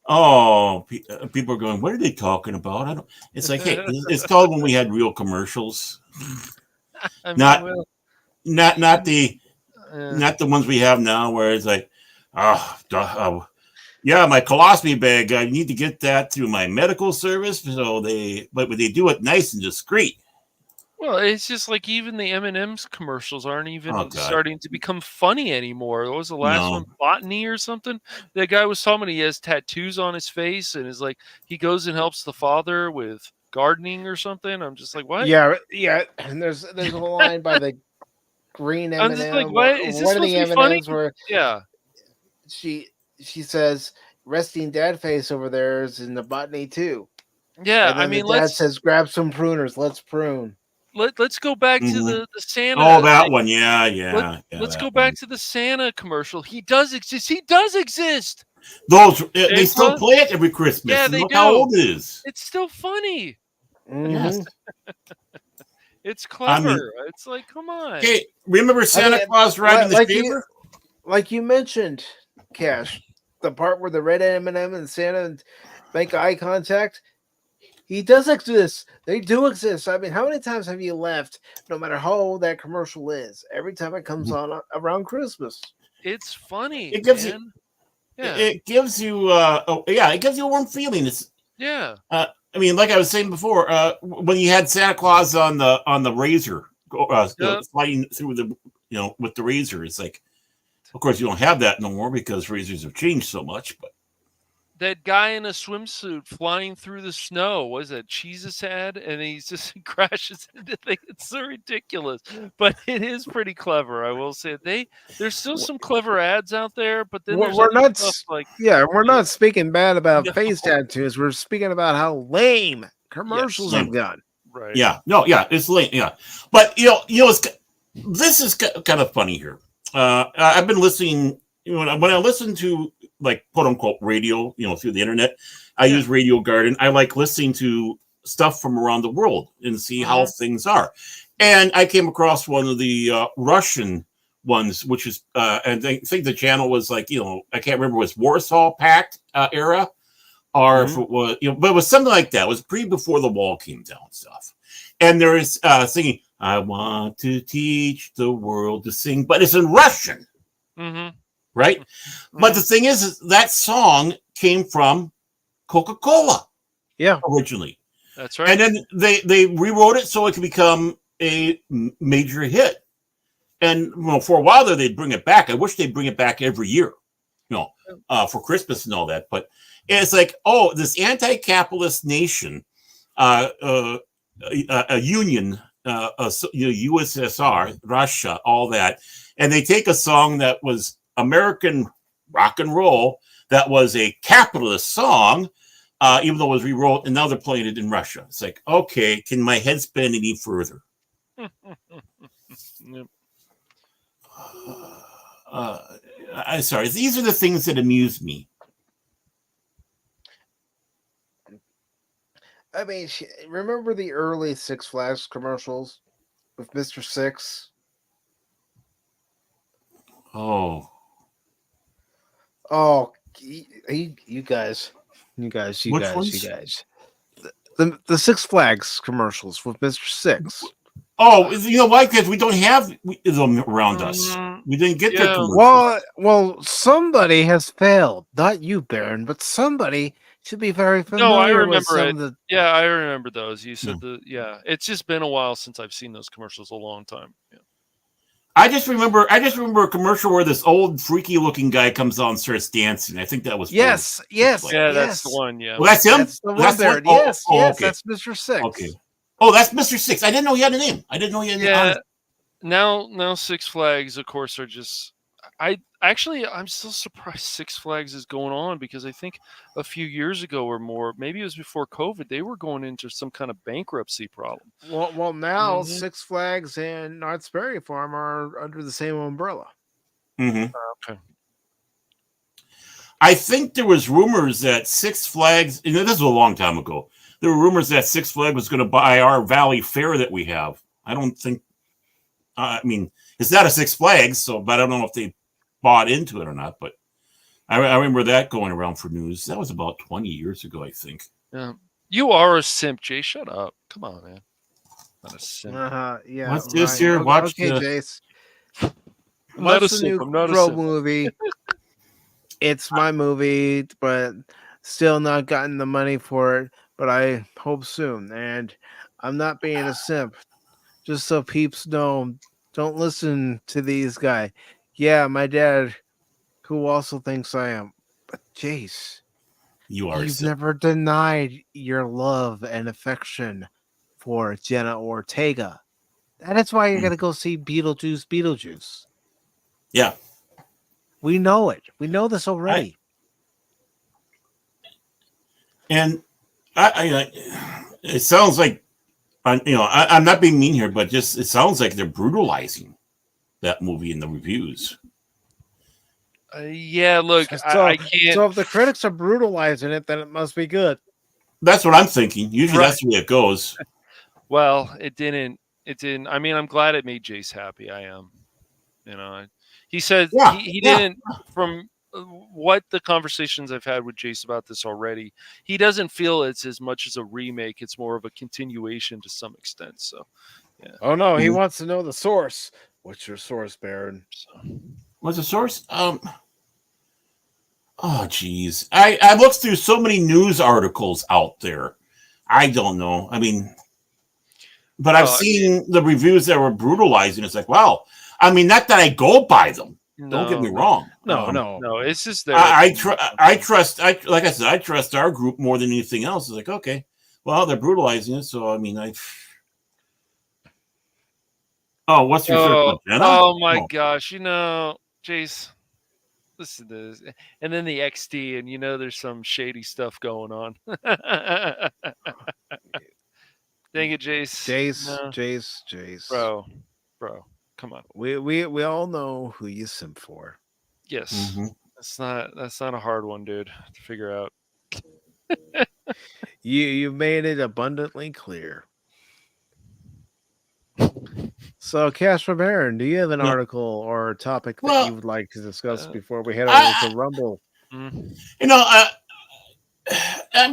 Oh, people are going, what are they talking about? It's like, hey, it's called when we had real commercials. Not the ones we have now where it's like, yeah, my colostomy bag, I need to get that through my medical service. But they do it nice and discreet. Well, it's just like even the M&M's commercials aren't even starting to become funny anymore. What was the last one? Botany or something? That guy was talking about he has tattoos on his face and is like, he goes and helps the father with gardening or something. I'm just like, what? Yeah. And there's a line by the green M&M. I'm just like, what? Is this supposed to be funny? Where she says, resting dad face over there is in the botany too. Yeah, I mean, dad says, grab some pruners, let's prune. Let's go back to the Santa. Oh, that one, yeah. Let's go back to the Santa commercial. He does exist. He does exist. Those they still play it every Christmas. Yeah, they look do. How old it is? It's still funny. Yes. It's clever. It's like, come on. Okay, remember Santa Claus riding the shaver? Like you mentioned, Cash, the part where the red M&M and Santa make eye contact. He does exist. They do exist. I mean, how many times have you left, no matter how old that commercial is, every time it comes on around Christmas? It's funny. It gives you, it gives you, it gives you a warm feeling. It's I mean, like I was saying before, when you had Santa Claus on the razor, sliding through the, with the razor, it's like, of course, you don't have that no more because razors have changed so much, but. that guy in a swimsuit flying through the snow. What is that? Jesus head, and he just crashes into things. It's so ridiculous, but it is pretty clever. I will say there's still some clever ads out there, but then there's We're other not, stuff like we're not speaking bad about No. face tattoos. We're speaking about how lame commercials Yes. have gone. right. Yeah, no, yeah, it's late. Yeah, but this is kind of funny here. I've been listening. When I listen to like quote unquote radio, through the internet, I use Radio Garden. I like listening to stuff from around the world and see how things are. And I came across one of the Russian ones, which is, and I think the channel was like, I can't remember, it was Warsaw Pact era, or if it was, but it was something like that. It was before the wall came down stuff. And there is singing, I want to teach the world to sing, but it's in Russian. Mm-hmm. Right? But the thing is that song came from Coca-Cola. Yeah. Originally. That's right. And then they rewrote it so it could become a major hit. And for a while there, they'd bring it back. I wish they'd bring it back every year, for Christmas and all that. But it's like, this anti-capitalist nation, a union, USSR, Russia, all that. And they take a song that was American rock and roll that was a capitalist song, even though it was rewrote, and now they're playing it in Russia. It's like, okay, can my head spin any further? Yep. I'm sorry. These are the things that amuse me. I mean, remember the early Six Flags commercials with Mr. Six? Oh, you guys. Which ones? The Six Flags commercials with Mr. Six. Oh, you know why? Because we don't have them around us. We didn't get their commercials. Well, somebody has failed. Not you, Baron, but somebody should be very familiar No, I with remember some it. of the. Yeah, I remember those. You said it's just been a while since I've seen those commercials. A long time. Yeah. I just remember a commercial where this old freaky looking guy comes on and starts dancing. I think that was Yes. Yeah, that's the one. Yeah. Well, that's him. That's the one, Baron. Yes, okay. that's Mr. Six. Okay. Oh, that's Mr. Six. I didn't know he had a name. I didn't know he had a name. Yeah. Now Six Flags, of course, are just. I'm still surprised Six Flags is going on, because I think a few years ago or more, maybe it was before COVID, they were going into some kind of bankruptcy problem. Well, now Six Flags and Knott's Berry Farm are under the same umbrella. Okay. I think there was rumors that Six Flags, this was a long time ago, there were rumors that Six Flags was going to buy our Valley Fair that we have. I don't think, it's not a Six Flags, but I don't know if they bought into it or not, but I remember that going around for news. That was about 20 years ago, I think. Yeah. You are a simp, Jay. Shut up. Come on, man. Not a simp. Yeah. What's this here? Watch Jace. I'm not a What's the simp. new I'm not a Crow simp. movie? It's my movie, but still not gotten the money for it. But I hope soon. And I'm not being a simp. Just so peeps know, don't listen to these guys. Yeah, my dad, who also thinks I am. But Jace, you've never denied your love and affection for Jenna Ortega. That is why you're going to go see Beetlejuice. Yeah. We know it. We know this already. And it sounds like, I'm not being mean here, but just it sounds like they're brutalizing that movie in the reviews. Yeah, look, I can't. So if the critics are brutalizing it, then it must be good. That's what I'm thinking. Usually that's the way it goes. Well, it didn't. I mean, I'm glad it made Jace happy. I am. He said he didn't. From what the conversations I've had with Jace about this already, he doesn't feel it's as much as a remake. It's more of a continuation to some extent. So, yeah. Oh no, he wants to know the source. What's your source, Baron? What's the source? Oh, geez. I looked through so many news articles out there. I don't know. I mean, but I've seen the reviews that were brutalizing. It's like, wow. I mean, not that I go by them, Don't get me No, wrong. no. It's just their I opinion. trust. Like I said, I trust our group more than anything else. It's like, okay, well, they're brutalizing it, so I mean, Oh, what's your Oh, circle, Jenna? oh my gosh! Jace, listen to this, and then the XD, and there's some shady stuff going on. Dang it, Jace. No, Jace. bro, come on. We all know who you simp for. Yes, Mm-hmm. that's not a hard one, dude, to figure out. You made it abundantly clear. So, Cash from Aaron, do you have an article or a topic that you would like to discuss before we head over to Rumble? I'm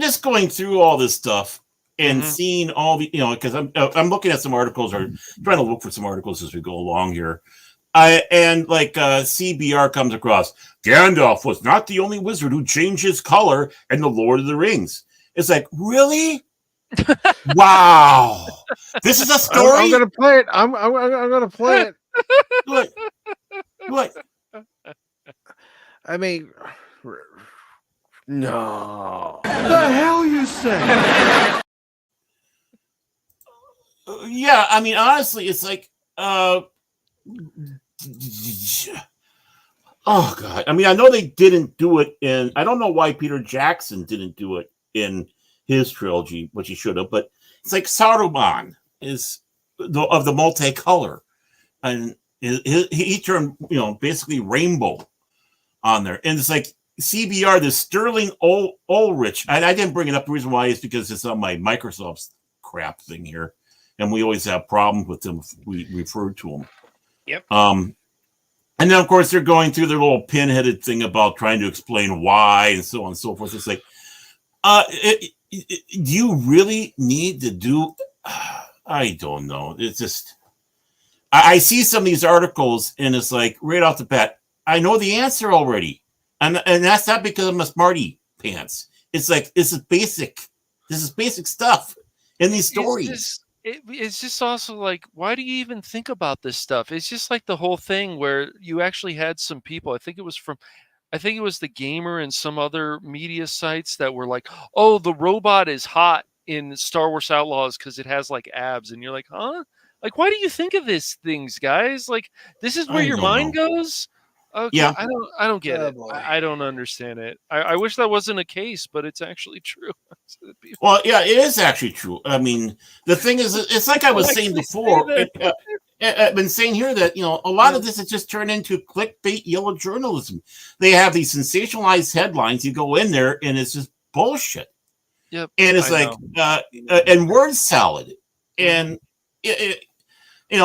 just going through all this stuff and Mhm. seeing all the, because I'm looking at some articles or trying to look for some articles as we go along here. CBR comes across, Gandalf was not the only wizard who changed his color in The Lord of the Rings. It's like, really? Wow. This is a story? I'm going to play it. I'm going to play it. What? I mean, no. What the hell you say? Yeah, I mean, honestly, it's like, oh God. I mean, I know they didn't do it I don't know why Peter Jackson didn't do it in his trilogy, which he should have, but it's like Saruman is of the multicolor, and he turned, basically rainbow on there. And it's like CBR, the Sterling Ulrich, and I didn't bring it up. The reason why is because it's on my Microsoft crap thing here, and we always have problems with them if we refer to them. Yep. And then, of course, they're going through their little pin-headed thing about trying to explain why and so on and so forth. It's like, do you really need to do? I don't know. It's just, I see some of these articles, and it's like right off the bat, I know the answer already, and that's not because I'm a smarty pants. It's like this is basic stuff in these stories. It's just also like, why do you even think about this stuff? It's just like the whole thing where you actually had some people, I think it was the Gamer and some other media sites that were like, oh, the robot is hot in Star Wars Outlaws because it has like abs. And you're like, huh? Like, why do you think of these things, guys? Like, this is where your mind goes? Okay, yeah. I don't get it. Boy. I don't understand it. I wish that wasn't a case, but it's actually true. Well, yeah, it is actually true. I mean, the thing is, it's like I was saying before. I've been saying here that a lot of this has just turned into clickbait yellow journalism. They have these sensationalized headlines. You go in there, and it's just bullshit. Yep, and it's and word salad, and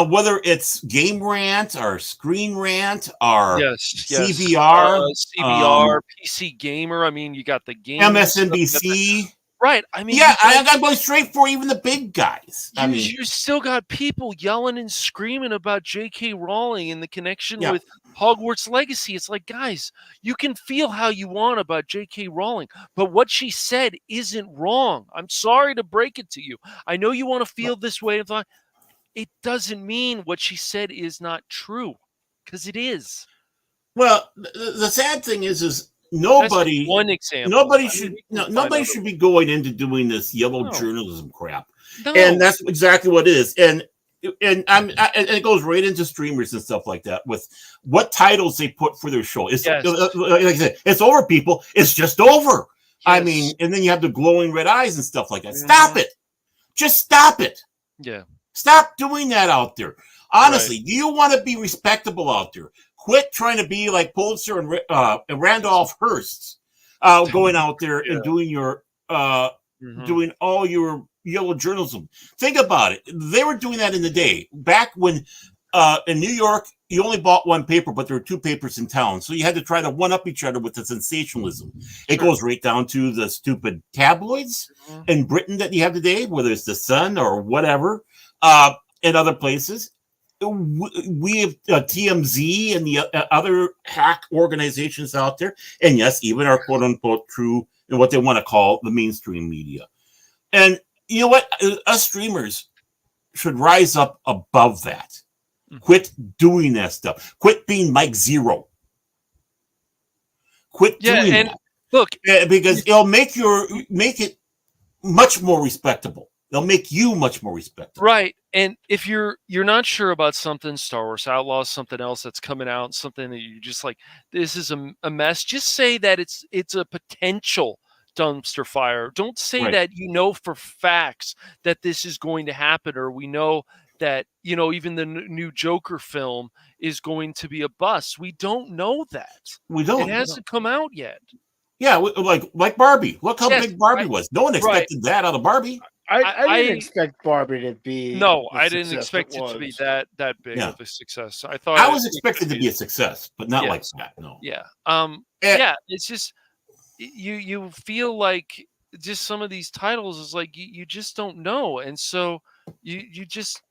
whether it's Game Rant or Screen Rant or CBR, PC Gamer. I mean, you got the game, MSNBC. Right. I mean, I'm going straight for even the big guys. You still got people yelling and screaming about J.K. Rowling and the connection with Hogwarts Legacy. It's like, guys, you can feel how you want about J.K. Rowling, but what she said isn't wrong. I'm sorry to break it to you. I know you want to feel this way. It doesn't mean what she said is not true, because it is. Well, the sad thing is nobody. That's one example. Nobody should be going into doing this yellow journalism crap, and that's exactly what it is. And it goes right into streamers and stuff like that with what titles they put for their show. It's like I said, it's over, people. It's just over. Yes. I mean, and then you have the glowing red eyes and stuff like that. Stop it. Just stop it. Yeah. Stop doing that out there. Honestly, do you want to be respectable out there? Quit trying to be like Pulitzer and Randolph Hearst, going out there and doing your doing all your yellow journalism. Think about it. They were doing that in the day back when in New York you only bought one paper, but there were two papers in town, so you had to try to one up each other with the sensationalism. It goes right down to the stupid tabloids in Britain that you have today, whether it's the Sun or whatever. In other places, we have TMZ and the other hack organizations out there, and yes, even our quote unquote true and what they want to call the mainstream media. And you know what? Us streamers should rise up above that. Quit doing that stuff. Quit being Mike Zero. Quit doing and that. look, Because it'll make it much more respectable. They'll make you much more respectable. right. And if you're not sure about something, Star Wars Outlaws, something else that's coming out, something that you just like, this is a mess. Just say that it's a potential dumpster fire. Don't say Right. that you know for facts that this is going to happen, or we know that even the new Joker film is going to be a bust. We don't know that. We don't. It hasn't come out yet. Yeah, like Barbie. Look how Yes, big Barbie was. No one expected that out of Barbie. I didn't expect Barbie to be. No, the I didn't success expect it to be was. that big Yeah. of a success. I thought I was expected to be a success, but not like Yes. that. No. Yeah. And- Yeah, it's just you feel like just some of these titles is like you just don't know. And so you just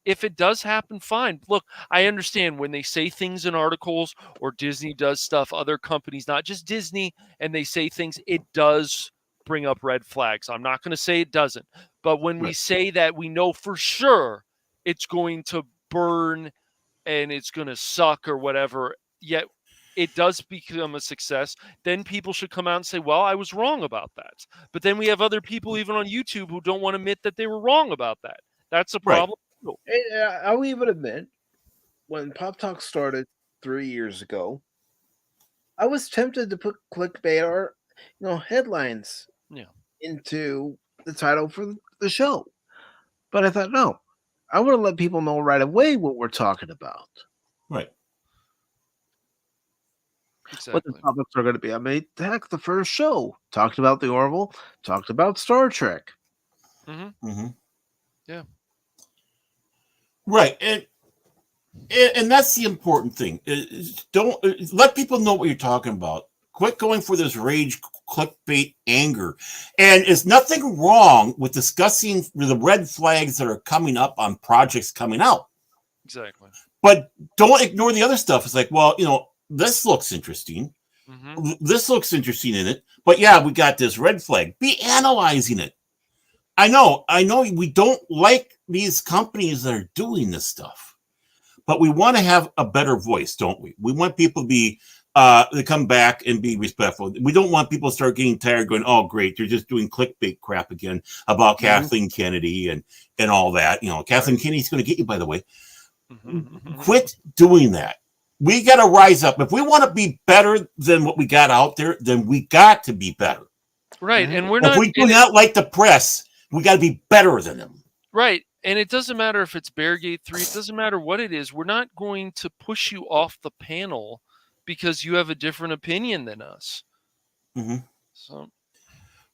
if it does happen, fine. Look, I understand when they say things in articles or Disney does stuff, other companies, not just Disney, and they say things, it does bring up red flags. I'm not going to say it doesn't. But when we say that we know for sure it's going to burn and it's going to suck or whatever, yet it does become a success, then people should come out and say, well, I was wrong about that. But then we have other people even on YouTube who don't want to admit that they were wrong about that. That's a Right. problem. I'll even admit, when Pop Talk started 3 years ago, I was tempted to put clickbait or headlines into the title for the show. But I thought, no, I want to let people know right away what we're talking about. Right. Exactly. What the topics are going to be. I mean, heck, the first show talked about the Orville, talked about Star Trek. Mm-hmm. Yeah. Right. And that's the important thing. Don't let people know what you're talking about. Quit going for this rage, clickbait, anger. And there's nothing wrong with discussing the red flags that are coming up on projects coming out. Exactly. But don't ignore the other stuff. It's like, well, this looks interesting. This looks interesting in it. But yeah, we got this red flag. Be analyzing it. I know we don't like these companies that are doing this stuff. But we want to have a better voice, don't we? We want people to be to come back and be respectful. We don't want people to start getting tired going, oh, great, they're just doing clickbait crap again about Kathleen Kennedy and all that. Kathleen Kennedy's going to get you, by the way. Quit doing that. We got to rise up. If we want to be better than what we got out there, then we got to be better. Right. And we're not. If we do not like the press, we got to be better than them. Right. And it doesn't matter if it's Beargate 3. It doesn't matter what it is. We're not going to push you off the panel because you have a different opinion than us. So,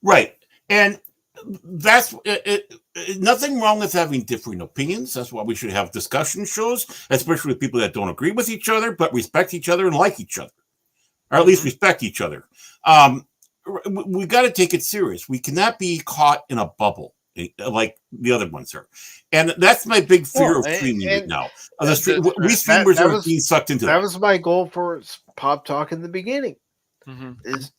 right. And that's nothing wrong with having differing opinions. That's why we should have discussion shows, especially with people that don't agree with each other, but respect each other and like each other, or at least respect each other. We got to take it serious. We cannot be caught in a bubble like the other ones are. And that's my big fear of streaming right now. We streamers are being sucked into that. That was my goal for Pop Talk in the beginning, is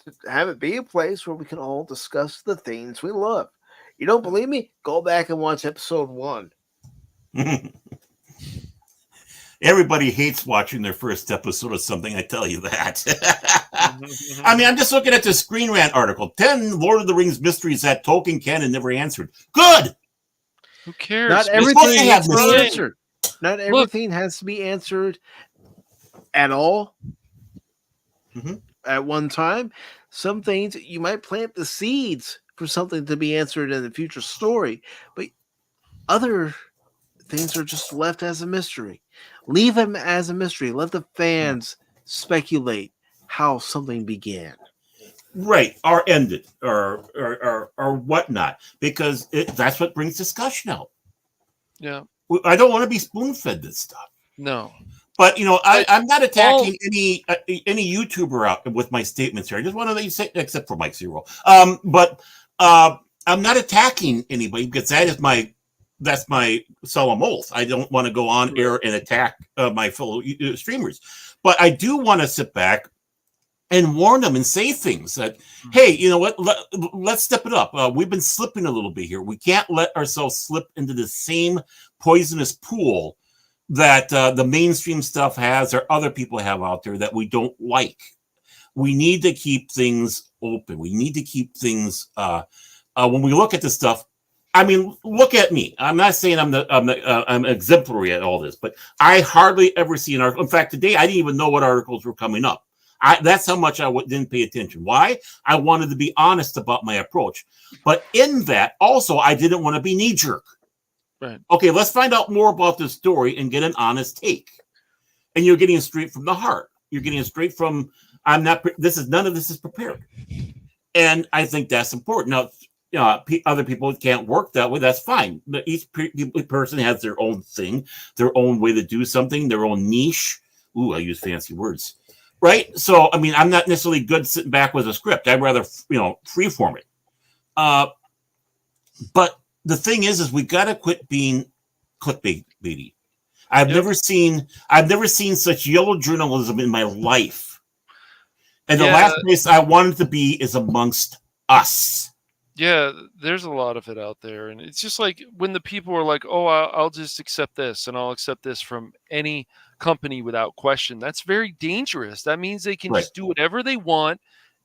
to have it be a place where we can all discuss the things we love. You don't believe me? Go back and watch episode 1. Everybody hates watching their first episode of something, I tell you that. I mean, I'm just looking at the Screen Rant article. 10 Lord of the Rings mysteries that Tolkien canon never answered. Good! Who cares? Not everything has to be answered. Not everything has to be answered at all at one time. Some things, you might plant the seeds for something to be answered in the future story, but other things are just left as a mystery. Leave them as a mystery. Let the fans speculate how something began. Right, or ended, or whatnot, because that's what brings discussion out. Yeah. I don't want to be spoon-fed this stuff. No. But, I'm not attacking any YouTuber out with my statements here. I just want to let you say, except for Mike Zero. But I'm not attacking anybody because that's my solemn oath. I don't want to go on air and attack my fellow streamers. But I do want to sit back and warn them and say things that, hey, you know what? Let's step it up. We've been slipping a little bit here. We can't let ourselves slip into the same poisonous pool that the mainstream stuff has or other people have out there that we don't like. We need to keep things open. We need to keep things when we look at this stuff. I mean, look at me. I'm not saying I'm exemplary at all this, but I hardly ever see an article. In fact, today I didn't even know what articles were coming up. That's how much I didn't pay attention. Why? I wanted to be honest about my approach. But in that, also, I didn't want to be knee-jerk. Right. Okay, let's find out more about this story and get an honest take. And you're getting it straight from the heart. You're getting it straight from, none of this is prepared. And I think that's important. Now, other people can't work that way. That's fine. But each person has their own thing, their own way to do something, their own niche. Ooh, I use fancy words. Right? So, I mean, I'm not necessarily good sitting back with a script. I'd rather, freeform it. But the thing is we got to quit being clickbaity. I've never seen such yellow journalism in my life. And the last place I wanted to be is amongst us. Yeah, there's a lot of it out there. And it's just like when the people are like, oh, I'll just accept this and I'll accept this from any company without question. That's very dangerous. That means they can just do whatever they want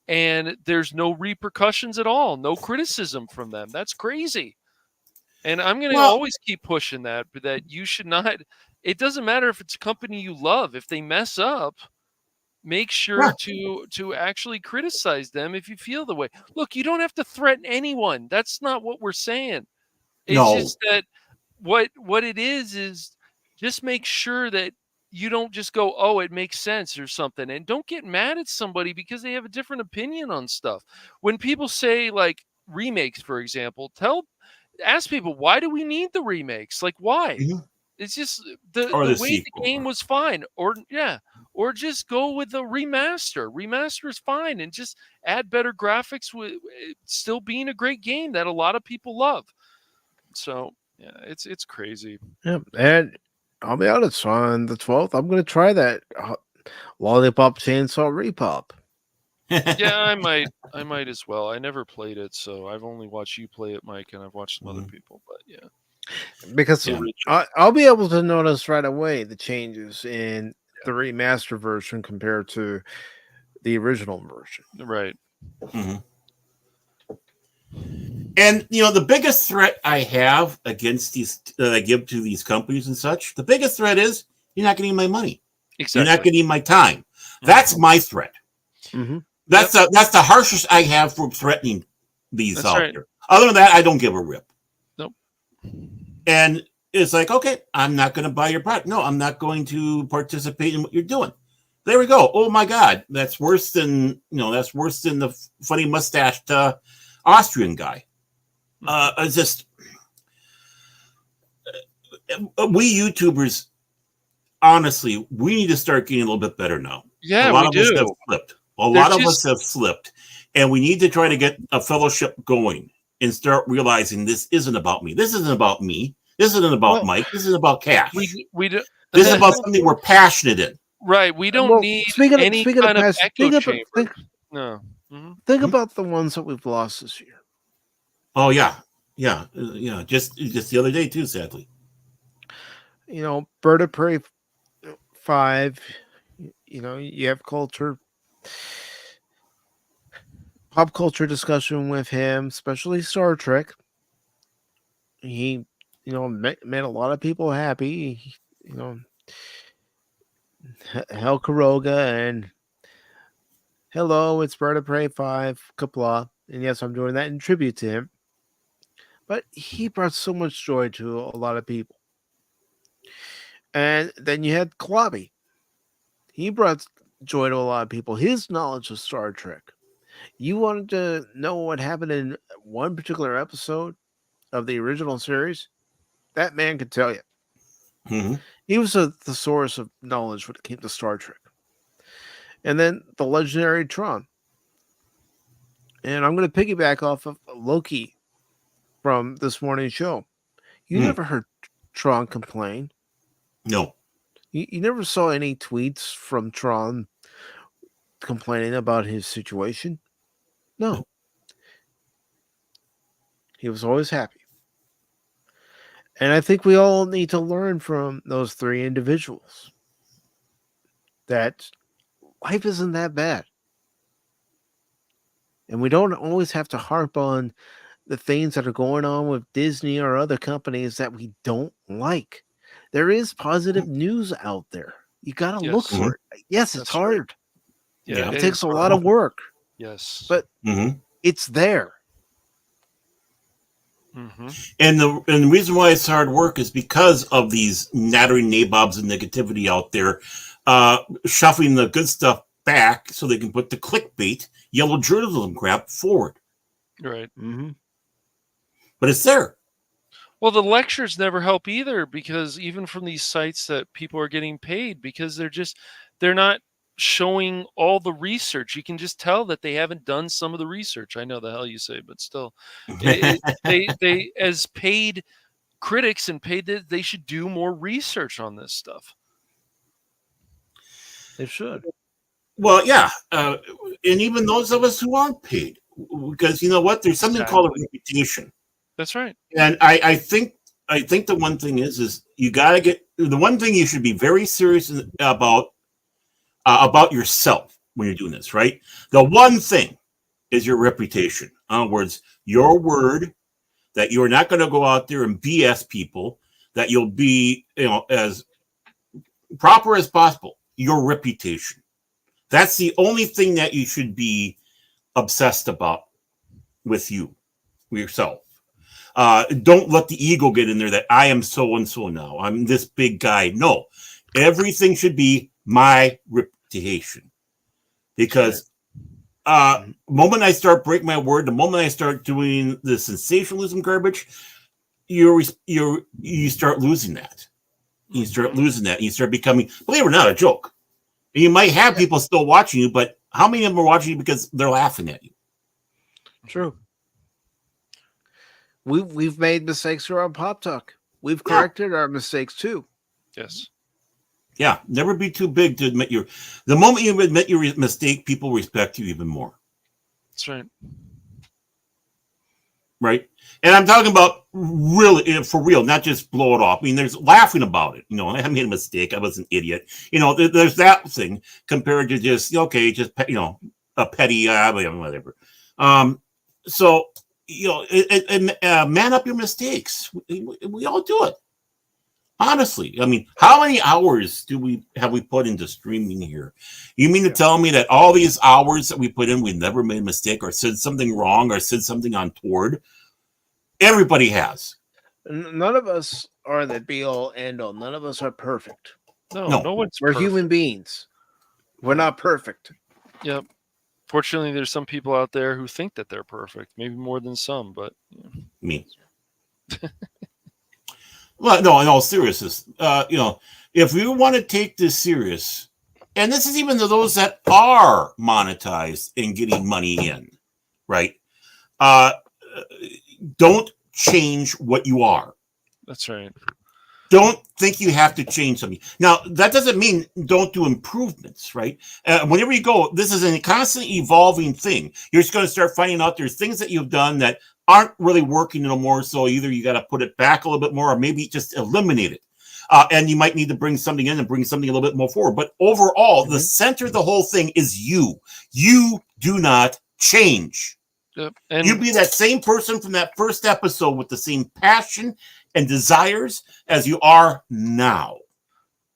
and there's no repercussions at all, no criticism from them. That's crazy. And I'm going to always keep pushing that you should not. It doesn't matter if it's a company you love. If they mess up, make sure to actually criticize them if you feel the way. Look, you don't have to threaten anyone. That's not what we're saying. It's just that what it is just make sure that you don't just go, oh, it makes sense or something. And don't get mad at somebody because they have a different opinion on stuff. When people say like remakes, for example, ask people, why do we need the remakes? Like, why? Mm-hmm. It's just the way the game was fine. Or just go with the remaster. Remaster is fine and just add better graphics with still being a great game that a lot of people love. So, yeah, it's crazy. Yeah, and I'll be honest, on the 12th, I'm going to try that Lollipop Chainsaw Repop. Yeah, I might as well. I never played it, so I've only watched you play it, Mike, and I've watched some other people, but yeah. Because I'll be able to notice right away the changes in the remaster version compared to the original version. Right. Mm-hmm. And the biggest threat I have against these that I give to these companies and such, the biggest threat is you're not getting my money. Exactly. You're not getting my time. Mm-hmm. That's my threat. Mm-hmm. That's the harshest I have for threatening these out there. Other than that, I don't give a rip. Nope. And it's like, okay, I'm not going to buy your product. No, I'm not going to participate in what you're doing. There we go. Oh my God, that's worse than the funny mustached Austrian guy. Just we YouTubers, honestly, we need to start getting a little bit better now. Yeah, a lot of us have slipped. A lot of us have slipped, and we need to try to get a fellowship going and start realizing this isn't about me. This isn't about me. This isn't about Mike. This isn't about cash. We do, this is about something we're passionate in. Right. We don't need any kind of echo chamber. No. Mm-hmm. Think about the ones that we've lost this year. Oh yeah. Just the other day too, sadly. Bird of Prey 5. You have pop culture discussion with him, especially Star Trek. He, made a lot of people happy. Hell Kuroga and hello, it's Bird of Prey 5, Kapla. And yes, I'm doing that in tribute to him. But he brought so much joy to a lot of people. And then you had Klabi. He brought joy to a lot of people. His knowledge of Star Trek. You wanted to know what happened in one particular episode of the original series? That man could tell you. Mm-hmm. He was the source of knowledge when it came to Star Trek. And then the legendary Tron. And I'm going to piggyback off of Loki from this morning's show. You never heard Tron complain. No. You never saw any tweets from Tron complaining about his situation? No. He was always happy. And I think we all need to learn from those three individuals that life isn't that bad. And we don't always have to harp on the things that are going on with Disney or other companies that we don't like. There is positive news out there. You got to look Yes. for it. Yes, it's That's right. hard. Yeah, It it takes is a hard. lot of work, Yes. but it's there. And the reason why it's hard work is because of these nattering nabobs and negativity out there, shuffling the good stuff back so they can put the clickbait, yellow journalism crap forward. Right. But it's there. Well, the lectures never help either, because even from these sites that people are getting paid, because they're not showing all the research. You can just tell that they haven't done some of the research. I know the hell you say, but still, they as paid critics and paid, they should do more research on this stuff. They should. Well, yeah. And even those of us who aren't paid, because you know what? There's something called a reputation. That's right. And I think the one thing is you got to get the one thing you should be very serious about yourself when you're doing this, right? The one thing is your reputation. In other words, your word that you're not going to go out there and BS people, that you'll be, as proper as possible. Your reputation. That's the only thing that you should be obsessed about with yourself. Don't let the ego get in there that I am so and so now. I'm this big guy. No, everything should be my reputation. Because moment I start breaking my word, the moment I start doing the sensationalism garbage, you start losing that. You start losing that. You start becoming, believe it or not, a joke. And you might have people still watching you, but how many of them are watching you because they're laughing at you? True. We've made mistakes around Pop Talk. We've corrected our mistakes too. Yes. Yeah, never be too big to admit the moment you admit your mistake, people respect you even more. That's right. Right? And I'm talking about really, for real, not just blow it off. I mean, there's laughing about it. I made a mistake. I was an idiot. There's that thing compared to just a petty, whatever. So, man up your mistakes. We all do it. Honestly, I mean, how many hours have we put into streaming here? You mean to tell me that all these hours that we put in, we never made a mistake or said something wrong or said something untoward? Everybody has. None of us are the be all end all. None of us are perfect. No one's We're perfect. human beings. We're not perfect. Yep. Fortunately, there's some people out there who think that they're perfect, maybe more than some, but me. Well, no, in all seriousness, if we want to take this serious, and this is even to those that are monetized and getting money in, right? Don't change what you are. That's right. Don't think you have to change something. Now, that doesn't mean don't do improvements, right? Whenever you go, this is a constantly evolving thing. You're just going to start finding out there's things that you've done that aren't really working no more. So either you got to put it back a little bit more or maybe just eliminate it. And you might need to bring something in and bring something a little bit more forward. But overall, the center of the whole thing is you. You do not change. Yep. And you be that same person from that first episode with the same passion and desires as you are now.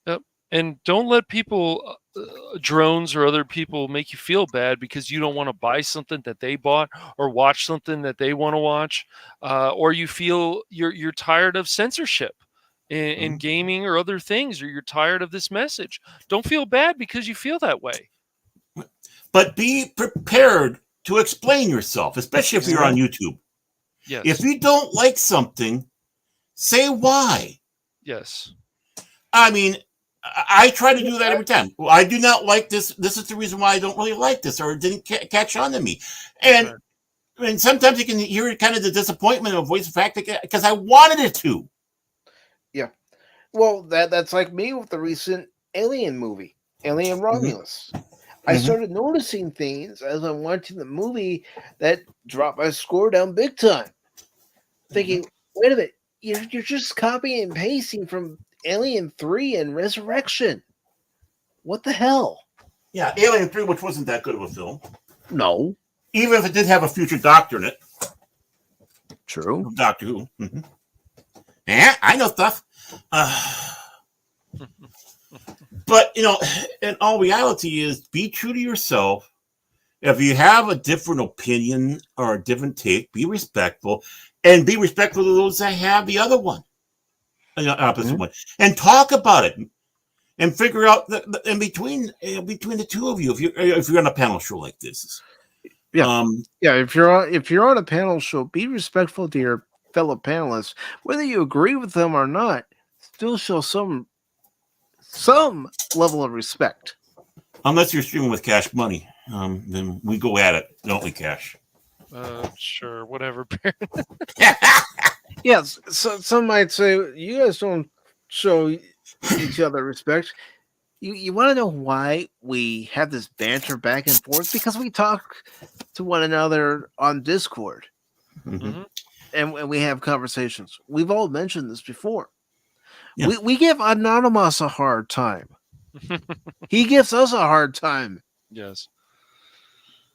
Yep. And don't let people, drones or other people, make you feel bad because you don't want to buy something that they bought or watch something that they want to watch, or you feel you're tired of censorship in gaming or other things, or you're tired of this message. Don't feel bad because you feel that way. But be prepared to explain yourself, especially if you're on YouTube. Yes. If you don't like something, say why. Yes. I mean, I try to do that every time. Well, I do not like this. This is the reason why I don't really like this, or it didn't catch on to me. And sometimes you can hear kind of the disappointment of voice of fact because I wanted it to. Yeah. Well, that's like me with the recent Alien movie, Alien Romulus. I started noticing things as I'm watching the movie that dropped my score down big time. Thinking, wait a minute, you're just copying and pasting from Alien 3 and Resurrection. What the hell? Yeah, Alien 3, which wasn't that good of a film. No. Even if it did have a future Doctor in it. True. Doctor Who. Mm-hmm. Yeah, I know stuff. But, in all reality is be true to yourself. If you have a different opinion or a different take, be respectful. And be respectful to those that have the other one. Opposite one. And talk about it. And figure out in between the two of you, if you're on a panel show like this. Yeah. If you're on a panel show, be respectful to your fellow panelists. Whether you agree with them or not, still show some level of respect. Unless you're streaming with Cash Money, then we go at it, don't we, Cash? Sure, whatever. Yes, so some might say you guys don't show each other respect. You want to know why we have this banter back and forth? Because we talk to one another on Discord, and we have conversations. We've all mentioned this before. Yeah. We give Anonymous a hard time. He gives us a hard time. Yes.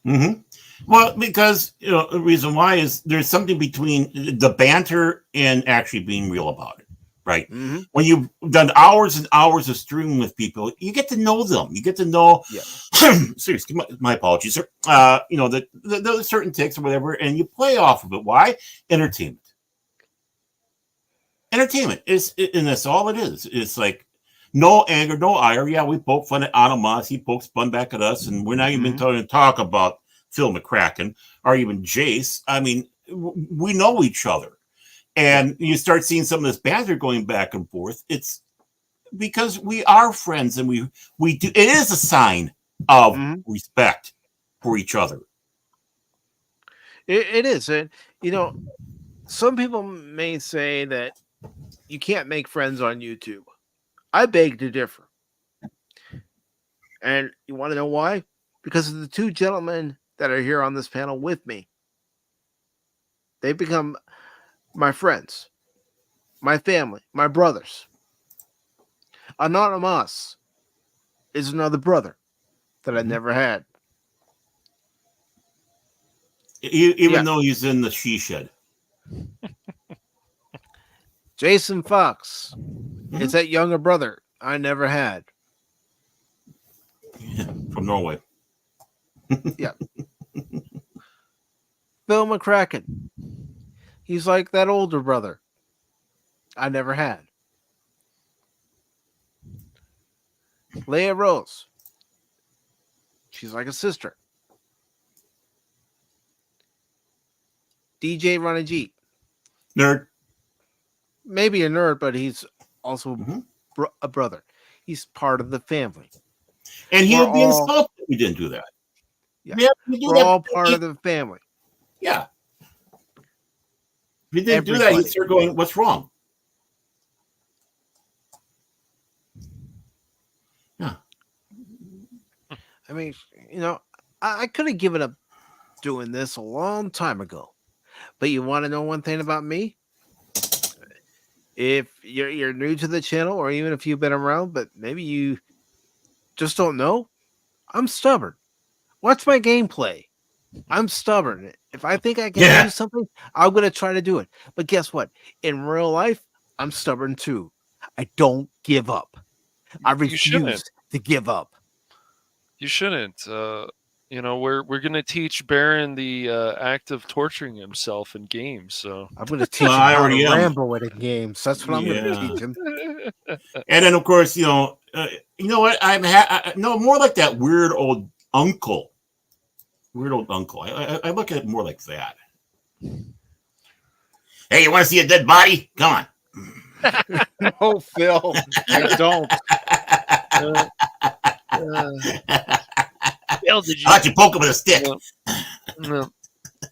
Mm-hmm. Well, because the reason why is there's something between the banter and actually being real about it. Right. Mm-hmm. When you've done hours and hours of streaming with people, you get to know them. You get to know. Yeah. Seriously, my apologies, sir. The certain ticks or whatever, and you play off of it. Why? Entertainment. Entertainment is, and that's all it is. It's like no anger, no ire. Yeah, we poke fun at Animas. He pokes fun back at us, and we're not even going to talk about Phil McCracken or even Jace. I mean, we know each other. And you start seeing some of this banter going back and forth. It's because we are friends, and we do. It is a sign of respect for each other. It is, and some people may say that you can't make friends on YouTube. I beg to differ, and you want to know why? Because of the two gentlemen that are here on this panel with me. They've become my friends, my family, my brothers. Anonymous is another brother that I never had. Even though he's in the she shed. Jason Fox is that younger brother I never had. Yeah, from Norway. Yeah. Phil McCracken. He's like that older brother I never had. Leia Rose. She's like a sister. DJ Ronnie G. Nerd. Maybe a nerd, but he's also a brother. He's part of the family. And he would be insulted if we didn't do that. Yeah. We're all part of the family. Yeah. If you didn't do that, you'd start going, what's wrong? Yeah. I mean, I could have given up doing this a long time ago. But you want to know one thing about me? If you're new to the channel, or even if you've been around, but maybe you just don't know, I'm stubborn. Watch my gameplay. I'm stubborn. If I think I can do something, I'm going to try to do it. But guess what? In real life, I'm stubborn too. I don't give up. I refuse to give up. You shouldn't. We're going to teach Baron the act of torturing himself in games. So I'm going to teach him how to ramble in games. That's what I'm going to teach him. And then, of course, you know what? No, more like that weird old uncle. Weird old uncle. I look at it more like that. Hey, you want to see a dead body? Come on. No, Phil. I don't. Phil, did you? I'll let you poke him with a stick. No.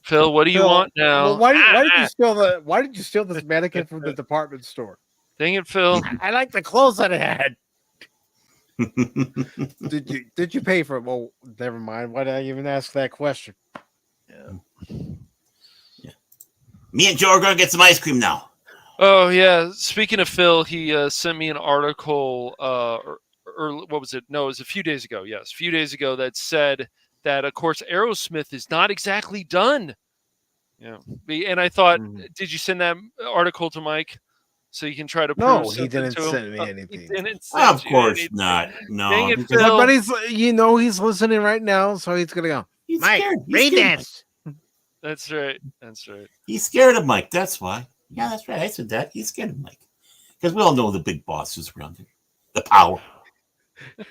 Phil, what do you want now? Well, why did you steal this mannequin from the department store? Dang it, Phil. I like the clothes that it had. Did you pay for it? Well, never mind. Why did I even ask that question? Yeah. Me and Joe are going to get some ice cream now. Oh yeah. Speaking of Phil, he sent me an article. Or what was it? No, it was a few days ago. Yes, a few days ago that said that, of course, Aerosmith is not exactly done. Yeah. And I thought, Mhm. did you send that article to Mike so you can try to prove No, he something didn't to him? send me He anything. didn't send Of you course anything. not. Dang No, it, because Phil. But he's listening right now, so he's gonna go. he's Mike, scared. He's read scared. this. That's right. That's right. He's scared of Mike. That's why. Yeah, that's right. I said that. He's scared of Mike because we all know the big boss is around here, the power.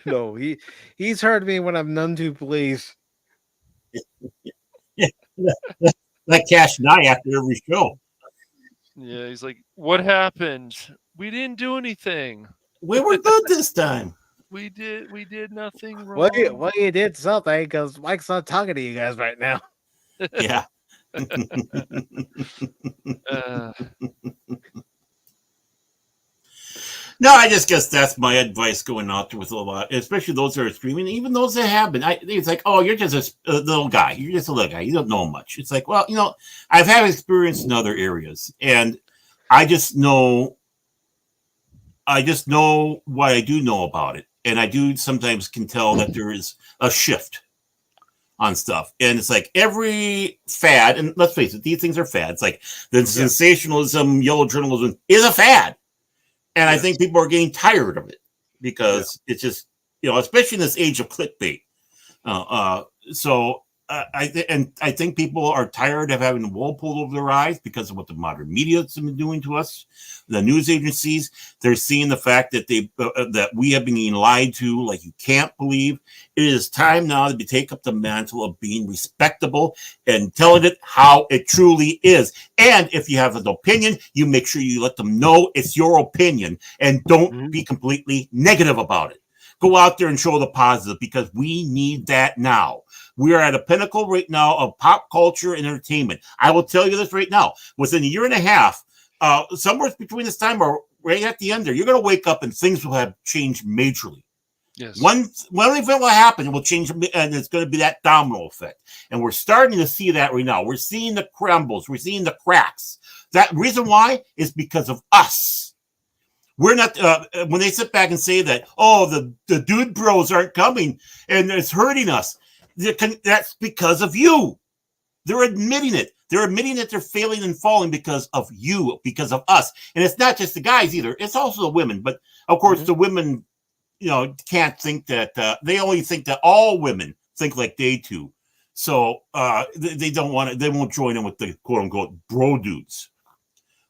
No, he's heard me when I'm none too pleased. Like Cash and I after every show. Yeah, he's like, what happened? We didn't do anything. We were good this time. We did nothing Well, wrong. you did something because Mike's not talking to you guys right now. Yeah. Uh, No, I just guess that's my advice going out there with a lot, especially those that are streaming, even those that have been. It's like, oh, you're just a little guy. You're just a little guy. You don't know much. It's like, well, I've had experience in other areas, and I just know what I do know about it, and I do sometimes can tell that there is a shift on stuff, and it's like every fad, and let's face it, these things are fads. Like the sensationalism, yellow journalism is a fad. And I think people are getting tired of it because it's just, especially in this age of clickbait. I think people are tired of having the wool pulled over their eyes because of what the modern media has been doing to us. The news agencies, they're seeing the fact that that we have been being lied to like you can't believe. It is time now to take up the mantle of being respectable and telling it how it truly is. And if you have an opinion, you make sure you let them know it's your opinion and don't be completely negative about it. Go out there and show the positive because we need that now. We are at a pinnacle right now of pop culture and entertainment. I will tell you this right now. Within a year and a half, somewhere between this time or right at the end there, you're going to wake up and things will have changed majorly. yes. One event will happen, it will change, and it's going to be that domino effect. And we're starting to see that right now. We're seeing the crumbles. We're seeing the cracks. That reason why is because of us. We're not, when they sit back and say that, oh, the dude bros aren't coming and it's hurting us. That's because of you. They're admitting it. They're admitting that they're failing and falling because of you, because of us. And it's not just the guys either. It's also the women. But of course, the women, can't think that, they only think that all women think like they do. So they don't want to, they won't join in with the quote unquote bro dudes.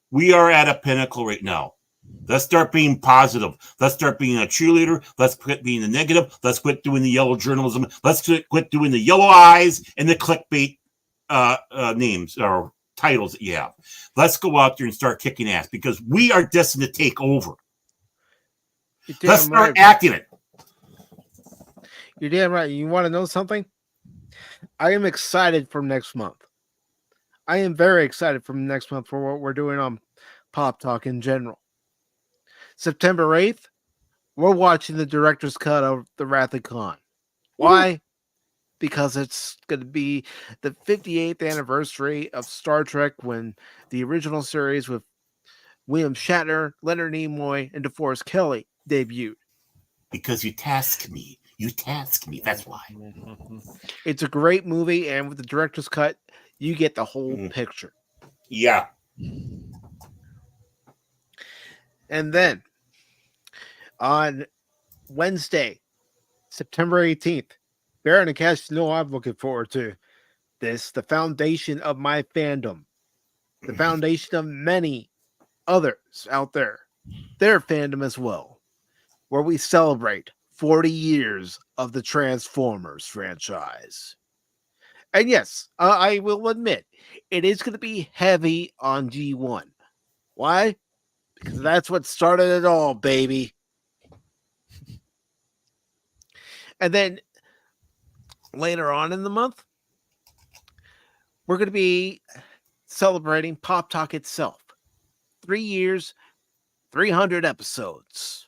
We are at a pinnacle right now. Let's start being positive. Let's start being a cheerleader. Let's quit being the negative. Let's quit doing the yellow journalism. Let's quit doing the yellow eyes and the clickbait names or titles that you have. Let's go out there and start kicking ass because we are destined to take over. Let's start acting it. You're damn right. You want to know something? I am excited for next month. I am very excited for next month for what we're doing on Pop Talk in general. September 8th, we're watching the director's cut of The Wrath of Khan. Why? Because it's going to be the 58th anniversary of Star Trek when the original series with William Shatner, Leonard Nimoy, and DeForest Kelley debuted. Because you task me. That's why. It's a great movie, and with the director's cut, you get the whole picture. Yeah. And then on Wednesday, September 18th, Baron and Cash, I'm looking forward to this. The foundation of my fandom, the foundation of many others out there, their fandom as well, where we celebrate 40 years of the Transformers franchise. And yes, I will admit, it is going to be heavy on G1. Why? Because that's what started it all, baby. And then later on in the month, we're going to be celebrating Pop Talk itself. 3 years, 300 episodes.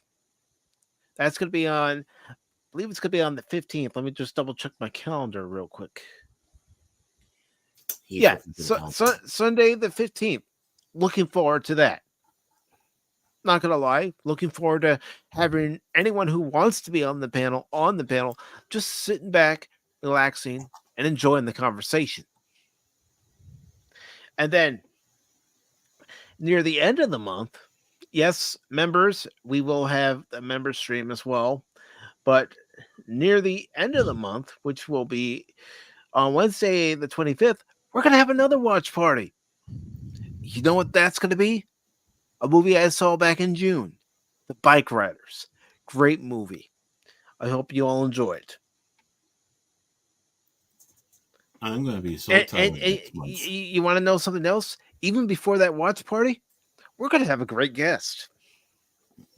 That's going to be on, I believe it's going to be on the 15th. Let me just double check my calendar real quick. Sunday the 15th. Looking forward to that. not gonna lie, looking forward to having anyone who wants to be on the panel, just sitting back, relaxing, and enjoying the conversation. And then near the end of the month, yes, members, we will have a member stream as well. But near the end of the month, which will be on Wednesday the 25th, we're gonna have another watch party. You know what that's gonna be? A movie I saw back in June, The Bike Riders. Great movie. I hope you all enjoy it. I'm going to be so And, tired. you want to know something else? Even before that watch party, we're going to have a great guest.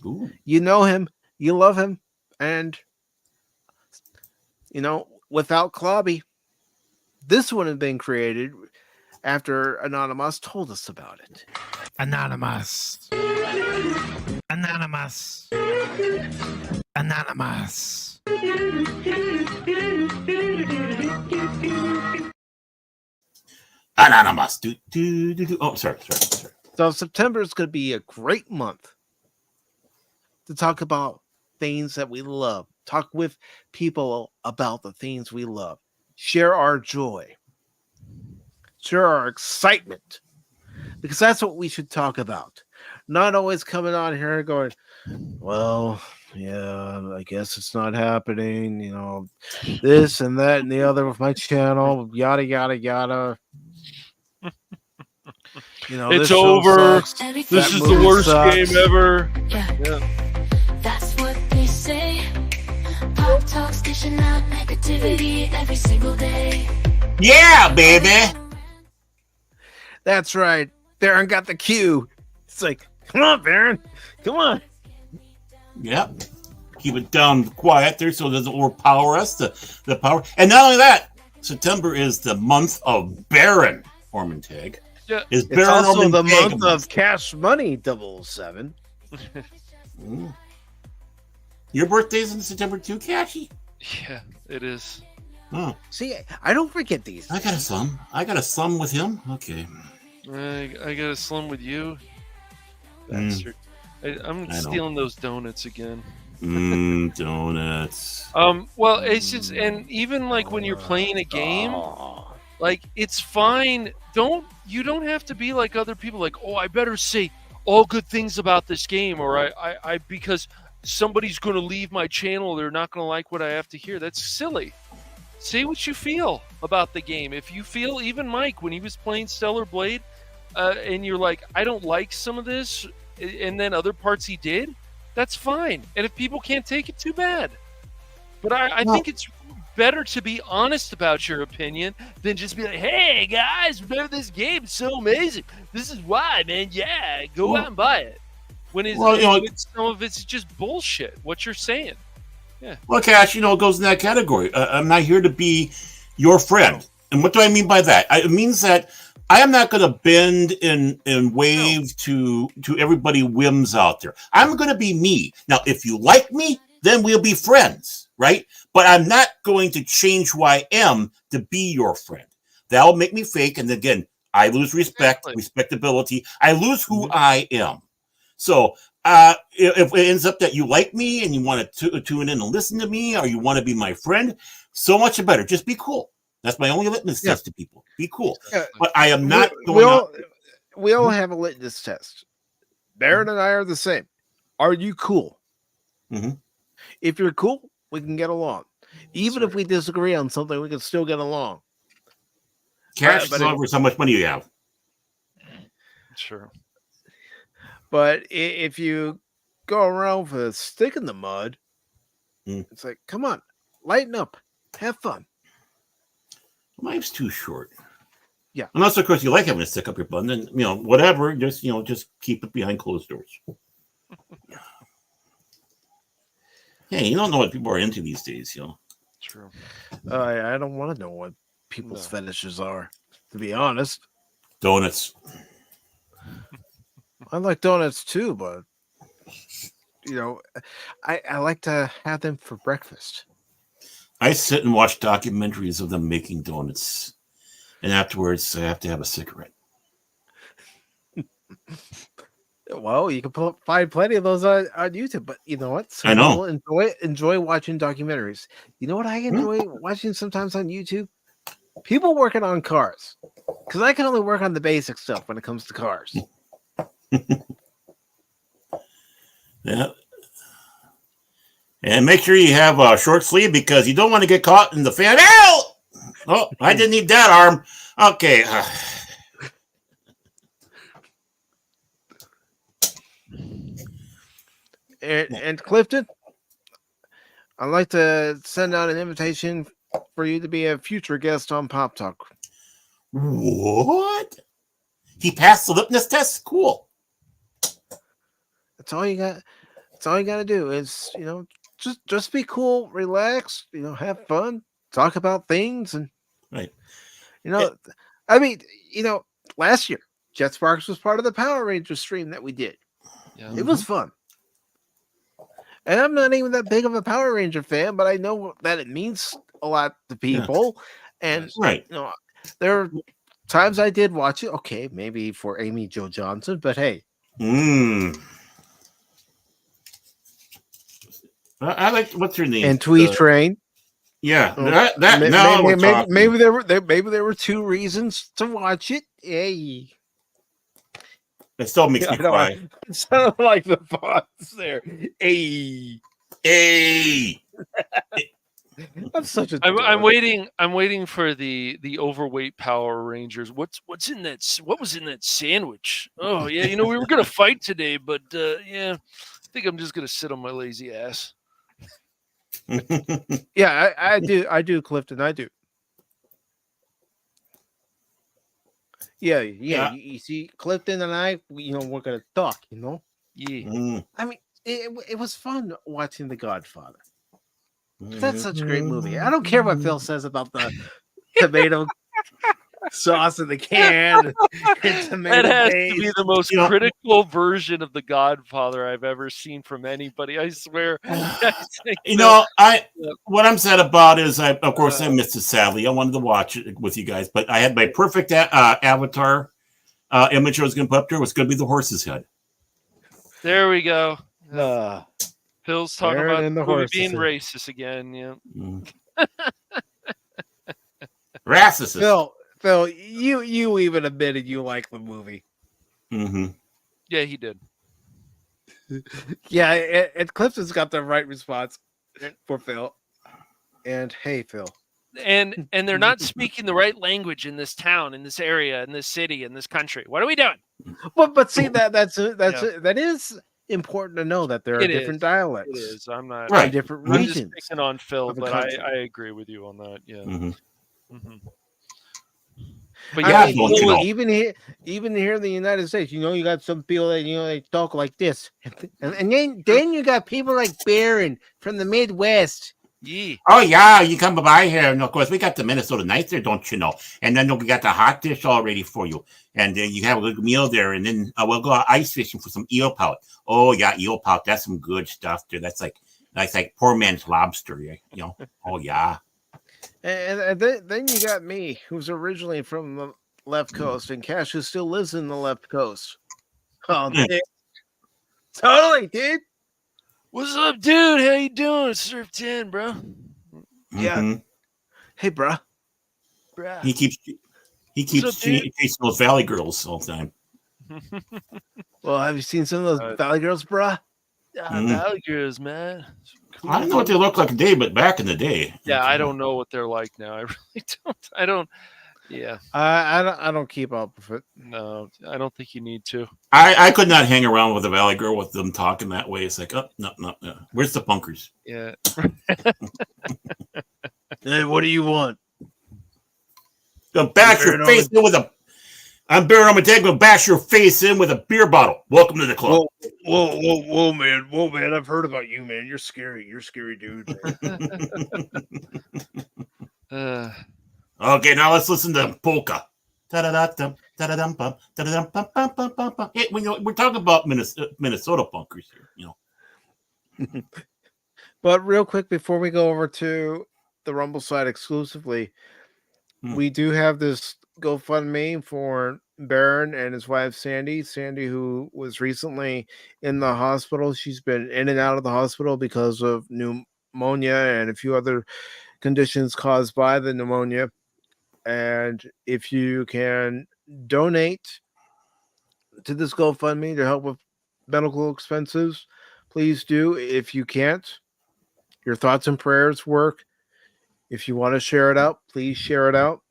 Ooh. You know him, you love him, and, without Clobby, this would have been created after Anonymous told us about it. Anonymous. Anonymous. Anonymous. Anonymous. Oh, sorry. So September is going to be a great month to talk about things that we love. Talk with people about the things we love. Share our joy. Share our excitement. Because that's what we should talk about. Not always coming on here going, well, yeah, I guess it's not happening. This and that and the other with my channel, yada, yada, yada. It's over. This is the worst game ever. Yeah. That's what they say. Pop talks dishing out negativity every single day. Yeah, baby. That's right. Baron got the cue. It's like, come on, Baron. Come on. Yep. Keep it down quiet there so it doesn't overpower us. The power. And not only that, September is the month of Baron Ormantag. Yeah. It's also the month of Cash Money 007. Your birthday's in September too, Cashy? Yeah, it is. Oh. See, I don't forget these. I got a slum with him. Okay. I got a slum with you. Bastard. I'm stealing those donuts again. Donuts. Well, it's just, and even like when you're playing a game, like it's fine. You don't have to be like other people. Like, oh, I better say all good things about this game, or I because somebody's going to leave my channel. They're not going to like what I have to hear. That's silly. Say what you feel about the game. If you feel, even Mike, when he was playing Stellar Blade, and you're like, I don't like some of this, and then other parts he did, that's fine. And if people can't take it, too bad. But I think it's better to be honest about your opinion than just be like, hey, guys, remember this game? It's so amazing. This is why, man. Yeah, go out and buy it. When some of it's just bullshit, what you're saying. Yeah. Well, Cash, it goes in that category. I'm not here to be your friend. And what do I mean by that? It means that I am not going to bend and wave to everybody whims out there. I'm going to be me. Now, if you like me, then we'll be friends, right? But I'm not going to change who I am to be your friend. That'll make me fake. And again, I lose respect, respectability. I lose who I am. So if it ends up that you like me and you want to tune in and listen to me, or you want to be my friend, so much better. Just be cool. That's my only litmus test to people. Be cool. But I am not going we all have a litmus test. Baron and I are the same. Are you cool? Mm-hmm. If you're cool, we can get along. Even if we disagree on something, we can still get along. Cash is over how much money you have. Sure. But if you go around with a stick in the mud, it's like, come on, lighten up, have fun. Life's too short. Yeah. Unless, of course, you like having a stick up your butt, then whatever. Just keep it behind closed doors. Hey, you don't know what people are into these days, True. I don't want to know what people's fetishes are, to be honest. Donuts. I like donuts too, but I like to have them for breakfast. I sit and watch documentaries of them making donuts, and afterwards I have to have a cigarette. Well, you can find plenty of those on YouTube, but you know what? I Some know. people enjoy watching documentaries. You know what I Hmm? enjoy watching sometimes on YouTube? People working on cars, because I can only work on the basic stuff when it comes to cars. Yeah. And make sure you have a short sleeve because you don't want to get caught in the fan. Ow! Oh, I didn't need that arm. Okay. And Clifton, I'd like to send out an invitation for you to be a future guest on Pop Talk. What? He passed the litmus test? Cool. That's all you got. That's all you got to do is, just be cool, relax, have fun, talk about things, and Right. I mean, last year Jet Sparks was part of the Power Rangers stream that we did. Yeah. It was fun. And I'm not even that big of a Power Ranger fan, but I know that it means a lot to people. And Right. there are times I did watch it. Okay, maybe for Amy Jo Johnson, but hey. I like, what's her name? And Tweet Train. Yeah, now we're talking. Maybe there were two reasons to watch it. Hey. It still makes me cry. It sounded like the boss there. Hey. I'm such a. I'm waiting. I'm waiting for the overweight Power Rangers. What's in that? What was in that sandwich? Oh yeah, we were gonna fight today, but yeah, I think I'm just gonna sit on my lazy ass. Yeah, I do, Clifton. I do. Yeah. You see, Clifton and I, we're gonna talk. Yeah. I mean, it was fun watching The Godfather. That's such a great movie. I don't care what Phil says about the tomato sauce in the can. That has to be the most critical version of The Godfather I've ever seen from anybody. I swear. What I'm sad about is, of course, I missed it sadly. I wanted to watch it with you guys, but I had my perfect avatar image I was going to put up there. Was going to be the horse's head. There we go. Phil's talking about the movie being head. Racist again. Yeah. Racist. Phil, you even admitted you like the movie. Mm-hmm. Yeah, he did. Yeah, and Clifton's got the right response for Phil. And hey, Phil. And they're not speaking the right language in this town, in this area, in this city, in this country. What are we doing? But see, that is important to know that there are different dialects. It is. I'm not right. Different I'm regions. just picking on Phil, but I agree with you on that. Yeah. Mm-hmm. But yeah, even here in the United States, you got some people that they talk like this, and then you got people like Barron from the Midwest. Yeah. Oh yeah, you come by here, and of course we got the Minnesota Nights there, don't you know? And then we got the hot dish all ready for you, and then you have a good meal there, and then we'll go ice fishing for some eel pout. Oh yeah, eel pout, that's some good stuff there. That's like poor man's lobster, Oh yeah. And then you got me, who's originally from the left coast, and Cash, who still lives in the left coast. Oh, totally, dude. What's up, dude? How you doing? Surf 10, bro. Yeah. Mm-hmm. Hey, bruh. He keeps chasing those Valley girls all the time. Well, have you seen some of those Valley girls, bruh? Valley girls, man. Cool. I don't know what they look like today, but back in the day. Yeah, I don't know what they're like now. I really don't. I don't. Yeah. I don't keep up with it. No, I don't think you need to. I could not hang around with a Valley girl with them talking that way. It's like, oh, no. Where's the punkers? Yeah. Hey, what do you want? Go bash your face in with a... I'm Baron Armageddon. Go bash your face in with a beer bottle. Welcome to the club. Whoa, man. I've heard about you, man. You're scary. You're a scary dude. Okay, now let's listen to polka. We're talking about Minnesota punkers here, But real quick, before we go over to the Rumble side exclusively, we do have this GoFundMe for Baron and his wife Sandy. Sandy, who was recently in the hospital. She's been in and out of the hospital because of pneumonia and a few other conditions caused by the pneumonia. And if you can donate to this GoFundMe to help with medical expenses, please do. If you can't, your thoughts and prayers work. If you want to share it out, please share it out.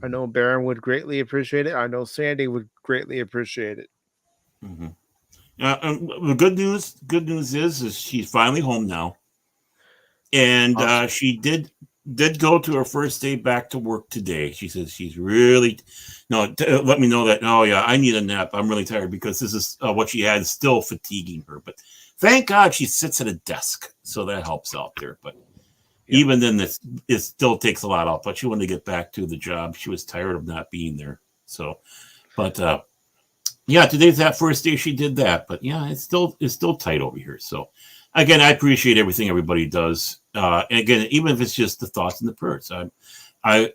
I know Baron would greatly appreciate it. I know Sandy would greatly appreciate it. Mm-hmm. The good news is she's finally home now, and Awesome. she did go to her first day back to work today. She says she's really let me know that. Oh yeah, I need a nap. I'm really tired because this is what she had is still fatiguing her. But thank God she sits at a desk, so that helps out there. But even then, it still takes a lot off. But she wanted to get back to the job. She was tired of not being there. So, but yeah, today's that first day she did that. But yeah, it's still tight over here. So again, I appreciate everything everybody does. And again, even if it's just the thoughts and the prayers, I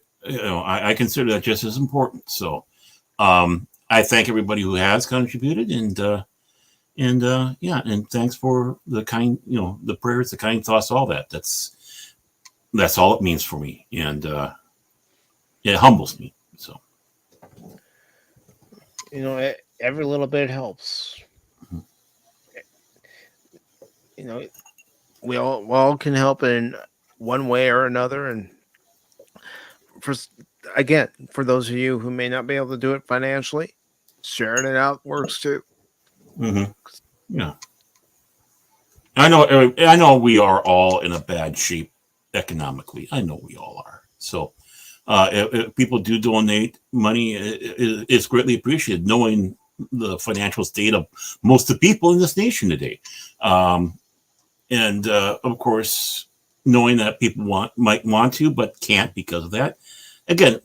consider that just as important. So I thank everybody who has contributed, and thanks for the kind, the prayers, the kind thoughts, all that. That's all it means for me, and it humbles me. So, every little bit helps. We all can help in one way or another, and for those of you who may not be able to do it financially, sharing it out works too. Mm-hmm. Yeah, I know we are all in a bad shape economically. I know we all are. So if people do donate money, it's greatly appreciated, knowing the financial state of most of the people in this nation today. And of course, knowing that people might want to, but can't because of that. Again,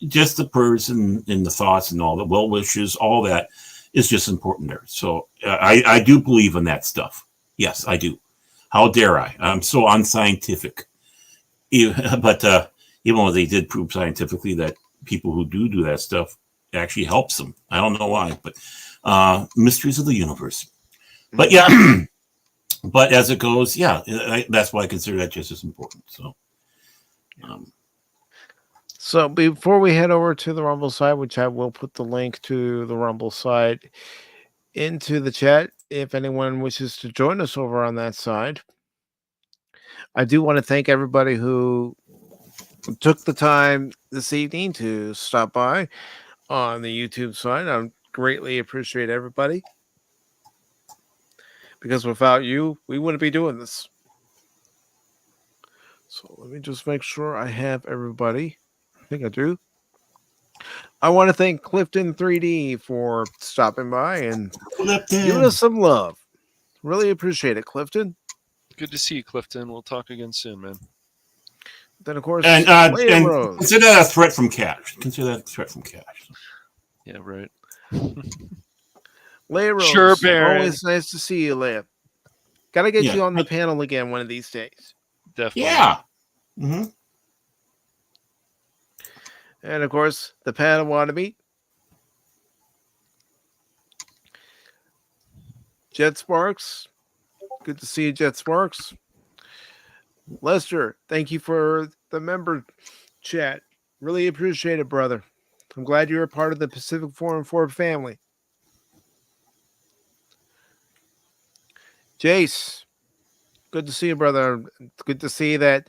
just the prayers and the thoughts and all the well wishes, all that is just important there. So I do believe in that stuff. Yes, I do. How dare I? I'm so unscientific. But even though they did prove scientifically that people who do that stuff actually helps them. I don't know why, but mysteries of the universe. But yeah, but as it goes, yeah, that's why I consider that just as important. So before we head over to the Rumble side, which I will put the link to the Rumble side into the chat if anyone wishes to join us over on that side, I do want to thank everybody who took the time this evening to stop by on the YouTube side. I greatly appreciate everybody, because without you, we wouldn't be doing this. So let me just make sure I have everybody. I think I do. I want to thank Clifton 3D for stopping by and giving us some love. Really appreciate it, Clifton. Good to see you, Clifton. We'll talk again soon, man. Then, of course, and consider that a threat from Cash. Consider that a threat from Cash. Yeah, right. Leia Rose, sure, Baron. Always nice to see you, Leia. Gotta get you on the panel again one of these days. Definitely. Yeah. Mm-hmm. And of course, the panel wannabe, Jet Sparks. Good to see you, Jet Sparks. Lester, thank you for the member chat. Really appreciate it, brother. I'm glad you're a part of the Pacific414 family. Jace, good to see you, brother. Good to see that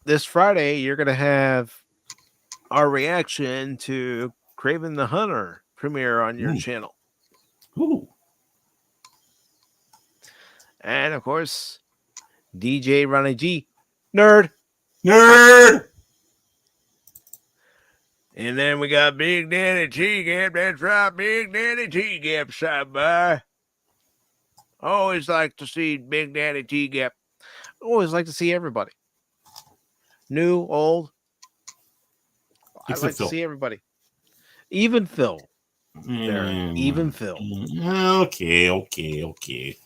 this Friday you're going to have our reaction to Kraven the Hunter premiere on your channel. Ooh. And of course, DJ Ronnie G. Nerd. And then we got Big Daddy T-Gap. That's right, Big Daddy T-Gap side by. Always like to see Big Daddy T-Gap. Always like to see everybody. New, old. I like to see everybody. Even Phil. Even Phil. Okay.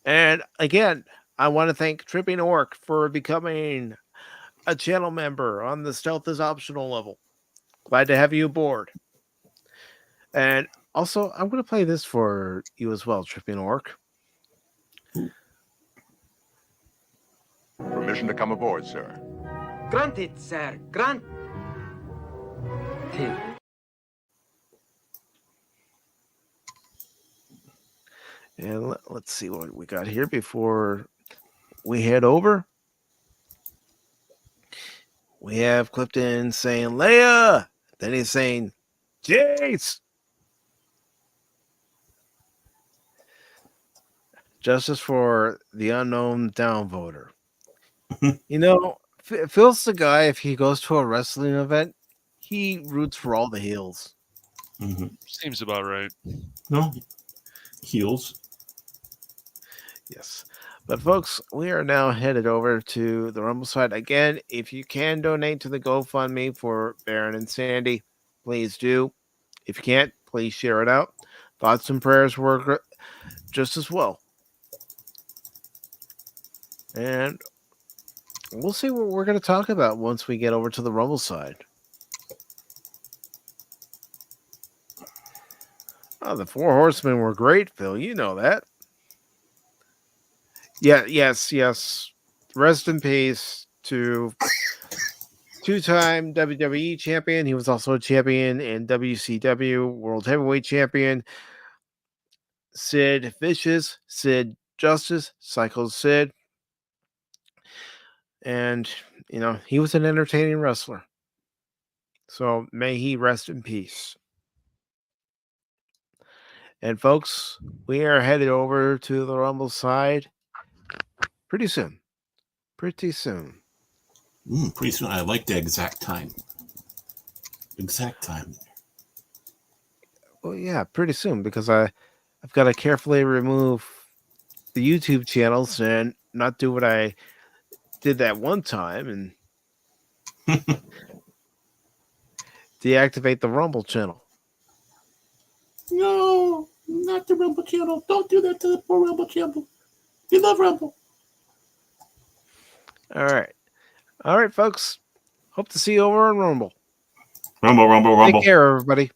And again, I want to thank Tripping Orc for becoming a channel member on the Stealth is Optional level. Glad to have you aboard. And also, I'm going to play this for you as well, Tripping Orc. Permission to come aboard, sir. Granted, sir. Granted. And let's see what we got here before we head over. We have Clifton saying Leia. Then he's saying Jace. Justice for the unknown downvoter. You know, Phil's the guy, if he goes to a wrestling event, he roots for all the heels. Mm-hmm. Seems about right. No, heels. Yes. But folks, we are now headed over to the Rumble side. Again, if you can donate to the GoFundMe for Baron and Sandy, please do. If you can't, please share it out. Thoughts and prayers work just as well. And we'll see what we're going to talk about once we get over to the Rumble side. Oh, the Four Horsemen were great, Phil. You know that. Yeah, yes. Rest in peace to two-time WWE champion. He was also a champion in WCW, World Heavyweight Champion. Sid Vicious, Sid Justice, Psycho Sid. And, you know, he was an entertaining wrestler. So may he rest in peace. And folks, we are headed over to the Rumble side pretty soon. Pretty soon. Pretty soon. I like the exact time. Exact time. Well, yeah, pretty soon, because I've got to carefully remove the YouTube channels and not do what I did that one time and deactivate the Rumble channel. No, not the Rumble channel. Don't do that to the poor Rumble channel. We love Rumble. All right, folks. Hope to see you over on Rumble. Rumble. Take care, everybody.